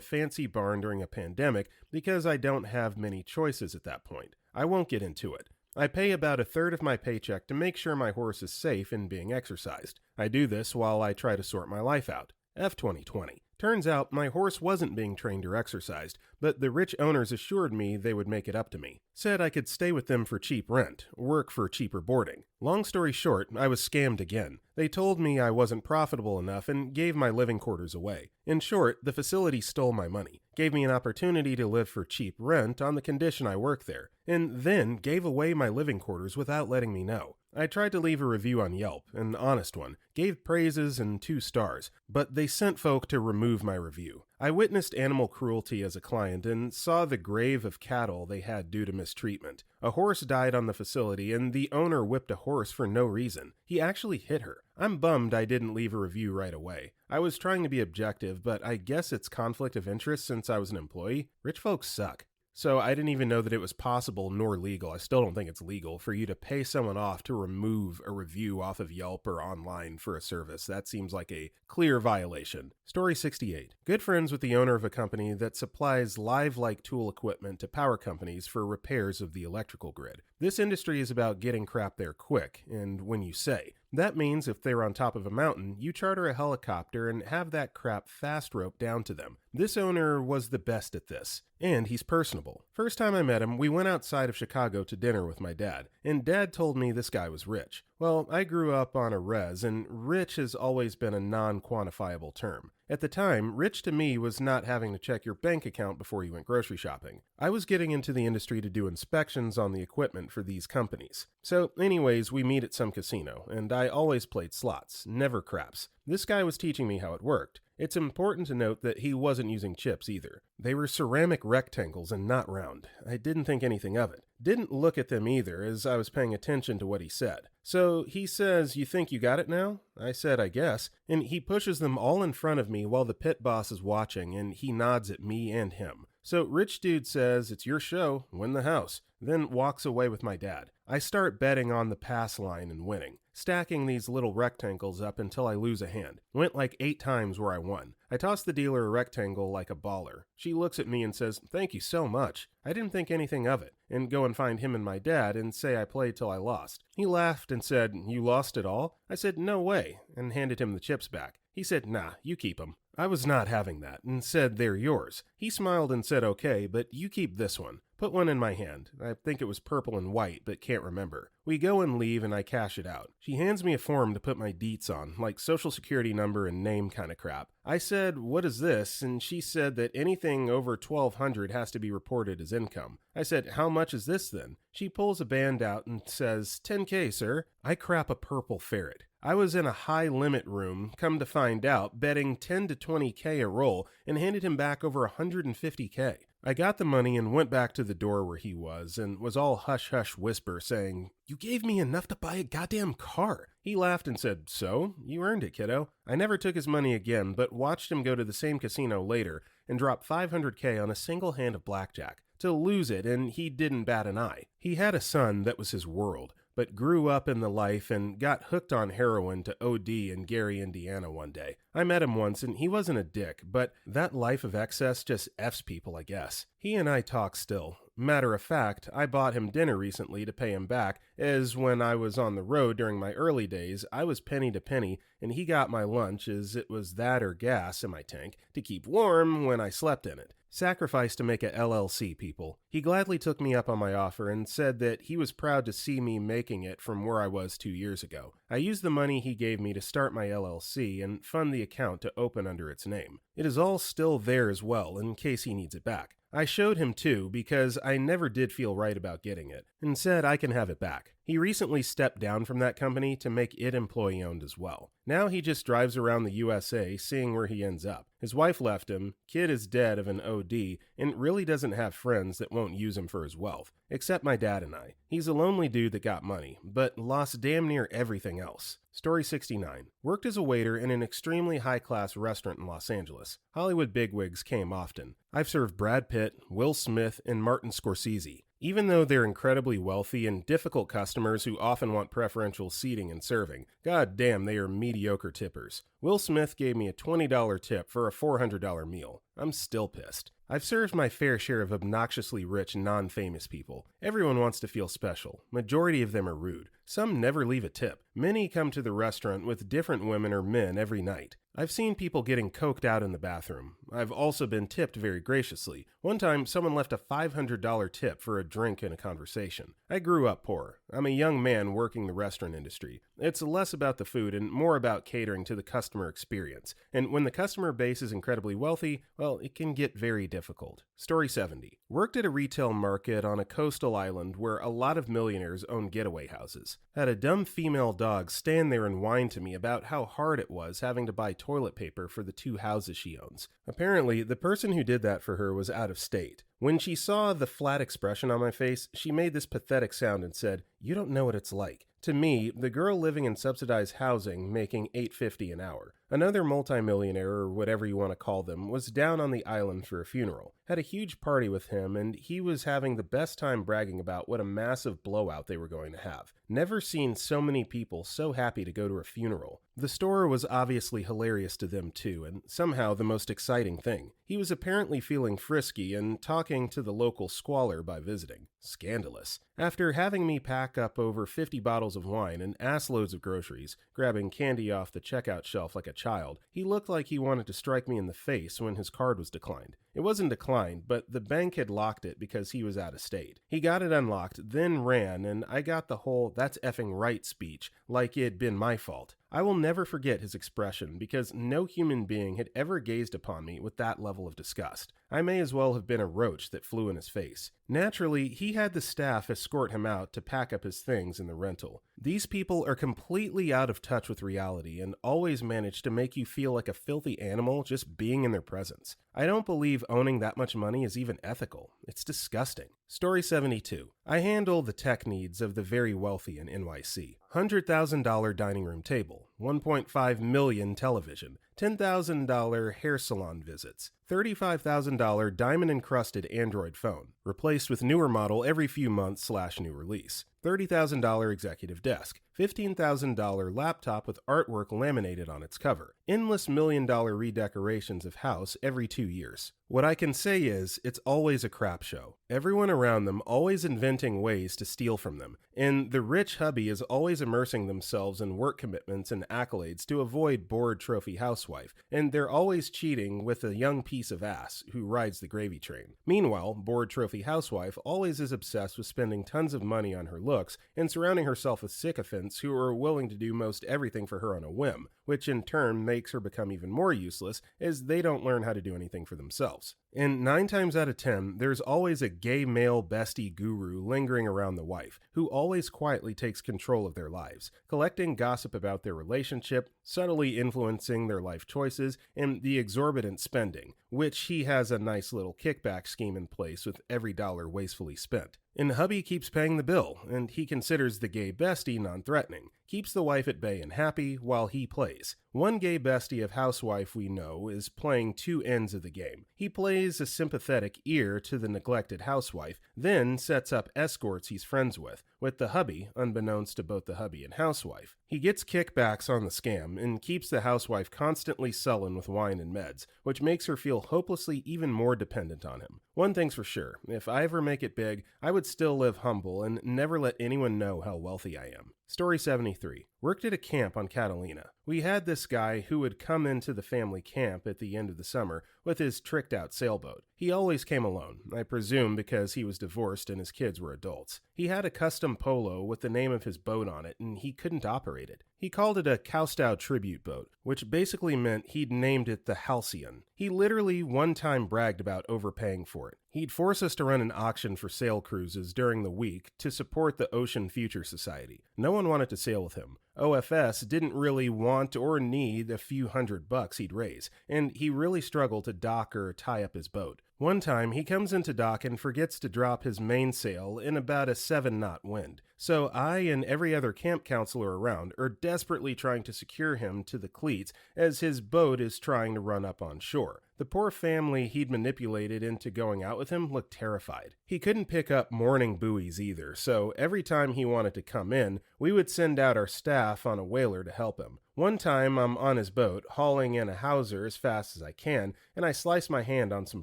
fancy barn during a pandemic because I don't have many choices at that point. I won't get into it. I pay about a third of my paycheck to make sure my horse is safe and being exercised. I do this while I try to sort my life out. F 2020. Turns out my horse wasn't being trained or exercised, but the rich owners assured me they would make it up to me. Said I could stay with them for cheap rent, work for cheaper boarding. Long story short, I was scammed again. They told me I wasn't profitable enough and gave my living quarters away. In short, the facility stole my money, gave me an opportunity to live for cheap rent on the condition I work there, and then gave away my living quarters without letting me know. I tried to leave a review on Yelp, an honest one, gave praises and 2 stars, but they sent folk to remove my review. I witnessed animal cruelty as a client and saw the grave of cattle they had due to mistreatment. A horse died on the facility and the owner whipped a horse for no reason. He actually hit her. I'm bummed I didn't leave a review right away. I was trying to be objective, but I guess it's conflict of interest since I was an employee. Rich folks suck. So I didn't even know that it was possible nor legal. I still don't think it's legal for you to pay someone off to remove a review off of Yelp or online for a service. That seems like a clear violation. Story 68. Good friends with the owner of a company that supplies live-like tool equipment to power companies for repairs of the electrical grid. This industry is about getting crap there quick, and when you say. That means if they're on top of a mountain, you charter a helicopter and have that crap fast roped down to them. This owner was the best at this, and he's personable. First time I met him, we went outside of Chicago to dinner with my dad, and Dad told me this guy was rich. Well, I grew up on a res, and rich has always been a non-quantifiable term. At the time, rich to me was not having to check your bank account before you went grocery shopping. I was getting into the industry to do inspections on the equipment for these companies. So anyways, we meet at some casino, and I always played slots, never craps. This guy was teaching me how it worked. It's important to note that he wasn't using chips either. They were ceramic rectangles and not round. I didn't think anything of it. Didn't look at them either, as I was paying attention to what he said. So he says, "You think you got it now?" I said, "I guess." And he pushes them all in front of me while the pit boss is watching, and he nods at me and him. So rich dude says, "It's your show, win the house," then walks away with my dad. I start betting on the pass line and winning, stacking these little rectangles up until I lose a hand. Went like 8 times where I won. I toss the dealer a rectangle like a baller. She looks at me and says, "Thank you so much." I didn't think anything of it, and go and find him and my dad and say I played till I lost. He laughed and said, "You lost it all?" I said, "No way," and handed him the chips back. He said, "Nah, you keep them." I was not having that, and said, "They're yours." He smiled and said, "Okay, but you keep this one." Put one in my hand. I think it was purple and white, but can't remember. We go and leave, and I cash it out. She hands me a form to put my deets on, like social security number and name kind of crap. I said, "What is this?" And she said that anything over $1,200 has to be reported as income. I said, "How much is this then?" She pulls a band out and says, "10K, sir." I crap a purple ferret. I was in a high limit room, come to find out, betting 10 to 20K a roll, and handed him back over 150K. I got the money and went back to the door where he was, and was all hush-hush whisper saying, "You gave me enough to buy a goddamn car." He laughed and said, "So? You earned it, kiddo." I never took his money again, but watched him go to the same casino later and drop 500K on a single hand of blackjack. To lose it, and he didn't bat an eye. He had a son that was his world, but grew up in the life and got hooked on heroin to OD in Gary, Indiana one day. I met him once and he wasn't a dick, but that life of excess just F's people, I guess. He and I talk still. Matter of fact, I bought him dinner recently to pay him back, as when I was on the road during my early days, I was penny to penny, and he got my lunch as it was that or gas in my tank to keep warm when I slept in it. Sacrifice to make a LLC, people. He gladly took me up on my offer and said that he was proud to see me making it from where I was 2 years ago. I used the money he gave me to start my LLC and fund the account to open under its name. It is all still there as well, in case he needs it back. I showed him too, because I never did feel right about getting it, and said I can have it back. He recently stepped down from that company to make it employee-owned as well. Now he just drives around the USA, seeing where he ends up. His wife left him, kid is dead of an OD, and really doesn't have friends that won't use him for his wealth, except my dad and I. He's a lonely dude that got money, but lost damn near everything else. Story 69. Worked as a waiter in an extremely high-class restaurant in Los Angeles. Hollywood bigwigs came often. I've served Brad Pitt, Will Smith, and Martin Scorsese. Even though they're incredibly wealthy and difficult customers who often want preferential seating and serving, god damn, they are mediocre tippers. Will Smith gave me a $20 tip for a $400 meal. I'm still pissed. I've served my fair share of obnoxiously rich, non-famous people. Everyone wants to feel special. Majority of them are rude. Some never leave a tip. Many come to the restaurant with different women or men every night. I've seen people getting coked out in the bathroom. I've also been tipped very graciously. One time, someone left a $500 tip for a drink and a conversation. I grew up poor. I'm a young man working the restaurant industry. It's less about the food and more about catering to the customer experience. And when the customer base is incredibly wealthy, well, it can get very difficult. Story 70. Worked at a retail market on a coastal island where a lot of millionaires own getaway houses. Had a dumb female dog stand there and whine to me about how hard it was having to buy toilet paper for the 2 houses she owns. Apparently, the person who did that for her was out of state. When she saw the flat expression on my face, she made this pathetic sound and said, "You don't know what it's like." To me, the girl living in subsidized housing making $8.50 an hour. Another multimillionaire, or whatever you want to call them, was down on the island for a funeral. Had a huge party with him, and he was having the best time bragging about what a massive blowout they were going to have. Never seen so many people so happy to go to a funeral. The story was obviously hilarious to them too, and somehow the most exciting thing. He was apparently feeling frisky and talking to the local squalor by visiting. Scandalous. After having me pack up over 50 bottles of wine and assloads of groceries, grabbing candy off the checkout shelf like a child, he looked like he wanted to strike me in the face when his card was declined. It wasn't declined, but the bank had locked it because he was out of state. He got it unlocked, then ran, and I got the whole "that's effing right" speech like it had been my fault. I will never forget his expression because no human being had ever gazed upon me with that level of disgust. I may as well have been a roach that flew in his face. Naturally, he had the staff escort him out to pack up his things in the rental. These people are completely out of touch with reality and always manage to make you feel like a filthy animal just being in their presence. I don't believe owning that much money is even ethical. It's disgusting. Story 72. I handle the tech needs of the very wealthy in NYC. $100,000 dining room table, $1.5 million television, $10,000 hair salon visits, $35,000 diamond-encrusted Android phone, replaced with newer model every few months / new release, $30,000 executive desk, $15,000 laptop with artwork laminated on its cover, endless $1,000,000 redecorations of house every 2 years. What I can say is, it's always a crap show. Everyone around them always inventing ways to steal from them, and the rich hubby is always immersing themselves in work commitments and accolades to avoid bored trophy housewife, and they're always cheating with a young piece of ass who rides the gravy train. Meanwhile, bored trophy housewife always is obsessed with spending tons of money on her looks and surrounding herself with sycophants who are willing to do most everything for her on a whim, which in turn makes her become even more useless as they don't learn how to do anything for themselves. And 9 times out of 10, there's always a gay male bestie guru lingering around the wife, who always quietly takes control of their lives, collecting gossip about their relationship, subtly influencing their life choices, and the exorbitant spending, which he has a nice little kickback scheme in place with every dollar wastefully spent. And hubby keeps paying the bill, and he considers the gay bestie non-threatening, keeps the wife at bay and happy while he plays. One gay bestie of housewife we know is playing 2 ends of the game. He plays a sympathetic ear to the neglected housewife, then sets up escorts he's friends with the hubby, unbeknownst to both the hubby and housewife. He gets kickbacks on the scam and keeps the housewife constantly sullen with wine and meds, which makes her feel hopelessly even more dependent on him. One thing's for sure, if I ever make it big, I would still live humble and never let anyone know how wealthy I am. Story 73. Worked at a camp on Catalina. We had this guy who would come into the family camp at the end of the summer with his tricked out sailboat. He always came alone, I presume because he was divorced and his kids were adults. He had a custom polo with the name of his boat on it and he couldn't operate it. He called it a Cowstow tribute boat, which basically meant he'd named it the Halcyon. He literally one time bragged about overpaying for it. He'd force us to run an auction for sail cruises during the week to support the Ocean Future Society. No one wanted to sail with him. OFS didn't really want or need a few $100 he'd raise, and he really struggled to dock or tie up his boat. One time, he comes into dock and forgets to drop his mainsail in about a 7-knot wind. So I and every other camp counselor around are desperately trying to secure him to the cleats as his boat is trying to run up on shore. The poor family he'd manipulated into going out with him looked terrified. He couldn't pick up mooring buoys either, so every time he wanted to come in, we would send out our staff on a whaler to help him. One time I'm on his boat, hauling in a hawser as fast as I can, and I slice my hand on some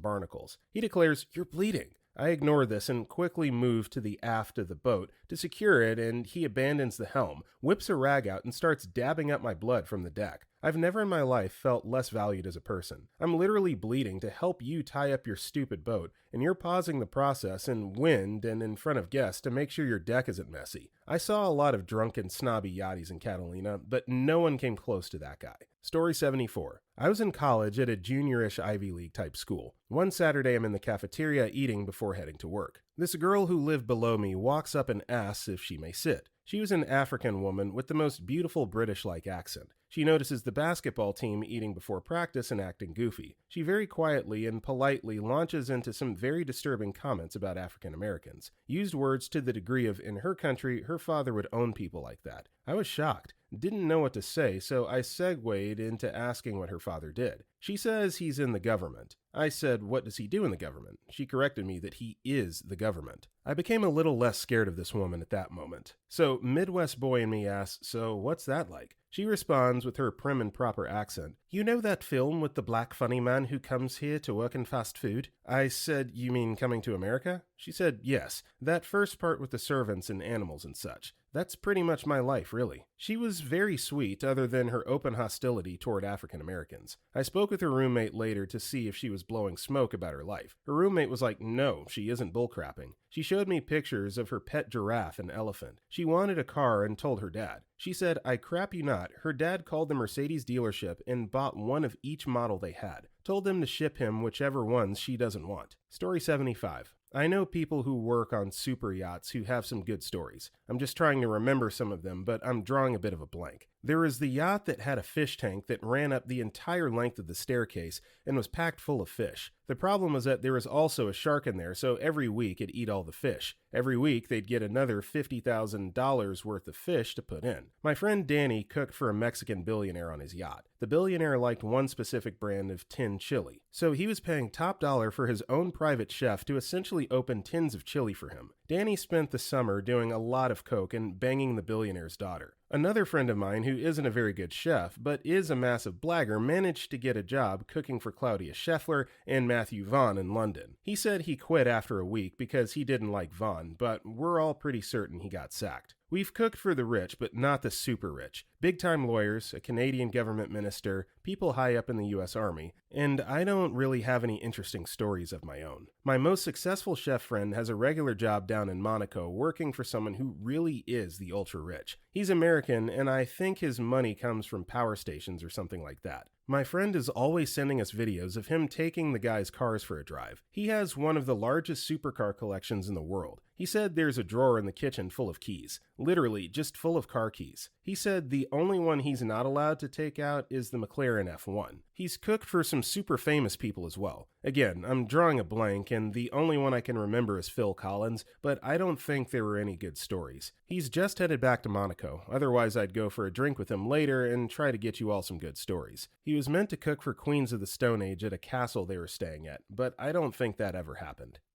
barnacles. He declares, "You're bleeding." I ignore this and quickly move to the aft of the boat to secure it, and he abandons the helm, whips a rag out, and starts dabbing up my blood from the deck. I've never in my life felt less valued as a person. I'm literally bleeding to help you tie up your stupid boat, and you're pausing the process in wind and in front of guests to make sure your deck isn't messy. I saw a lot of drunken, snobby yachties in Catalina, but no one came close to that guy. Story 74. I was in college at a juniorish Ivy League type school. One Saturday I'm in the cafeteria eating before heading to work. This girl who lived below me walks up and asks if she may sit. She was an African woman with the most beautiful British-like accent. She notices the basketball team eating before practice and acting goofy. She very quietly and politely launches into some very disturbing comments about African Americans. Used words to the degree of, in her country, her father would own people like that. I was shocked. Didn't know what to say, so I segued into asking what her father did. She says he's in the government. I said, what does he do in the government? She corrected me that he is the government. I became a little less scared of this woman at that moment. So Midwest boy in me asks, so what's that like? She responds with her prim and proper accent, you know that film with the black funny man who comes here to work in fast food? I said, you mean Coming to America? She said, yes, that first part with the servants and animals and such. That's pretty much my life, really. She was very sweet, other than her open hostility toward African Americans. I spoke with her roommate later to see if she was blowing smoke about her life. Her roommate was like, no, she isn't bullcrapping. She showed me pictures of her pet giraffe and elephant. She wanted a car and told her dad. She said, I crap you not, her dad called the Mercedes dealership and bought one of each model they had. Told them to ship him whichever ones she doesn't want. Story 75. I know people who work on super yachts who have some good stories. I'm just trying to remember some of them, but I'm drawing a bit of a blank. There was the yacht that had a fish tank that ran up the entire length of the staircase and was packed full of fish. The problem was that there was also a shark in there, so every week it'd eat all the fish. Every week they'd get another $50,000 worth of fish to put in. My friend Danny cooked for a Mexican billionaire on his yacht. The billionaire liked one specific brand of tin chili, so he was paying top dollar for his own private chef to essentially open tins of chili for him. Danny spent the summer doing a lot of coke and banging the billionaire's daughter. Another friend of mine who isn't a very good chef, but is a massive blagger, managed to get a job cooking for Claudia Scheffler and Matthew Vaughn in London. He said he quit after a week because he didn't like Vaughn, but we're all pretty certain he got sacked. We've cooked for the rich, but not the super rich. Big-time lawyers, a Canadian government minister, people high up in the US Army, and I don't really have any interesting stories of my own. My most successful chef friend has a regular job down in Monaco working for someone who really is the ultra-rich. He's American, and I think his money comes from power stations or something like that. My friend is always sending us videos of him taking the guy's cars for a drive. He has one of the largest supercar collections in the world. He said there's a drawer in the kitchen full of keys. Literally, just full of car keys. He said the only one he's not allowed to take out is the McLaren F1. He's cooked for some super famous people as well. Again, I'm drawing a blank, and the only one I can remember is Phil Collins, but I don't think there were any good stories. He's just headed back to Monaco, otherwise I'd go for a drink with him later and try to get you all some good stories. He was meant to cook for Queens of the Stone Age at a castle they were staying at, but I don't think that ever happened.